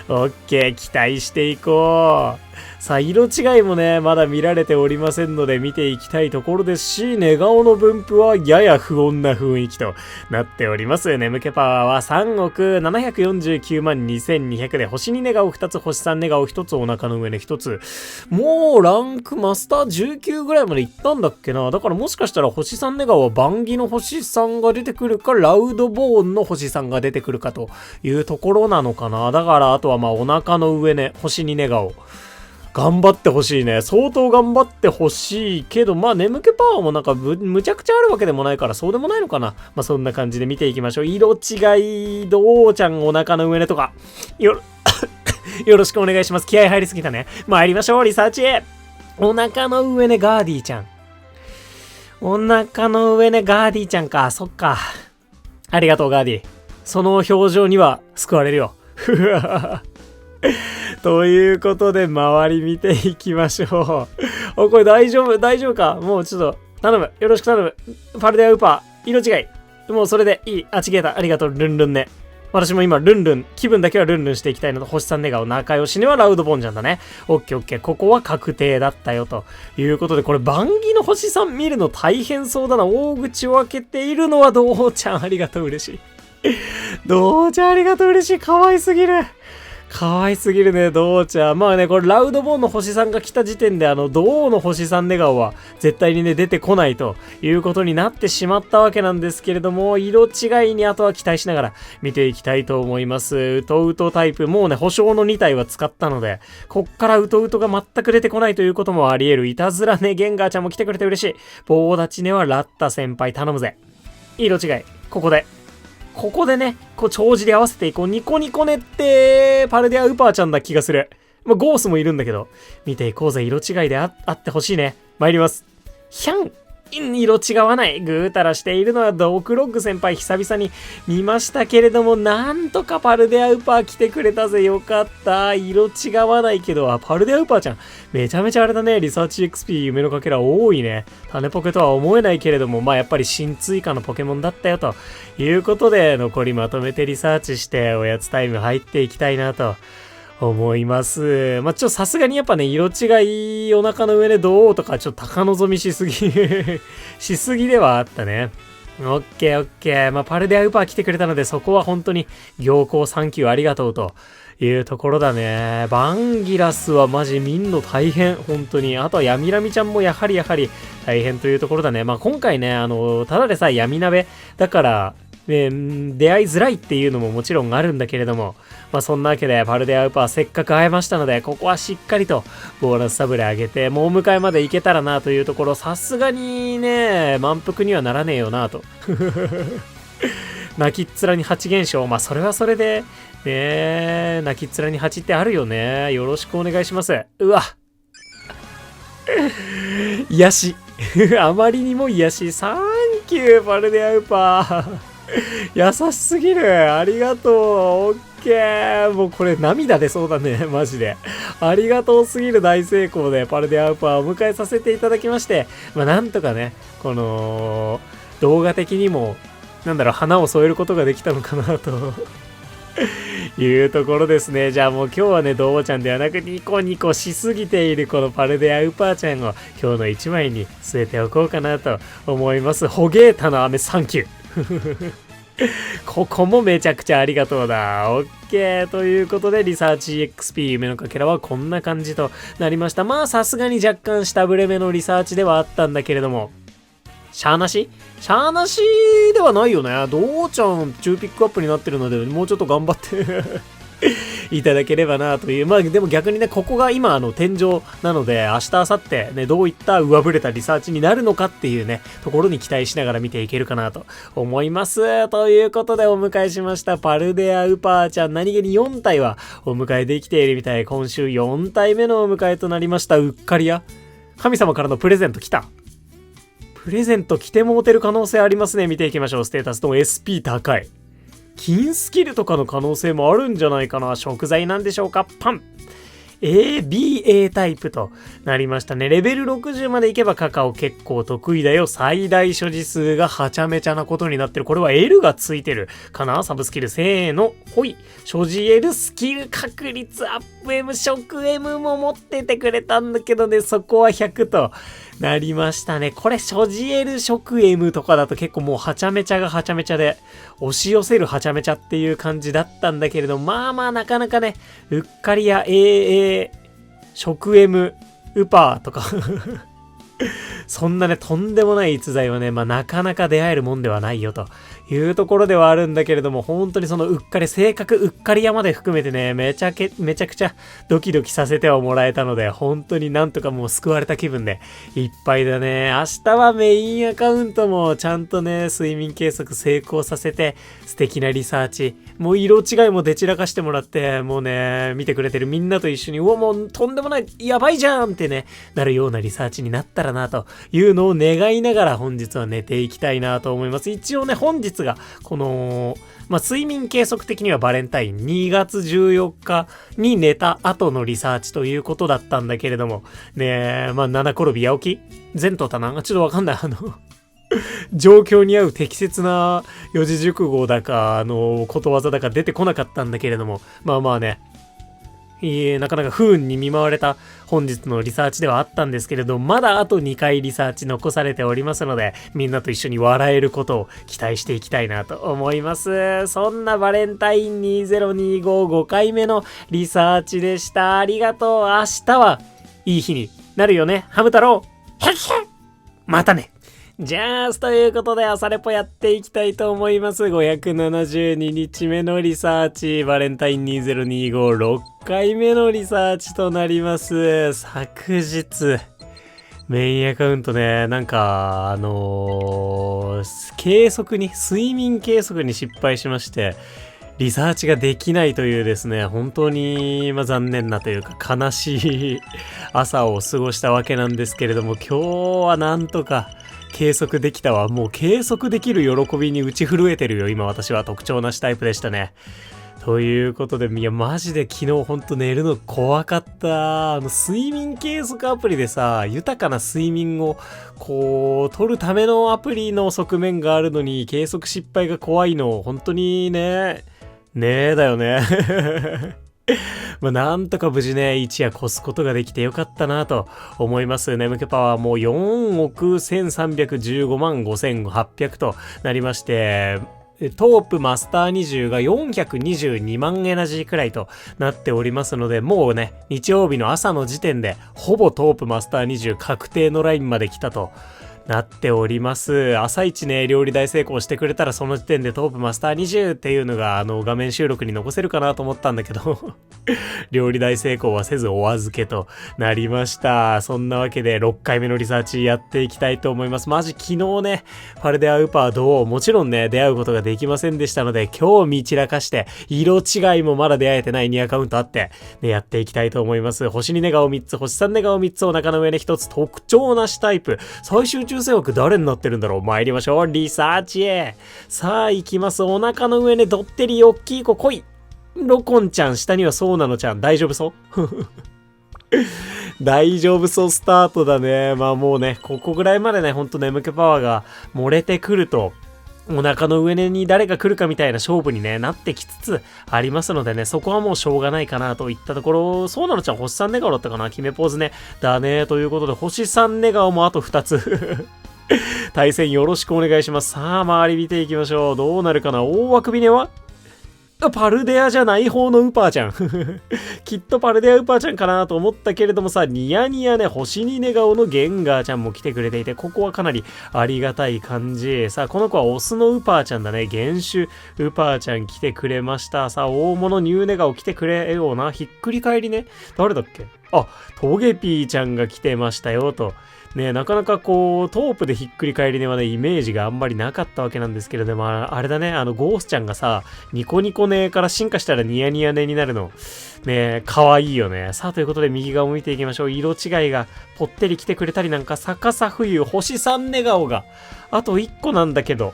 オッケー、期待していこう。さあ、色違いもね、まだ見られておりませんので見ていきたいところですし、寝顔の分布はやや不穏な雰囲気となっております。眠気パワーは3億749万2200で、星2寝顔2つ、星3寝顔1つ、お腹の上に1つ。もうランクマスター19ぐらいまで行ったんだっけな。だからもしかしたら星3寝顔はバンギの星3が出てくるか、ラウドボーンの星3が出てくるかというところなのかな。だからあとはお腹の上ね、星2寝顔。頑張ってほしいね。相当頑張ってほしいけど、眠気パワーもなんかむちゃくちゃあるわけでもないからそうでもないのかな。そんな感じで見ていきましょう。色違い、どうちゃんお腹の上ねとか。よろしくお願いします。気合入りすぎたね。参りましょう、リサーチへ。お腹の上ね、ガーディちゃん。お腹の上ね、ガーディちゃんか。そっか。ありがとう、ガーディ。その表情には救われるよ。ふわということで、周り見ていきましょう。これ大丈夫か。もうちょっと、頼む。よろしく頼む。パルデアウーパー、色違い。もうそれでいい。あ、ちげえた。ありがとう、ルンルンね。私も今、ルンルン、気分だけはルンルンしていきたいのと、星さんネガを仲良しにはラウドボンジャンだね。オッケーオッケー。ここは確定だったよ。ということで、これ、番木の星さん見るの大変そうだな。大口を開けているのは、どうちゃん、ありがとう、嬉しい。どうちゃん、ありがとう、嬉しい。かわいすぎる。可愛すぎるね、どうちゃん。まあね、これラウドボーンの星さんが来た時点で、銅の星さん寝顔は絶対にね、出てこないということになってしまったわけなんですけれども、色違いにあとは期待しながら見ていきたいと思います。ウトウトタイプ、もうね、保証の2体は使ったので、こっからウトウトが全く出てこないということもあり得る。いたずらね、ゲンガーちゃんも来てくれて嬉しい。棒立ちねはラッタ先輩頼むぜ。色違い、ここでね、こう、帳尻合わせていこう。ニコニコねって、パルデアウパーちゃんだ気がする。まあ、ゴースもいるんだけど。見ていこうぜ。色違いであってほしいね。参ります。ヒャン色違わない。ぐーたらしているのはドクロッグ先輩久々に見ましたけれども、なんとかパルデアウパー来てくれたぜ。よかった。色違わないけど、パルデアウパーちゃん。めちゃめちゃあれだね。リサーチ XP 夢のかけら多いね。種ポケとは思えないけれども、まあやっぱり新追加のポケモンだったよということで、残りまとめてリサーチしておやつタイム入っていきたいなと思います。まあ、さすがにやっぱね、色違いお腹の上でどうとかちょっと高望みしすぎではあったね。オッケーオッケー。まあ、パルデアウパー来てくれたので、そこは本当に行幸サンキューありがとうというところだね。バンギラスはマジ見んの大変。本当に。あとはヤミラミちゃんもやはり大変というところだね。まあ、今回ね、ただでさえ闇鍋だから、出会いづらいっていうのももちろんあるんだけれども、まあそんなわけでパルデアウパーせっかく会えましたので、ここはしっかりとボーナスサブレ上げて、もうお迎えまで行けたらなというところ、さすがにね、満腹にはならねえよなと。泣きっ面に8現象。まあそれはそれで、ね、泣きっ面に8ってあるよね。よろしくお願いします。うわ。癒し。あまりにも癒し。サンキュー、パルデアウパー。優しすぎる。ありがとう。オッケー。もうこれ涙出そうだね。マジで。ありがとうすぎる大成功でパルデアウパーをお迎えさせていただきまして、まあなんとかね、この動画的にも、花を添えることができたのかなと。いうところですね。じゃあもう今日はね、どうちゃんではなくニコニコしすぎているこのパルデアウパーちゃんを今日の一枚に据えておこうかなと思います。ホゲータの飴サンキュー。ここもめちゃくちゃありがとうだ。オッケー。ということで、リサーチ XP 夢のかけらはこんな感じとなりました。まあ、さすがに若干下振れ目のリサーチではあったんだけれども、シャーなしではないよね。どうちゃん、中ピックアップになってるので、もうちょっと頑張っていただければなという。まあでも逆にね、ここが今天井なので、明日明後日ね、どういった上振れたリサーチになるのかっていうね、ところに期待しながら見ていけるかなと思います。ということでお迎えしましたパルデアウパーちゃん、何気に4体はお迎えできているみたい。今週4体目のお迎えとなりました。うっかりや神様からのプレゼント来た。プレゼント来てもうてる可能性ありますね。見ていきましょう。ステータスの SP 高い。金スキルとかの可能性もあるんじゃないかな。食材なんでしょうか。パン A、B、A タイプとなりましたね。レベル60までいけばカカオ結構得意だよ。最大所持数がはちゃめちゃなことになってる。これは L がついてるかな。サブスキルせーの。ほい。所持 L スキル確率アップ M 食 M も持っててくれたんだけどね、そこは100となりましたね。これ所持 L 食 M とかだと結構もうはちゃめちゃがはちゃめちゃで押し寄せるはちゃめちゃっていう感じだったんだけれど、まあまあなかなかね、うっかりや AA 食 M ウパーとかそんなね、とんでもない逸材はね、まあなかなか出会えるもんではないよというところではあるんだけれども、本当にそのうっかり、性格うっかり山で含めてね、めちゃくちゃドキドキさせてはもらえたので、本当になんとかもう救われた気分でいっぱいだね。明日はメインアカウントもちゃんとね、睡眠計測成功させて、素敵なリサーチ、もう色違いもでちらかしてもらって、もうね、見てくれてるみんなと一緒に、うわ、もうとんでもない、やばいじゃんってね、なるようなリサーチになったらなというのを願いながら本日は寝ていきたいなと思います。一応ね、本日がこの睡眠計測的にはバレンタイン2月14日に寝た後のリサーチということだったんだけれども、ねえ、七転び八起き前途多難ちょっとわかんない。状況に合う適切な四字熟語だか、ことわざだか出てこなかったんだけれども、なかなか不運に見舞われた本日のリサーチではあったんですけれど、まだあと2回リサーチ残されておりますので、みんなと一緒に笑えることを期待していきたいなと思います。そんなバレンタイン20255回目のリサーチでした。ありがとう。明日はいい日になるよね。ハム太郎。またね。じゃあ、ということで朝レポやっていきたいと思います。572日目のリサーチ、バレンタイン20256回目のリサーチとなります。昨日、メインアカウントね、睡眠計測に失敗しまして、リサーチができないというですね、本当に、残念なというか悲しい朝を過ごしたわけなんですけれども、今日はなんとか、計測できたわ。もう計測できる喜びに打ち震えてるよ。今私は特徴なしタイプでしたね。ということで、マジで昨日ほんと寝るの怖かった。睡眠計測アプリでさ、豊かな睡眠を取るためのアプリの側面があるのに、計測失敗が怖いの、本当にねえだよね。なんとか無事ね、一夜越すことができてよかったなと思います。眠気パワーも4億1315万5800となりまして、トープマスター20が422万エナジーくらいとなっておりますので、もうね、日曜日の朝の時点でほぼトープマスター20確定のラインまで来たとなっております。朝一ね、料理大成功してくれたらその時点でトープマスター20っていうのが画面収録に残せるかなと思ったんだけど料理大成功はせずお預けとなりました。そんなわけで6回目のリサーチやっていきたいと思います。マジ昨日ね、ファルデアウパーどうもちろんね、出会うことができませんでしたので、今日見散らかして色違いもまだ出会えてない2アカウントあって、ね、やっていきたいと思います。星2ネガを3つ、星3ネガを3つ、お腹の上に1つ、特徴なしタイプ。最終抽選枠誰になってるんだろう。参りましょう。リサーチへ。さあ行きます。お腹の上にどってりおっきい子来い。ロコンちゃん、下にはそうなのちゃん。大丈夫そう大丈夫そうスタートだね。もうね、ここぐらいまでね、ほんと眠気パワーが漏れてくると、お腹の上に誰が来るかみたいな勝負にね、なってきつつありますのでね、そこはもうしょうがないかなといったところ、そうなのちゃん星3ネガオだったかな、決めポーズね。だね、ということで、星3ネガオもあと2つ。対戦よろしくお願いします。さあ、周り見ていきましょう。どうなるかな。大枠ビネはパルデアじゃない方のウパーちゃん。きっとパルデアウパーちゃんかなと思ったけれどもさ、ニヤニヤね、星に寝顔のゲンガーちゃんも来てくれていて、ここはかなりありがたい感じ。さあ、この子はオスのウパーちゃんだね。原種ウパーちゃん来てくれました。さあ、大物ニュー寝顔来てくれような。ひっくり返りね。誰だっけ？あ、トゲピーちゃんが来てましたよと。ね、なかなかトープでひっくり返りねはね、イメージがあんまりなかったわけなんですけれども、あれだね、ゴースちゃんがさ、ニコニコねから進化したらニヤニヤねになるの。ね、かわいいよね。さあ、ということで右側を見ていきましょう。色違いがぽってり来てくれたりなんか、逆さ冬、星3寝顔が、あと1個なんだけど、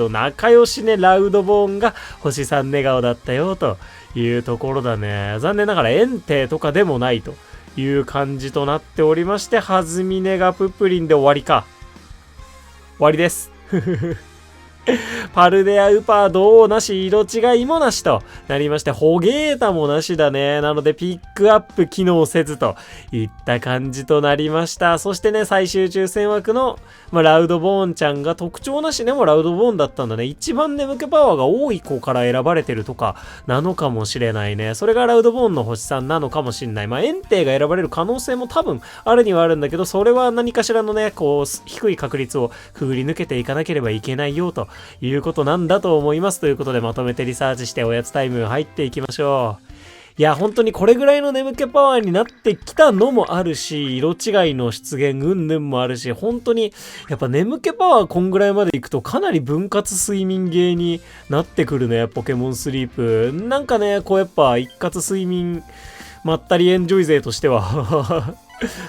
仲良しね、ラウドボーンが星3寝顔だったよ、というところだね。残念ながらエンテとかでもないという感じとなっておりまして、はずみねがププリンで終わりか。終わりです。パルデアウパーどうなし、色違いもなしとなりまして、ホゲータもなしだね。なのでピックアップ機能せずといった感じとなりました。そしてね、最終抽選枠の、ラウドボーンちゃんが特徴なしでもラウドボーンだったんだね。一番眠気パワーが多い子から選ばれてるとかなのかもしれないね。それがラウドボーンの星さんなのかもしれない。エンテイが選ばれる可能性も多分あるにはあるんだけど、それは何かしらのね、低い確率をくぐり抜けていかなければいけないよということなんだと思います。ということでまとめてリサーチしておやつタイム入っていきましょう。いや本当にこれぐらいの眠気パワーになってきたのもあるし、色違いの出現云々もあるし、本当にやっぱ眠気パワーこんぐらいまでいくとかなり分割睡眠ゲーになってくるね。ポケモンスリープなんかね、やっぱ一括睡眠まったりエンジョイ勢としては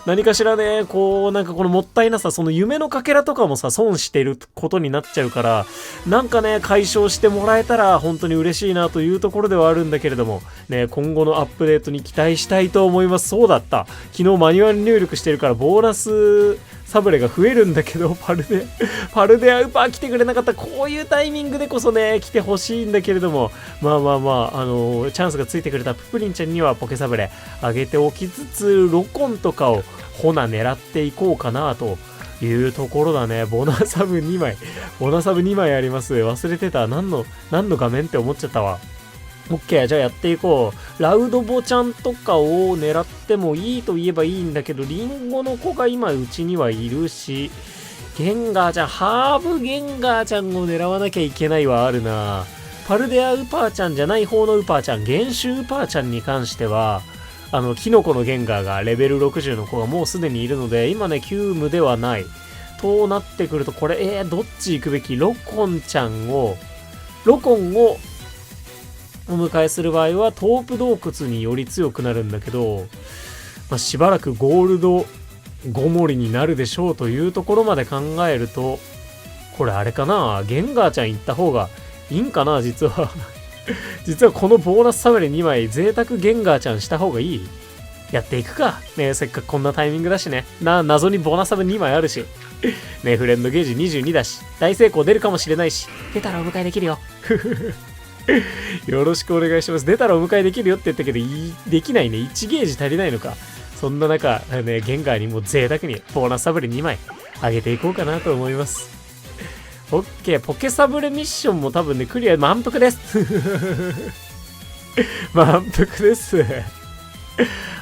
何かしらね、こう、なんかこのもったいなさ、その夢のかけらとかもさ、損してることになっちゃうから、なんかね、解消してもらえたら本当に嬉しいなというところではあるんだけれども、ね、今後のアップデートに期待したいと思います。そうだった。昨日マニュアル入力してるから、ボーナスサブレが増えるんだけど、パルデアウパー来てくれなかった。こういうタイミングでこそね、来てほしいんだけれども、まあ、チャンスがついてくれたププリンちゃんにはポケサブレあげておきつつ、ロコンとかをホナ狙っていこうかなというところだね。ボナサブ2枚あります。忘れてた。何の画面って思っちゃったわ。オッケー、じゃあやっていこう。ラウドボちゃんとかを狙ってもいいと言えばいいんだけど、リンゴの子が今うちにはいるし、ゲンガーちゃん、ハーブゲンガーちゃんを狙わなきゃいけないはあるな。パルデアウパーちゃんじゃない方のウパーちゃん、原種ウパーちゃんに関しては、キノコのゲンガーがレベル60の子がもうすでにいるので、今ね、急務ではない。となってくると、これ、どっち行くべき？ロコンをお迎えする場合はトープ洞窟により強くなるんだけど、しばらくゴールドゴモリになるでしょうというところまで考えると、これあれかな、ゲンガーちゃん行った方がいいんかな、実は実はこのボーナスサブレ2枚贅沢ゲンガーちゃんした方がいい？やっていくかね。せっかくこんなタイミングだしね。謎にボーナスサブ2枚あるしね、フレンドゲージ22だし、大成功出るかもしれないし、出たらお迎えできるよよろしくお願いします。出たらお迎えできるよって言ったけど、できないね。1ゲージ足りないのか。そんな中、ね、ゲンガーにも贅沢にボーナスサブレ2枚あげていこうかなと思います。オッケー、ポケサブレミッションも多分ね、クリア満腹です満腹です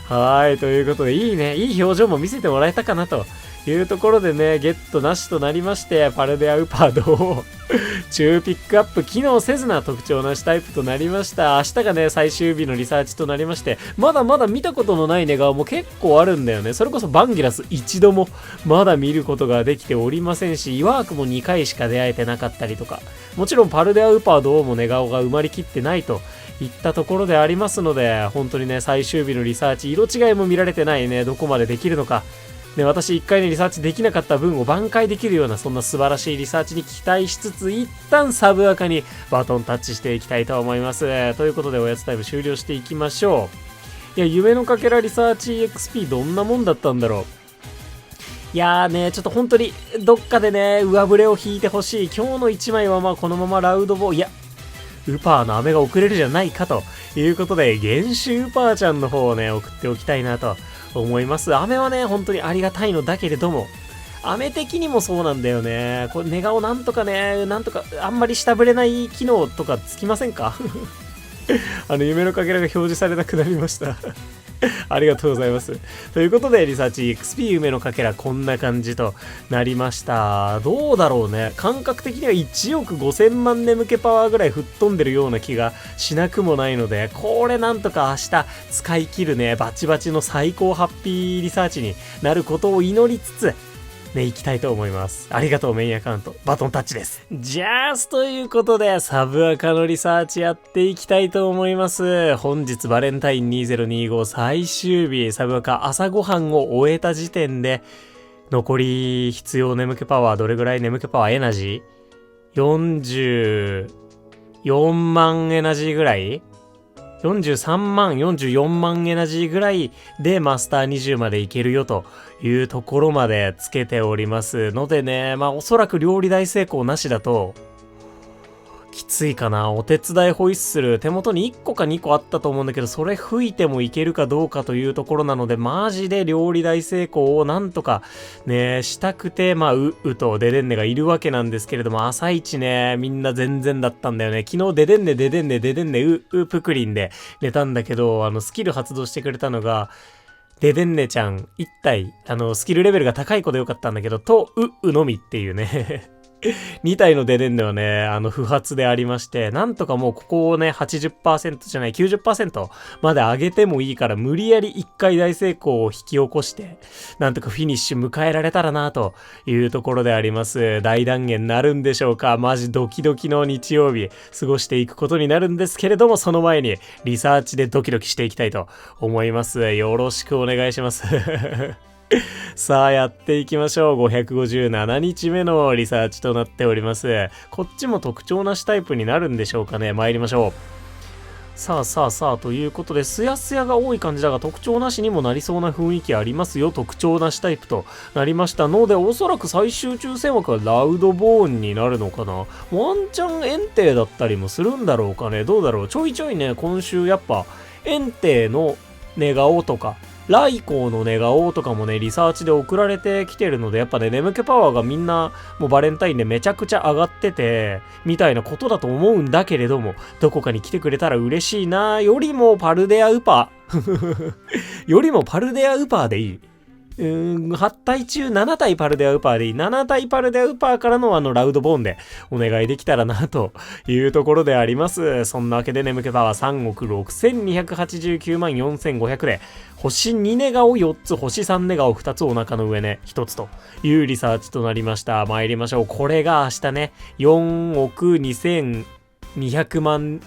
はい、ということで、いい表情も見せてもらえたかなというところでね、ゲットなしとなりまして、パルデアウパードを中ピックアップ、機能せずな特徴なしタイプとなりました。明日がね、最終日のリサーチとなりまして、まだまだ見たことのない寝顔も結構あるんだよね。それこそバンギラス一度もまだ見ることができておりませんし、イワークも2回しか出会えてなかったりとか、もちろんパルデアウパードも寝顔が埋まりきってないといったところでありますので、本当にね、最終日のリサーチ、色違いも見られてないね、どこまでできるのか。ね、私1回ね、リサーチできなかった分を挽回できるような、そんな素晴らしいリサーチに期待しつつ、一旦サブアカにバトンタッチしていきたいと思います。ということで、おやつタイム終了していきましょう。いや、夢のかけらリサーチ XP どんなもんだったんだろう。いやーね、ちょっと本当に、どっかでね、上振れを引いてほしい。今日の1枚はこのままラウドボー、いや、ウパーの飴が遅れるじゃないかということで、原種ウパーちゃんの方をね、送っておきたいなと思います。飴はね、本当にありがたいのだけれども、飴的にもそうなんだよね。これ寝顔なんとかあんまり下振れない機能とかつきませんか夢のかけらが表示されなくなりましたありがとうございます。ということで、リサーチ XP 夢のかけらこんな感じとなりました。どうだろうね。感覚的には1億5000万眠気パワーぐらい吹っ飛んでるような気がしなくもないので、これなんとか明日使い切るね、バチバチの最高ハッピーリサーチになることを祈りつつ、ね、行きたいと思います。ありがとうメインアカウント。バトンタッチです。じゃあ、ということで、サブアカのリサーチやっていきたいと思います。本日バレンタイン2025最終日、サブアカ朝ごはんを終えた時点で、残り必要眠気パワー、どれぐらい眠気パワーエナジー ?44 万エナジーぐらい43万、44万エナジーぐらいでマスター20までいけるよというところまでつけておりますのでね、おそらく料理大成功なしだときついかな。お手伝いホイッスル手元に1個か2個あったと思うんだけど、それ吹いてもいけるかどうかというところなので、マジで料理大成功をなんとかねしたくて、うとデデンネがいるわけなんですけれども、朝一ねみんな全然だったんだよね。昨日デデンネプクリンで寝たんだけど、スキル発動してくれたのがデデンネちゃん1体、スキルレベルが高い子でよかったんだけど、とのみっていうね2体のデデンではね、不発でありまして、なんとかもうここをね、80% じゃない、90% まで上げてもいいから、無理やり1回大成功を引き起こして、なんとかフィニッシュ迎えられたらな、というところであります。大断言なるんでしょうか？マジドキドキの日曜日、過ごしていくことになるんですけれども、その前に、リサーチでドキドキしていきたいと思います。よろしくお願いします。さあやっていきましょう。557日目のリサーチとなっております。こっちも特徴なしタイプになるんでしょうかね。参りましょう。さあということで、スヤスヤが多い感じだが特徴なしにもなりそうな雰囲気ありますよ。特徴なしタイプとなりましたので、おそらく最終抽選枠はラウドボーンになるのかな。ワンチャンエンテイだったりもするんだろうかね。どうだろう。ちょいちょいね、今週やっぱエンテイの寝顔とかライコーの寝顔とかもね、リサーチで送られてきてるので、やっぱね、眠気パワーがみんな、もうバレンタインでめちゃくちゃ上がってて、みたいなことだと思うんだけれども、どこかに来てくれたら嬉しいな、よりもパルデアウパよりもパルデアウパーでいい。8体中7体パルデアウパーでいい。7体パルデアウパーからのラウドボーンでお願いできたらなというところであります。そんなわけで眠気パワー3億6289万4500で、星2ネガを4つ、星3ネガを2つ、お腹の上ね1つというリサーチとなりました。参りましょう。これが明日ね、4億2200万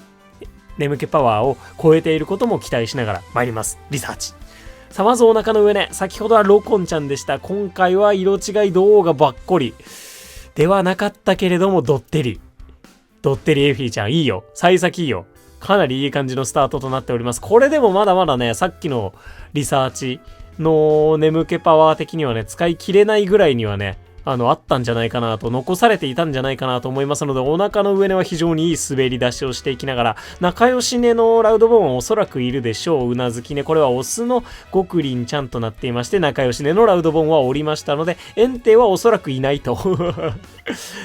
眠気パワーを超えていることも期待しながら参ります。リサーチ。さまずお腹の上ね、先ほどはロコンちゃんでした。今回は色違い動画ばっこりではなかったけれども、ドッテリエフィーちゃんいいよ。幸先いいよ。かなりいい感じのスタートとなっております。これでもまだまだね、さっきのリサーチの眠気パワー的にはね、使い切れないぐらいにはね、あったんじゃないかなと、残されていたんじゃないかなと思いますので、お腹の上根は非常にいい滑り出しをしていきながら、仲良し根のラウドボーンはおそらくいるでしょう。うなずき根、これはオスのゴクリンちゃんとなっていまして、仲良し根のラウドボーンはおりましたので、エンテイはおそらくいないと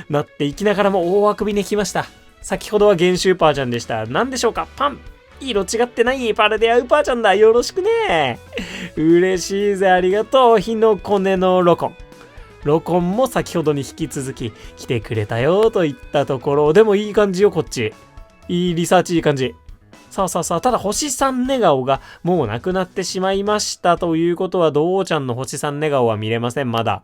なっていきながらも、大あくびね来ました。先ほどは減収パーちゃんでした。何でしょうか？パン色違ってないパルデアウパーちゃんだ。よろしくね。嬉しいぜ、ありがとう。火の粉のロコン。ロコンも先ほどに引き続き来てくれたよといったところ。でもいい感じよ、こっち。いいリサーチ、いい感じ。さあ、ただ星3寝顔がもうなくなってしまいましたということは、どうちゃんの星3寝顔は見れません、まだ。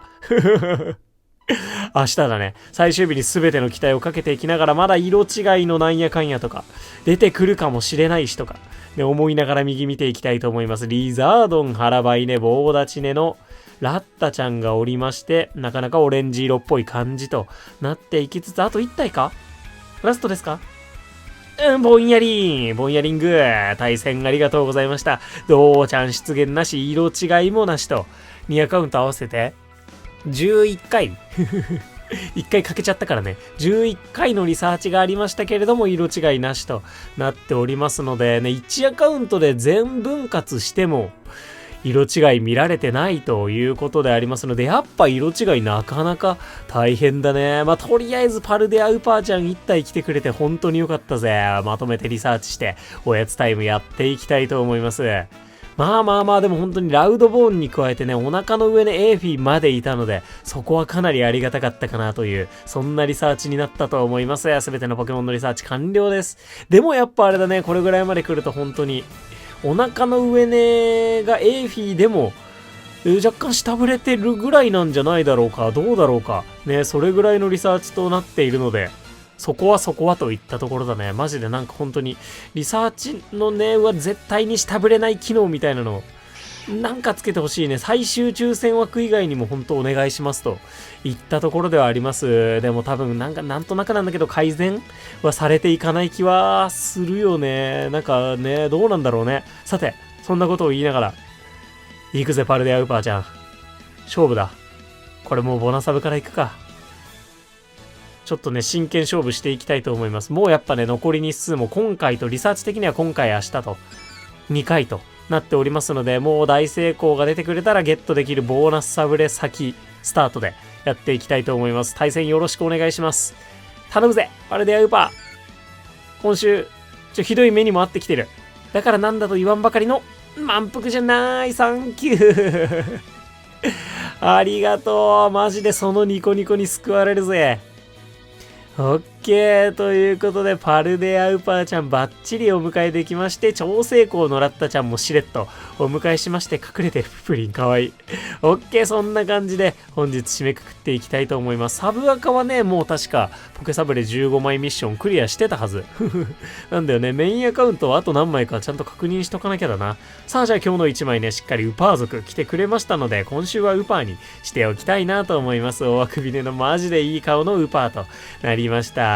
明日だね。最終日に全ての期待をかけていきながら、まだ色違いのなんやかんやとか、出てくるかもしれないしとか、ね、思いながら右見ていきたいと思います。リザードン、ハラバイネ、棒立ちネのラッタちゃんがおりまして、なかなかオレンジ色っぽい感じとなっていきつつ、あと1体か？ラストですか？ぼんやりング。対戦ありがとうございました。どうちゃん出現なし、色違いもなしと、2アカウント合わせて、11回。1回かけちゃったからね。11回のリサーチがありましたけれども、色違いなしとなっておりますのでね、1アカウントで全分割しても、色違い見られてないということでありますので、やっぱ色違いなかなか大変だね。まあ、とりあえずパルデアウパーちゃん1体来てくれて本当に良かったぜ。まとめてリサーチして、おやつタイムやっていきたいと思います。まあでも本当にラウドボーンに加えてね、お腹の上にエーフィーまでいたので、そこはかなりありがたかったかなという、そんなリサーチになったと思います。すべてのポケモンのリサーチ完了です。でもやっぱあれだね、これぐらいまで来ると本当に、お腹の上ねがエーフィーでも、若干下振れてるぐらいなんじゃないだろうか、どうだろうか。ね、それぐらいのリサーチとなっているので、そこはといったところだね。マジでなんか本当に、リサーチのね、は絶対に下振れない機能みたいなのを、なんかつけてほしいね。最終抽選枠以外にも本当お願いしますといったところではあります。でも多分なんとなくなんだけど改善はされていかない気はするよね。なんかね、どうなんだろうね。さて、そんなことを言いながら、行くぜパルデアウパーちゃん。勝負だ。これもうボナサブから行くか。ちょっとね、真剣勝負していきたいと思います。もうやっぱね、残り日数も今回と、リサーチ的には今回明日と、2回となっておりますので、もう大成功が出てくれたらゲットできるボーナスサブレ先、スタートでやっていきたいと思います。対戦よろしくお願いします。頼むぜパルデアウパー。今週、ひどい目にもあってきてる。だからなんだと言わんばかりの、満腹じゃない、サンキュー。ありがとう。マジでそのニコニコに救われるぜ。オッケーということで、パルデアウパーちゃんバッチリお迎えできまして、超成功のラッタちゃんもしれっとお迎えしまして、隠れてププリンかわいい。オッケー、そんな感じで本日締めくくっていきたいと思います。サブアカはね、もう確かポケサブレ15枚ミッションクリアしてたはず。なんだよね、メインアカウントはあと何枚かちゃんと確認しとかなきゃだな。さあじゃあ今日の1枚ね、しっかりウパー族来てくれましたので、今週はウパーにしておきたいなと思います。大あくびねのマジでいい顔のウパーとなりました。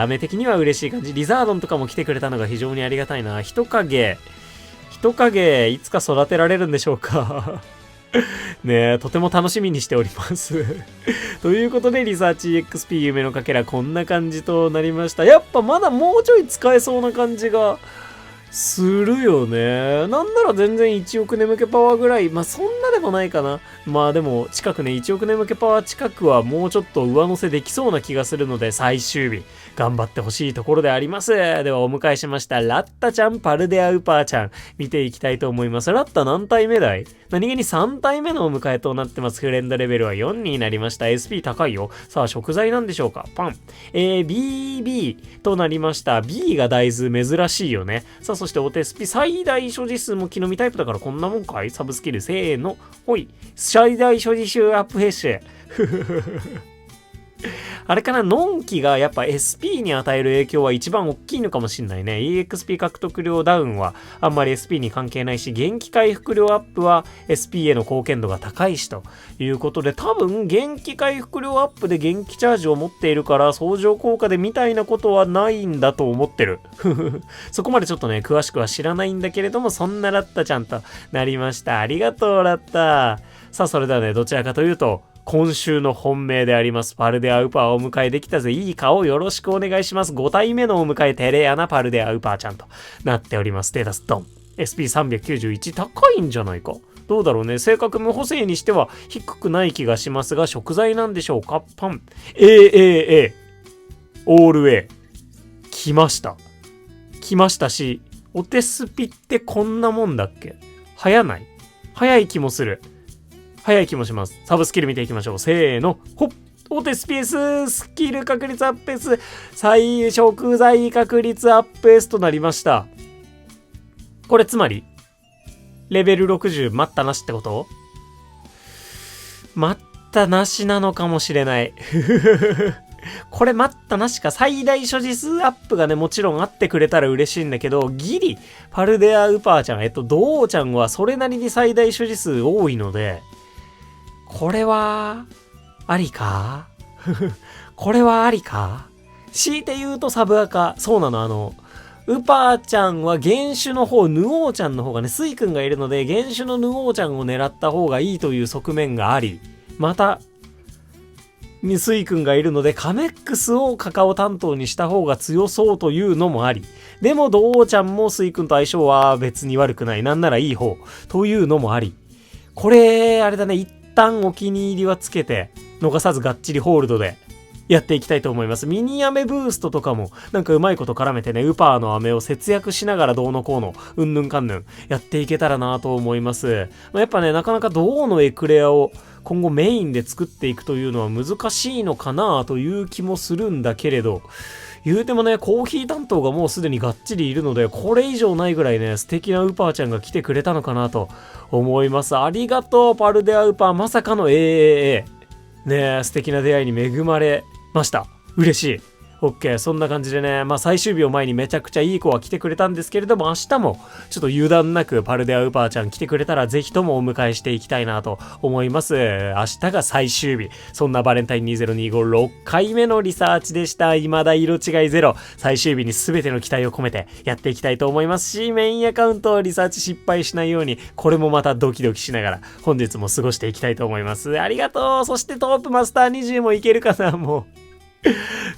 雨的には嬉しい感じ。リザードンとかも来てくれたのが非常にありがたいな。人影いつか育てられるんでしょうか。ねえ、とても楽しみにしております。ということで、リサーチ EXP 夢のかけらこんな感じとなりました。やっぱまだもうちょい使えそうな感じがするよね。なんなら全然1億眠気パワーぐらい。まあそんなでもないかな。まあでも近くね、1億眠気パワー近くはもうちょっと上乗せできそうな気がするので、最終日頑張ってほしいところであります。ではお迎えしましたラッタちゃん、パルデアウパーちゃん見ていきたいと思います。ラッタ何体目だい？何気に3体目のお迎えとなってます。フレンドレベルは4になりました。SP 高いよ。さあ食材なんでしょうか？パン。BB となりました。B が大豆珍しいよね。さあそしてお手スピ最大所持数も木の実タイプだからこんなもんかい？サブスキルせーの。ほい。最大所持数アップヘッシュ。あれかな、のんきがやっぱ SP に与える影響は一番大きいのかもしんないね。EXP 獲得量ダウンはあんまり SP に関係ないし、元気回復量アップは SP への貢献度が高いしということで、多分元気回復量アップで元気チャージを持っているから相乗効果でみたいなことはないんだと思ってる。そこまでちょっとね、詳しくは知らないんだけれども、そんなラッタちゃんとなりました。ありがとうラッタ。さあそれではね、どちらかというと今週の本命でありますパルデアウパーをお迎えできたぜ。いい顔よろしくお願いします。5体目のお迎えテレアナパルデアウパーちゃんとなっております。ステータスドン SP391 高いんじゃないか。どうだろうね。性格無補正にしては低くない気がしますが、食材なんでしょうか？パン AAA オール A 来ましたし、お手スピってこんなもんだっけ？早い気もする。早い気もします。サブスキル見ていきましょう。せーの。ほっ。お手スピース。スキル確率アップ S。食材確率アップ S となりました。これつまり、レベル60待ったなしってこと？待ったなしなのかもしれない。これ待ったなしか。最大所持数アップがね、もちろんあってくれたら嬉しいんだけど、ギリ、パルデアウパーちゃん、ドウちゃんはそれなりに最大所持数多いので、これは、ありか？これはありか？強いて言うとサブアカ。そうなの、ウパーちゃんは原種の方、ヌオーちゃんの方がね、スイ君がいるので、原種のヌオーちゃんを狙った方がいいという側面があり、また、スイ君がいるので、カメックスをカカオ担当にした方が強そうというのもあり、でもドウちゃんもスイ君と相性は別に悪くない。なんならいい方というのもあり、これ、あれだね、一旦お気に入りはつけて、逃さずがっちりホールドでやっていきたいと思います。ミニ飴ブーストとかもなんかうまいこと絡めてね、ウパーの飴を節約しながらどうのこうの、うんぬんかんぬんやっていけたらなと思います。やっぱね、なかなか銅のエクレアを今後メインで作っていくというのは難しいのかなという気もするんだけれど、言うてもね、コーヒー担当がもうすでにがっちりいるので、これ以上ないぐらいね、素敵なウパーちゃんが来てくれたのかなと思います。ありがとう、パルデアウパー。まさかの AAA。ねえ、素敵な出会いに恵まれました。嬉しい。OK。そんな感じでね、最終日を前にめちゃくちゃいい子は来てくれたんですけれども、明日もちょっと油断なくパルデアウパーちゃん来てくれたらぜひともお迎えしていきたいなと思います。明日が最終日。そんなバレンタイン20256回目のリサーチでした。未だ色違いゼロ。最終日に全ての期待を込めてやっていきたいと思いますし、メインアカウントリサーチ失敗しないように、これもまたドキドキしながら本日も過ごしていきたいと思います。ありがとう。そしてトップマスター20もいけるかな、もう。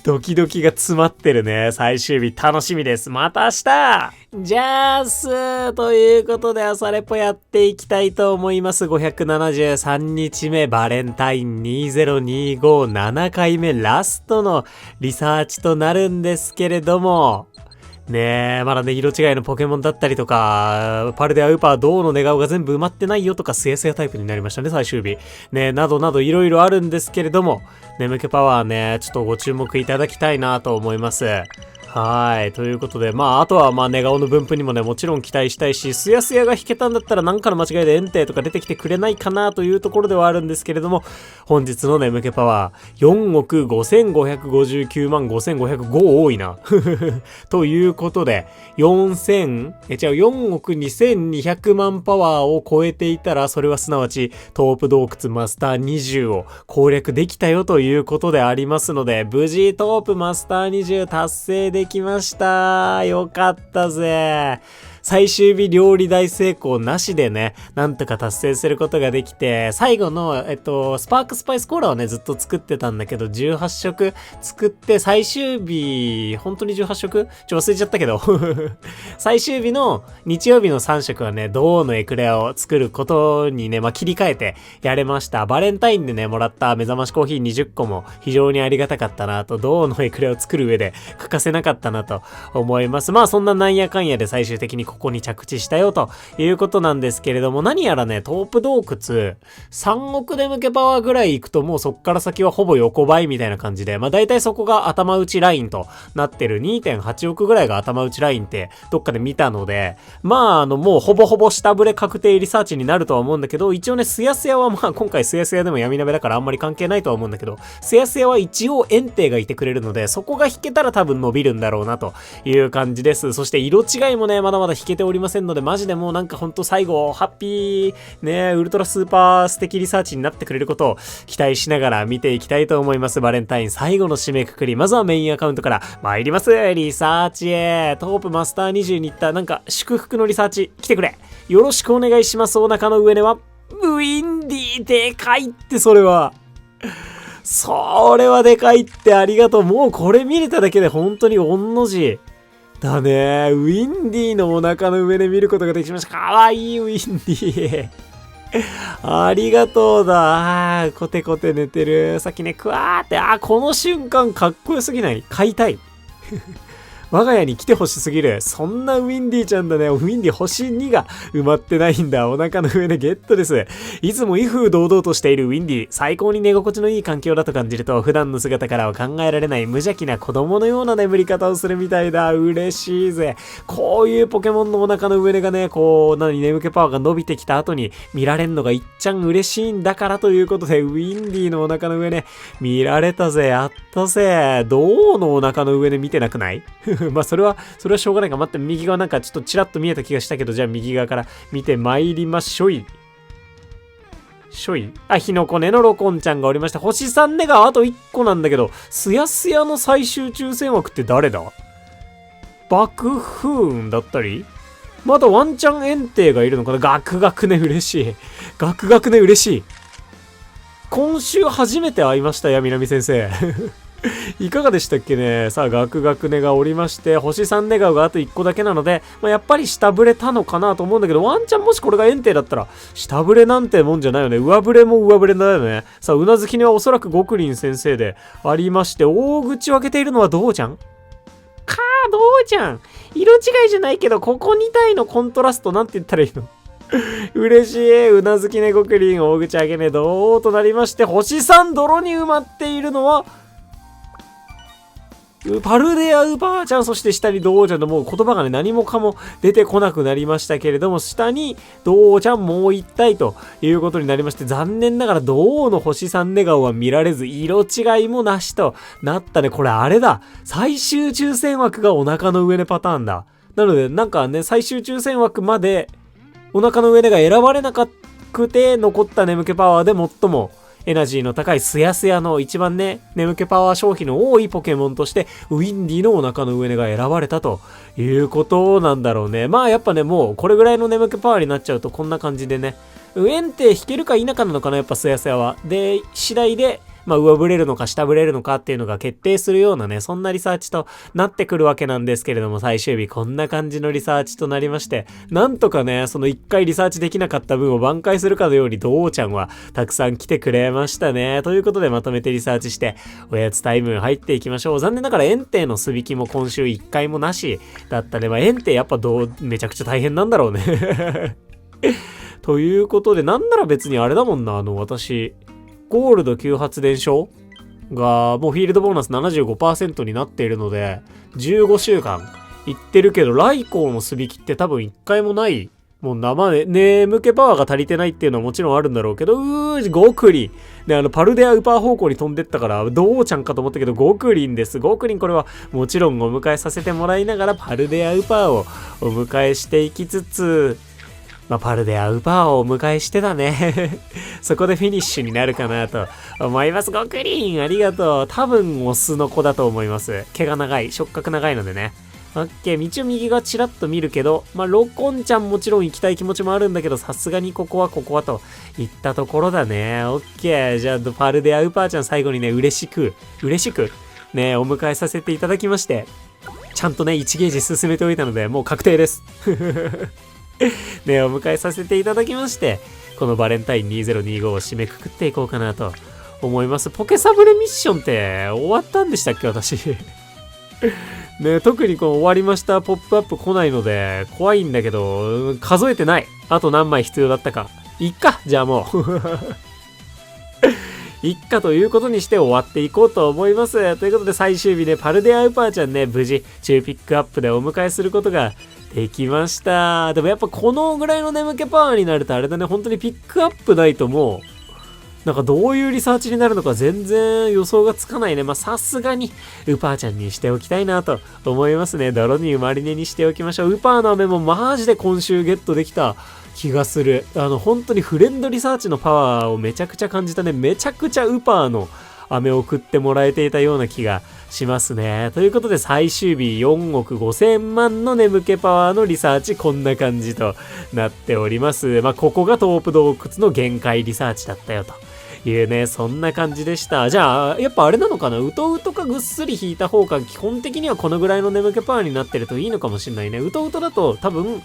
ドキドキが詰まってるね。最終日楽しみです。また明日じゃあすということで朝レポやっていきたいと思います。573日目バレンタイン20257回目ラストのリサーチとなるんですけれども、ねえ、まだね、色違いのポケモンだったりとか、パルデアウーパー、銅の寝顔が全部埋まってないよとか、スヤスヤタイプになりましたね、最終日。ねえ、などなどいろいろあるんですけれども、眠気パワーね、ちょっとご注目いただきたいなと思います。はい。ということで、あとは寝顔の分布にもね、もちろん期待したいし、スヤスヤが引けたんだったらなんかの間違いでエンテとか出てきてくれないかなというところではあるんですけれども、本日の眠気パワー、4億5559万5505多いな。ということで、4億2200万パワーを超えていたら、それはすなわちトープ洞窟マスター20を攻略できたよということでありますので、無事トープマスター20達成できました。よかったぜ。最終日料理大成功なしでね、なんとか達成することができて、最後の、スパークスパイスコーラをね、ずっと作ってたんだけど、18食作って、最終日、本当に18食忘れちゃったけど。最終日の日曜日の3食はね、銅のエクレアを作ることにね、切り替えてやれました。バレンタインでね、もらった目覚ましコーヒー20個も非常にありがたかったなと、銅のエクレアを作る上で欠かせなかったなと思います。そんななんやかんやで最終的にここに着地したよということなんですけれども、何やらね、トープ洞窟3億で向けパワーぐらい行くともうそっから先はほぼ横ばいみたいな感じで、だいたいそこが頭打ちラインとなってる 2.8 億ぐらいが頭打ちラインってどっかで見たので、もうほぼほぼ下振れ確定リサーチになるとは思うんだけど、一応ね、スヤスヤは今回スヤスヤでも闇鍋だからあんまり関係ないとは思うんだけど、スヤスヤは一応エンテイがいてくれるので、そこが引けたら多分伸びるんだろうなという感じです。そして色違いもね、まだまだ引けておりませんので、マジでもうなんかほんと最後、ハッピー、ね、ウルトラスーパー素敵リサーチになってくれることを期待しながら見ていきたいと思います。バレンタイン最後の締めくくり。まずはメインアカウントから参ります。リサーチへ。トープマスター20に行ったなんか祝福のリサーチ来てくれ。よろしくお願いします。お腹の上根は。ウィンディでかいってそれは。それはでかいってありがとう。もうこれ見れただけで本当に御の字。だね。ウィンディのお腹の上で見ることができました。かわいいウィンディ。ありがとうだ。コテコテ寝てる。さっきね、クワーって、この瞬間かっこよすぎない？買いたい。我が家に来てほしすぎる。そんなウィンディちゃんだね。ウィンディ星2が埋まってないんだ。お腹の上でゲットです。いつも威風堂々としているウィンディ。最高に寝心地のいい環境だと感じると、普段の姿からは考えられない無邪気な子供のような眠り方をするみたいだ。嬉しいぜ。こういうポケモンのお腹の上がね、眠気パワーが伸びてきた後に見られんのがいっちゃん嬉しいんだからということで、ウィンディのお腹の上ね、見られたぜ。やったぜ。どうのお腹の上で見てなくない？それはしょうがないか。待って、右側なんかちょっとチラッと見えた気がしたけど、じゃあ右側から見て参りましょい。ひのこねのロコンちゃんがおりました。星3ねがあと1個なんだけど、スヤスヤの最終抽選枠って誰だ？爆風雲だったり？まだワンチャンエンテイがいるのかな？ガクガクね嬉しい。ガクガクね嬉しい。今週初めて会いましたや、南先生。いかがでしたっけね。さあ、ガクガクネがおりまして、星3ネガがあと1個だけなので、やっぱり下振れたのかなと思うんだけど、ワンチャンもしこれがエンテイだったら、下振れなんてもんじゃないよね。上振れも上振れだよね。さあ、うなずきにはおそらくゴクリン先生でありまして、大口を開けているのはどうちゃん？どうちゃん。色違いじゃないけど、ここ2体のコントラストなんて言ったらいいの？嬉しい。うなずきねゴクリン、大口開けねどうとなりまして、星3泥に埋まっているのは、パルデアウバーちゃん、そして下にドーちゃんのもう言葉がね、何もかも出てこなくなりましたけれども、下にドーちゃんもう一体ということになりまして、残念ながらドーの星3ネガオは見られず、色違いもなしとなったね。これあれだ。最終抽選枠がお腹の上ねパターンだ。なので、なんかね、最終抽選枠までお腹の上ねが選ばれなくて、残った眠気パワーで最もエナジーの高いスヤスヤの一番ね、眠気パワー消費の多いポケモンとして、ウィンディのお腹の上根が選ばれたということなんだろうね。やっぱね、もうこれぐらいの眠気パワーになっちゃうとこんな感じでね、エンテ引けるか否かなのかな、やっぱスヤスヤは。で、次第で、上振れるのか下振れるのかっていうのが決定するようなね、そんなリサーチとなってくるわけなんですけれども、最終日こんな感じのリサーチとなりまして、なんとかね、その1回リサーチできなかった分を挽回するかのように、どうちゃんはたくさん来てくれましたね。ということでまとめてリサーチして、おやつタイム入っていきましょう。残念ながらエンテイの素引きも今週1回もなしだったね。エンテイやっぱめちゃくちゃ大変なんだろうね。ということで、なんなら別にあれだもんな、私、ゴールド急発電所がもうフィールドボーナス 75% になっているので、15週間いってるけど、ライコーの素引きって多分1回もない。もう生で、眠気パワーが足りてないっていうのはもちろんあるんだろうけど、ゴクリン。で、パルデアウパー方向に飛んでったから、どうちゃんかと思ったけど、ゴクリンです。ゴクリンこれはもちろんお迎えさせてもらいながら、パルデアウパーをお迎えしていきつつ、パルデアウパーをお迎えしてたね。そこでフィニッシュになるかなと思います。ゴクリンありがとう。多分オスの子だと思います。毛が長い、触覚長いのでね。オッケー、道を右がチラッと見るけど、ロコンちゃんもちろん行きたい気持ちもあるんだけど、さすがにここはといったところだね。オッケー、じゃあパルデアウパーちゃん最後にね、嬉しくね、お迎えさせていただきまして、ちゃんとね、1ゲージ進めておいたので、もう確定です。ね、お迎えさせていただきまして、このバレンタイン2025を締めくくっていこうかなと思います。ポケサブレミッションって終わったんでしたっけ、私。ね、特にこの終わりましたポップアップ来ないので怖いんだけど、数えてない。あと何枚必要だったか。いっか、じゃあもう。いっかということにして終わっていこうと思います。ということで最終日でパルデアウパーちゃんね、無事中ピックアップでお迎えすることができました。でもやっぱこのぐらいの眠気パワーになるとあれだね、本当にピックアップないともう、なんかどういうリサーチになるのか全然予想がつかないね。さすがにウパーちゃんにしておきたいなと思いますね。泥にマリネにしておきましょう。ウパーの飴もマジで今週ゲットできた気がする。本当にフレンドリサーチのパワーをめちゃくちゃ感じたね。めちゃくちゃウパーの飴を送ってもらえていたような気がしますね。ということで最終日4億5000万の眠気パワーのリサーチ、こんな感じとなっております。ここがトープ洞窟の限界リサーチだったよというね、そんな感じでした。じゃあやっぱあれなのかな、うとうとかぐっすり引いた方が基本的にはこのぐらいの眠気パワーになってるといいのかもしれないね。うとうとだと多分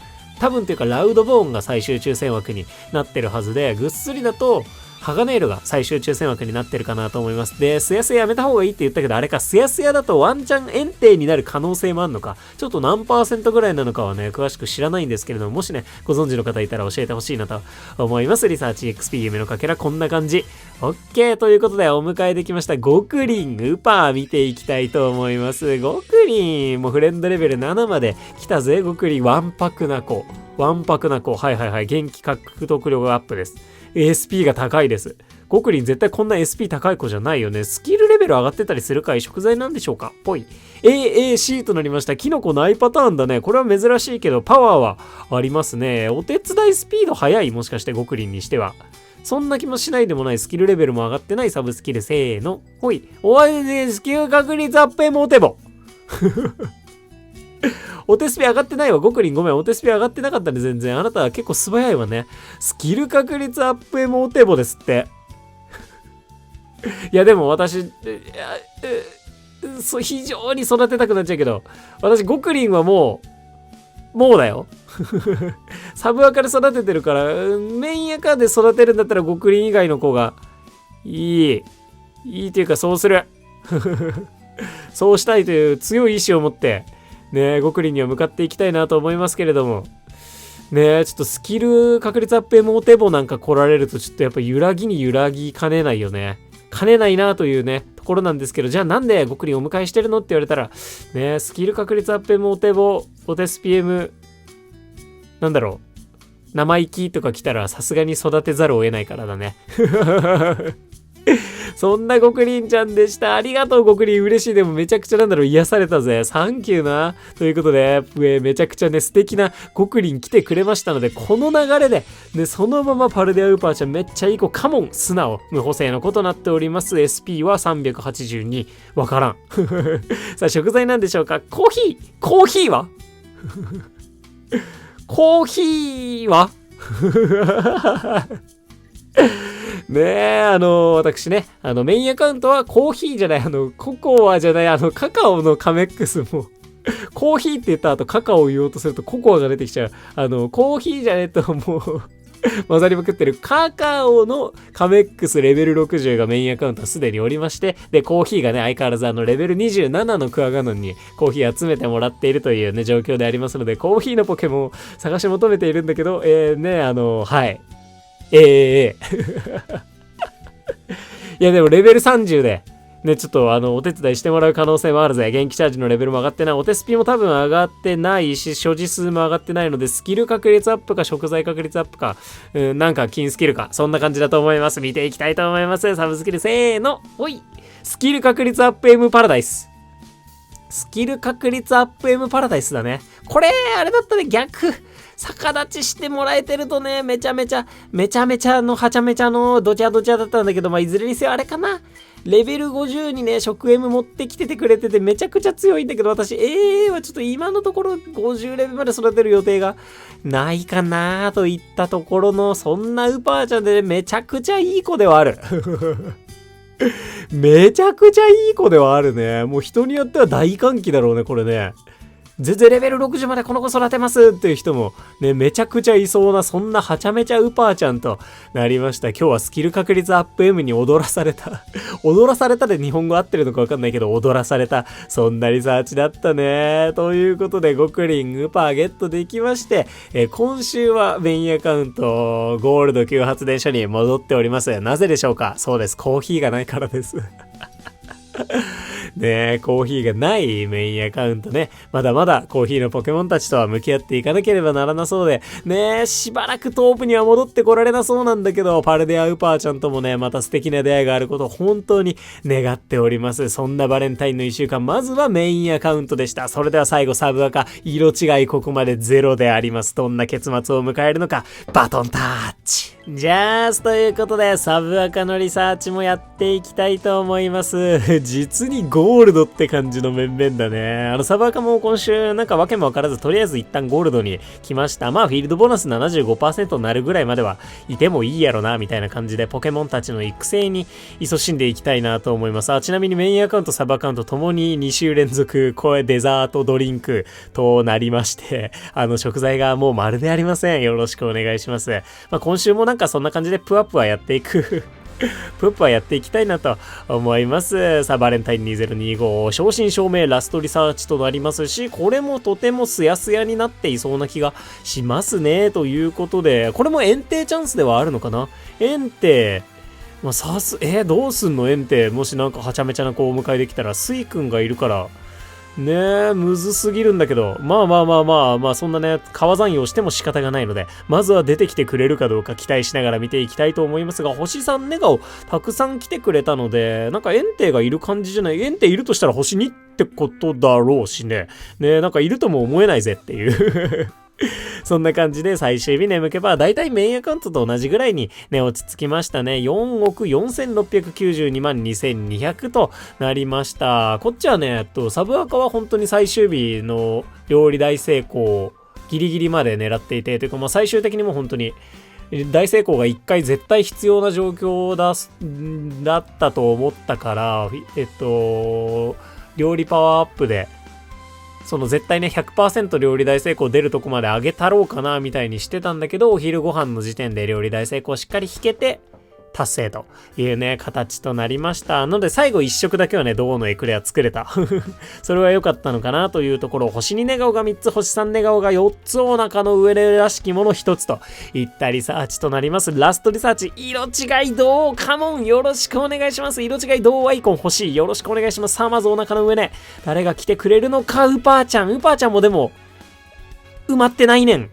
っていうかラウドボーンが最終抽選枠になってるはずで、ぐっすりだとハガネイルが最終抽選枠になってるかなと思います。で、スヤスヤやめた方がいいって言ったけど、あれか、スヤスヤだとワンチャンエンテイになる可能性もあるのか、ちょっと何%ぐらいなのかはね、詳しく知らないんですけれども、もしね、ご存知の方いたら教えてほしいなと思います。リサーチ XP 夢のかけらこんな感じ。OK ということでお迎えできましたゴクリンウパー見ていきたいと思います。ゴクリンもうフレンドレベル7まで来たぜ。ゴクリンわんぱくな子。はい。元気獲得力アップです。SP が高いです。ゴクリン絶対こんな SP 高い子じゃないよね。スキルレベル上がってたりするかい？食材なんでしょうか？ぽい。AAC となりました。キノコないパターンだね。これは珍しいけどパワーはありますね。お手伝いスピード速い？もしかしてゴクリンにしては。そんな気もしないでもない。スキルレベルも上がってないサブスキル。せーの。ほい。おわりでスキル確率アップモテボ。お手スピ上がってないわ。ゴクリンごめん。お手スピ上がってなかったね、全然。あなたは結構素早いわね。スキル確率アップモテボですって。いやでも私、非常に育てたくなっちゃうけど、私ゴクリンはもうだよ。サブアカで育ててるから、メインアカで育てるんだったらゴクリン以外の子がいいっていうかそうする。そうしたいという強い意志を持ってね、ゴクリンには向かっていきたいなと思いますけれどもね、ちょっとスキル確率アップモテボなんか来られるとちょっとやっぱ揺らぎかねないよね。兼ねないなというねところなんですけど、じゃあなんでゴクリンをお迎えしてるのって言われたらね、スキル確率アップモテボおテス PM なんだろう、生意気とか来たらさすがに育てざるを得ないからだね。そんなゴクリンちゃんでした。ありがとうゴクリン、嬉しい。でもめちゃくちゃ癒されたぜ。サンキューな。ということで、めちゃくちゃね素敵なゴクリン来てくれましたので、この流れでねそのままパルデアウーパーちゃんめっちゃいい子、カモン素直無補正の子となっております。 SP は382。わからん。さあ食材なんでしょうか。コーヒーはコーヒーはねえ、私ね、メインアカウントはコーヒーじゃない、ココアじゃない、カカオのカメックスも、コーヒーって言った後カカオを言おうとするとココアが出てきちゃう。コーヒーじゃねえともう混ざりまくってるカカオのカメックスレベル60がメインアカウントはすでにおりまして、で、コーヒーがね、相変わらずレベル27のクワガノンにコーヒー集めてもらっているというね、状況でありますので、コーヒーのポケモンを探し求めているんだけど、はい。いやでもレベル30で、ね、ちょっとお手伝いしてもらう可能性もあるぜ。元気チャージのレベルも上がってない。お手スピも多分上がってないし、所持数も上がってないので、スキル確率アップか食材確率アップか、なんか金スキルか、そんな感じだと思います。見ていきたいと思います。サブスキル、せーの、おい。スキル確率アップ M パラダイス。スキル確率アップ M パラダイスだね。これ、あれだったね、逆。逆立ちしてもらえてるとね、めちゃめちゃのはちゃめちゃのどちゃどちゃだったんだけど、まあ、いずれにせよあれかな。レベル50にね、食 M 持ってきててくれててめちゃくちゃ強いんだけど、私 AA はちょっと今のところ50レベルまで育てる予定がないかなといったところの、そんなウパーちゃんで、ね、めちゃくちゃいい子ではある。めちゃくちゃいい子ではあるね。もう人によっては大歓喜だろうね、これね。全然レベル60までこの子育てますっていう人もね、めちゃくちゃいそうな、そんなはちゃめちゃウパーちゃんとなりました。今日はスキル確率アップ M に踊らされた。踊らされたで日本語合ってるのかわかんないけど、踊らされた。そんなリサーチだったね。ということで、ゴクリンウパーゲットできまして、今週はメインアカウント、ゴールド級発電所に戻っております。なぜでしょうか？そうです。コーヒーがないからです。ねえ、コーヒーがないメインアカウントね。まだまだコーヒーのポケモンたちとは向き合っていかなければならなそうで、ねえ、しばらくトープには戻ってこられなそうなんだけど、パルデアウパーちゃんともね、また素敵な出会いがあることを本当に願っております。そんなバレンタインの1週間、まずはメインアカウントでした。それでは最後、サブアカ、色違いここまでゼロであります。どんな結末を迎えるのか、バトンタッチ。じゃあ、ということで、サブアカのリサーチもやっていきたいと思います。実にゴールドって感じの面々だね。サブアカも今週なんかわけもわからず、とりあえず一旦ゴールドに来ました。まあ、フィールドボーナス 75% になるぐらいまではいてもいいやろな、みたいな感じで、ポケモンたちの育成に勤しんでいきたいなと思います。ちなみにメインアカウント、サブアカウントともに2週連続、デザートドリンクとなりまして、食材がもうまるでありません。よろしくお願いします。まあ、今週もなんかそんな感じでプアップはやっていくプップはやっていきたいなと思います。さあ、バレンタイン2025正真正銘ラストリサーチとなりますし、これもとてもスヤスヤになっていそうな気がしますね。ということで、これも園庭チャンスではあるのかな。園庭、まあ、どうすんの園庭。もしなんかはちゃめちゃな子をお迎えできたら、スイ君がいるから、ねえ、むずすぎるんだけど、まあ、そんなね、川残用しても仕方がないので、まずは出てきてくれるかどうか期待しながら見ていきたいと思いますが、星さんネガをたくさん来てくれたので、なんかエンテがいる感じじゃない。エンテいるとしたら星2ってことだろうしね。ねえ、なんかいるとも思えないぜっていうそんな感じで最終日眠けばだいたいメインアカウントと同じぐらいにね落ち着きましたね。4億4692万2200となりました。こっちはねサブアカは本当に最終日の料理大成功ギリギリまで狙っていてというか、まあ、最終的にも本当に大成功が1回絶対必要な状況だったと思ったから料理パワーアップでその絶対ね 100% 料理大成功出るとこまで上げたろうかなみたいにしてたんだけど、お昼ご飯の時点で料理大成功しっかり引けて達成というね形となりました。なので最後一色だけはね銅のエクレア作れたそれは良かったのかなというところ。星2寝顔が3つ、星3寝顔が4つ、お腹の上らしきもの1つといったリサーチとなります。ラストリサーチ、色違い銅カモンよろしくお願いします。色違い銅アイコン欲しい、よろしくお願いします。さあまずお腹の上ね、誰が来てくれるのか。ウパーちゃんもでも埋まってないねん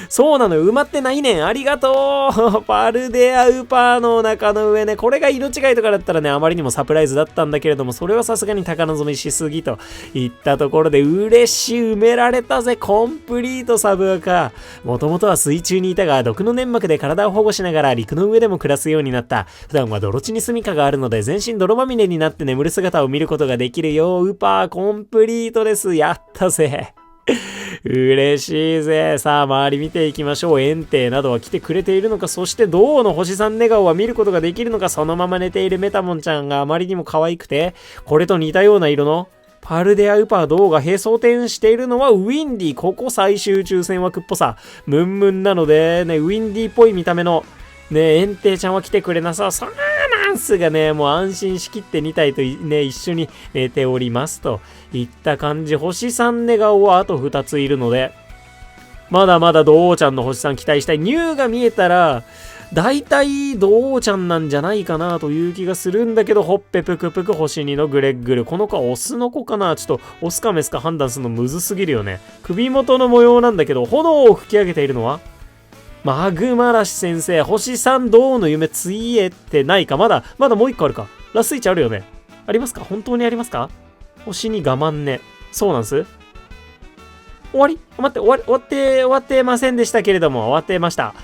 そうなのよ、埋まってないねん。ありがとうパルデアウパーのお腹の上ね。これが色違いとかだったらね、あまりにもサプライズだったんだけれども、それはさすがに高望みしすぎといったところで、嬉しい、埋められたぜ、コンプリートサブアカ。もともとは水中にいたが、毒の粘膜で体を保護しながら陸の上でも暮らすようになった。普段は泥地に住処があるので、全身泥まみれになって眠る姿を見ることができるよ。ウパーコンプリートです。やったぜ。嬉しいぜ。さあ、周り見ていきましょう。エンテイなどは来てくれているのか、そして銅の星さん寝顔は見ることができるのか、そのまま寝ているメタモンちゃんがあまりにも可愛くて、これと似たような色のパルデアウパー銅が並走転しているのはウィンディ。ここ最終宇宙船枠っぽさ。ムンムンなので、ね、ウィンディっぽい見た目の、ね、エンテイちゃんは来てくれなさそう。なんすがね、もう安心しきって2体とね、一緒に寝ておりますといった感じ。星3寝顔はあと2ついるので、まだまだド王ちゃんの星3期待したい。ニューが見えたら、だいたいド王ちゃんなんじゃないかなという気がするんだけど、ほっぺぷくぷく星2のグレッグル。この子はオスの子かな、ちょっとオスかメスか判断するのむずすぎるよね。首元の模様なんだけど、炎を吹き上げているのはマグマラシ先生。星3銅の夢ついえてないか。まだもう一個あるか。ラスイチあるよね。ありますか？本当にありますか？星に我慢ね。そうなんす。終わり？待って、終わってませんでしたけれども、終わってました。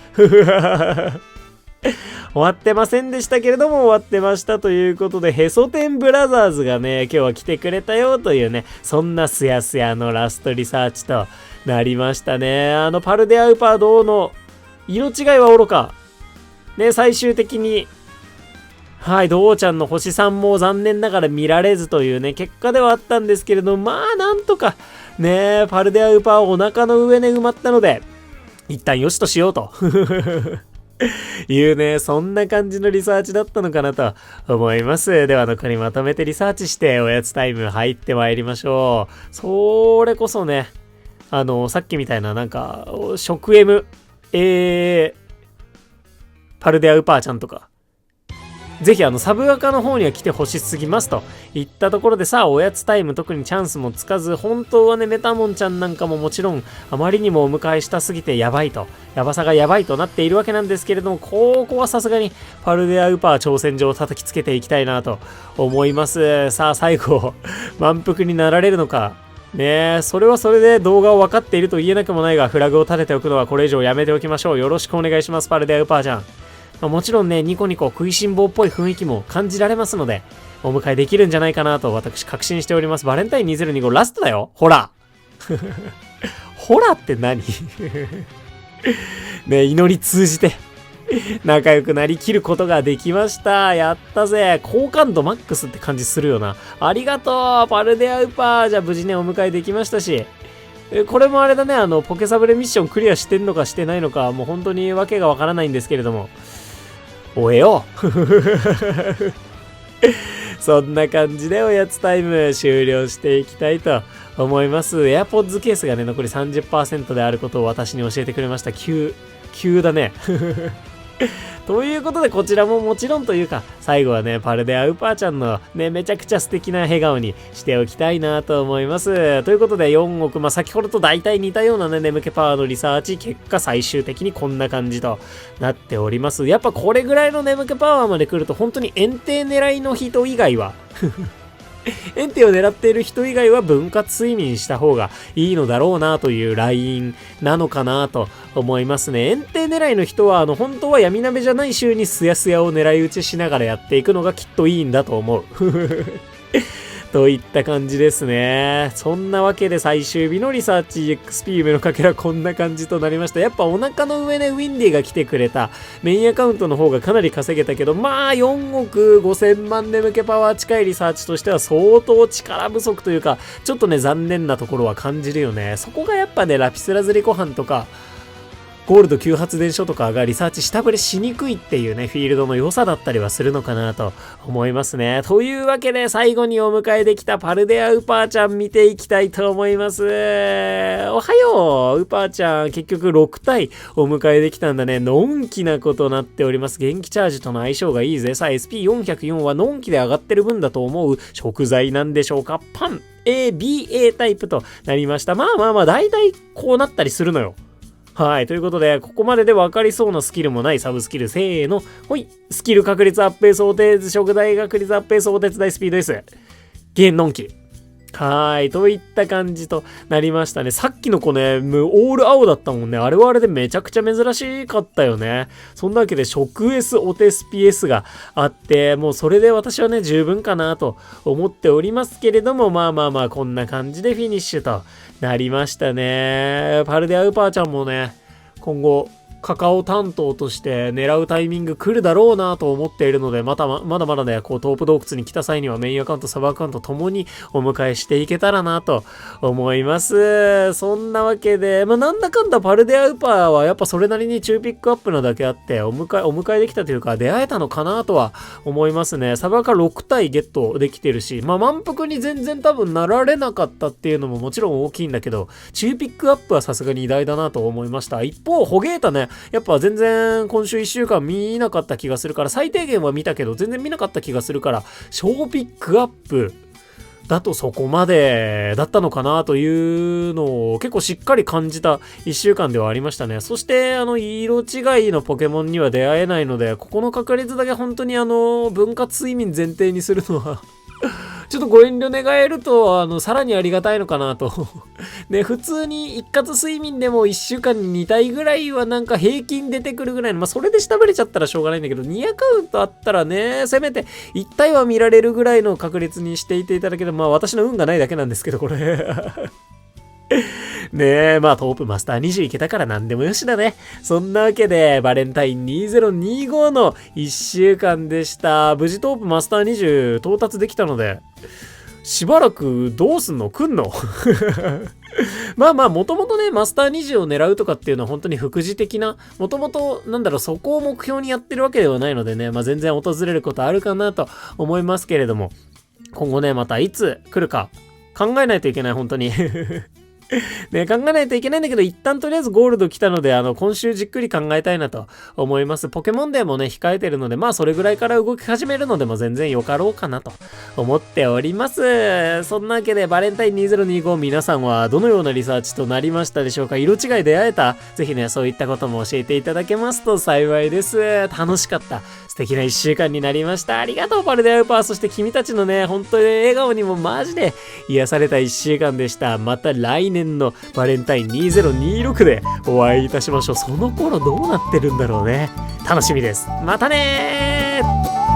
終わってませんでしたけれども、終わってましたということで、ヘソテンブラザーズがね、今日は来てくれたよというね、そんなすやすやのラストリサーチとなりましたね。パルデアウパー銅の色違いはおろか。ね、最終的に、はい、ドウちゃんの星3も残念ながら見られずというね、結果ではあったんですけれど、まあ、なんとか、ね、パルデアウパーお腹の上で埋まったので、一旦よしとしようと。いうね、そんな感じのリサーチだったのかなと思います。では残りまとめてリサーチしておやつタイム入ってまいりましょう。それこそね、さっきみたいななんか、食 M、パルデアウパーちゃんとか、ぜひサブアカの方には来てほしすぎますといったところで、さあおやつタイム特にチャンスもつかず、本当はねメタモンちゃんなんかももちろんあまりにもお迎えしたすぎてやばいと、やばさがやばいとなっているわけなんですけれども、ここはさすがにパルデアウパー挑戦状を叩きつけていきたいなと思います。さあ最後満腹になられるのかねえ、それはそれで動画を分かっていると言えなくもないが、フラグを立てておくのはこれ以上やめておきましょう。よろしくお願いします、パルデアウパーちゃん。もちろんね、ニコニコ食いしん坊っぽい雰囲気も感じられますので、お迎えできるんじゃないかなと私確信しております。バレンタイン2025ラストだよ。ほらほらって何ね、祈り通じて仲良くなりきることができました。やったぜ。好感度マックスって感じするよな。ありがとうパルデアウパー。じゃあ無事ねお迎えできましたし、これもあれだね、ポケサブレミッションクリアしてんのかしてないのか、もう本当にわけがわからないんですけれども、おえよそんな感じでおやつタイム終了していきたいと思います。AirPods ケースがね、残り 30% であることを私に教えてくれました。急だねということで、こちらももちろんというか、最後はね、パルデアウパーちゃんのね、めちゃくちゃ素敵な笑顔にしておきたいなと思います。ということで、4億、先ほどと大体似たようなね、眠気パワーのリサーチ、結果最終的にこんな感じとなっております。やっぱこれぐらいの眠気パワーまで来ると、本当に園庭狙いの人以外は、エンテを狙っている人以外は分割睡眠した方がいいのだろうなというラインなのかなと思いますね。エンテ狙いの人は本当は闇鍋じゃない週にスヤスヤを狙い撃ちしながらやっていくのがきっといいんだと思うといった感じですね。そんなわけで最終日のリサーチ XP 夢のかけらこんな感じとなりました。やっぱお腹の上でウィンディが来てくれたメインアカウントの方がかなり稼げたけど、まあ4億5000万眠気パワー近いリサーチとしては相当力不足というか、ちょっとね残念なところは感じるよね。そこがやっぱね、ラピスラズリコハンとかゴールド急発電所とかがリサーチ下振れしにくいっていうね、フィールドの良さだったりはするのかなと思いますね。というわけで最後にお迎えできたパルデアウパーちゃん見ていきたいと思います。おはようウパーちゃん、結局6体お迎えできたんだね。のんきなことなっております。元気チャージとの相性がいいぜ。さあ SP404 はのんきで上がってる分だと思う食材なんでしょうか。パン ABA タイプとなりました。まあ大体こうなったりするのよ。はい。ということで、ここまでで分かりそうなスキルもないサブスキル。せーの。ほい。スキル確率アップ想定図、食材確率アップ想定大スピードです。ゲンのんき。はい。といった感じとなりましたね。さっきの子ね、もうオール青だったもんね。あれはあれでめちゃくちゃ珍しかったよね。そんなわけで、食 S、お手スピ S があって、もうそれで私はね、十分かなと思っておりますけれども、まあまあまあ、こんな感じでフィニッシュとなりましたね。パルデアウパーちゃんもね、今後、カカオ担当として狙うタイミング来るだろうなと思っているので、まだまだね、こうトープ洞窟に来た際にはメインアカウント、サブアカウントともにお迎えしていけたらなと思います。そんなわけで、なんだかんだパルデアウパーはやっぱそれなりに中ピックアップなだけあって、お迎えできたというか、出会えたのかなとは思いますね。サブアカ6体ゲットできてるし、満腹に全然多分なられなかったっていうのももちろん大きいんだけど、中ピックアップはさすがに偉大だなと思いました。一方、ホゲータね、やっぱ全然今週1週間見なかった気がするから、最低限は見たけど全然見なかった気がするから、小ピックアップだとそこまでだったのかなというのを結構しっかり感じた1週間ではありましたね。そして色違いのポケモンには出会えないので、ここの確率だけ本当に分割睡眠前提にするのはちょっとご遠慮願えると、さらにありがたいのかなと。ね、普通に一括睡眠でも1週間に2体ぐらいはなんか平均出てくるぐらいの、それで下振れちゃったらしょうがないんだけど、2アカウントあったらね、せめて1体は見られるぐらいの確率にしていていただければ、私の運がないだけなんですけど、これ。ねえ、トープマスター20いけたから何でもよしだね。そんなわけで、バレンタイン2025の1週間でした。無事トープマスター20到達できたので、しばらくどうすんの？来んの？もともとね、マスター20を狙うとかっていうのは本当に副次的な、もともと、そこを目標にやってるわけではないのでね、全然訪れることあるかなと思いますけれども、今後ね、またいつ来るか考えないといけない、本当に。ね、考えないといけないんだけど、一旦とりあえずゴールド来たので、今週じっくり考えたいなと思います。ポケモンデーもね、控えてるので、それぐらいから動き始めるのでも全然よかろうかなと思っております。そんなわけで、バレンタイン2025皆さんはどのようなリサーチとなりましたでしょうか？色違い出会えた？ぜひね、そういったことも教えていただけますと幸いです。楽しかった。素敵な1週間になりました。ありがとう、パルデアウパー。そして君たちのね、本当に笑顔にもマジで癒された1週間でした。また来年のバレンタイン2026でお会いいたしましょう。その頃どうなってるんだろうね。楽しみです。またねー。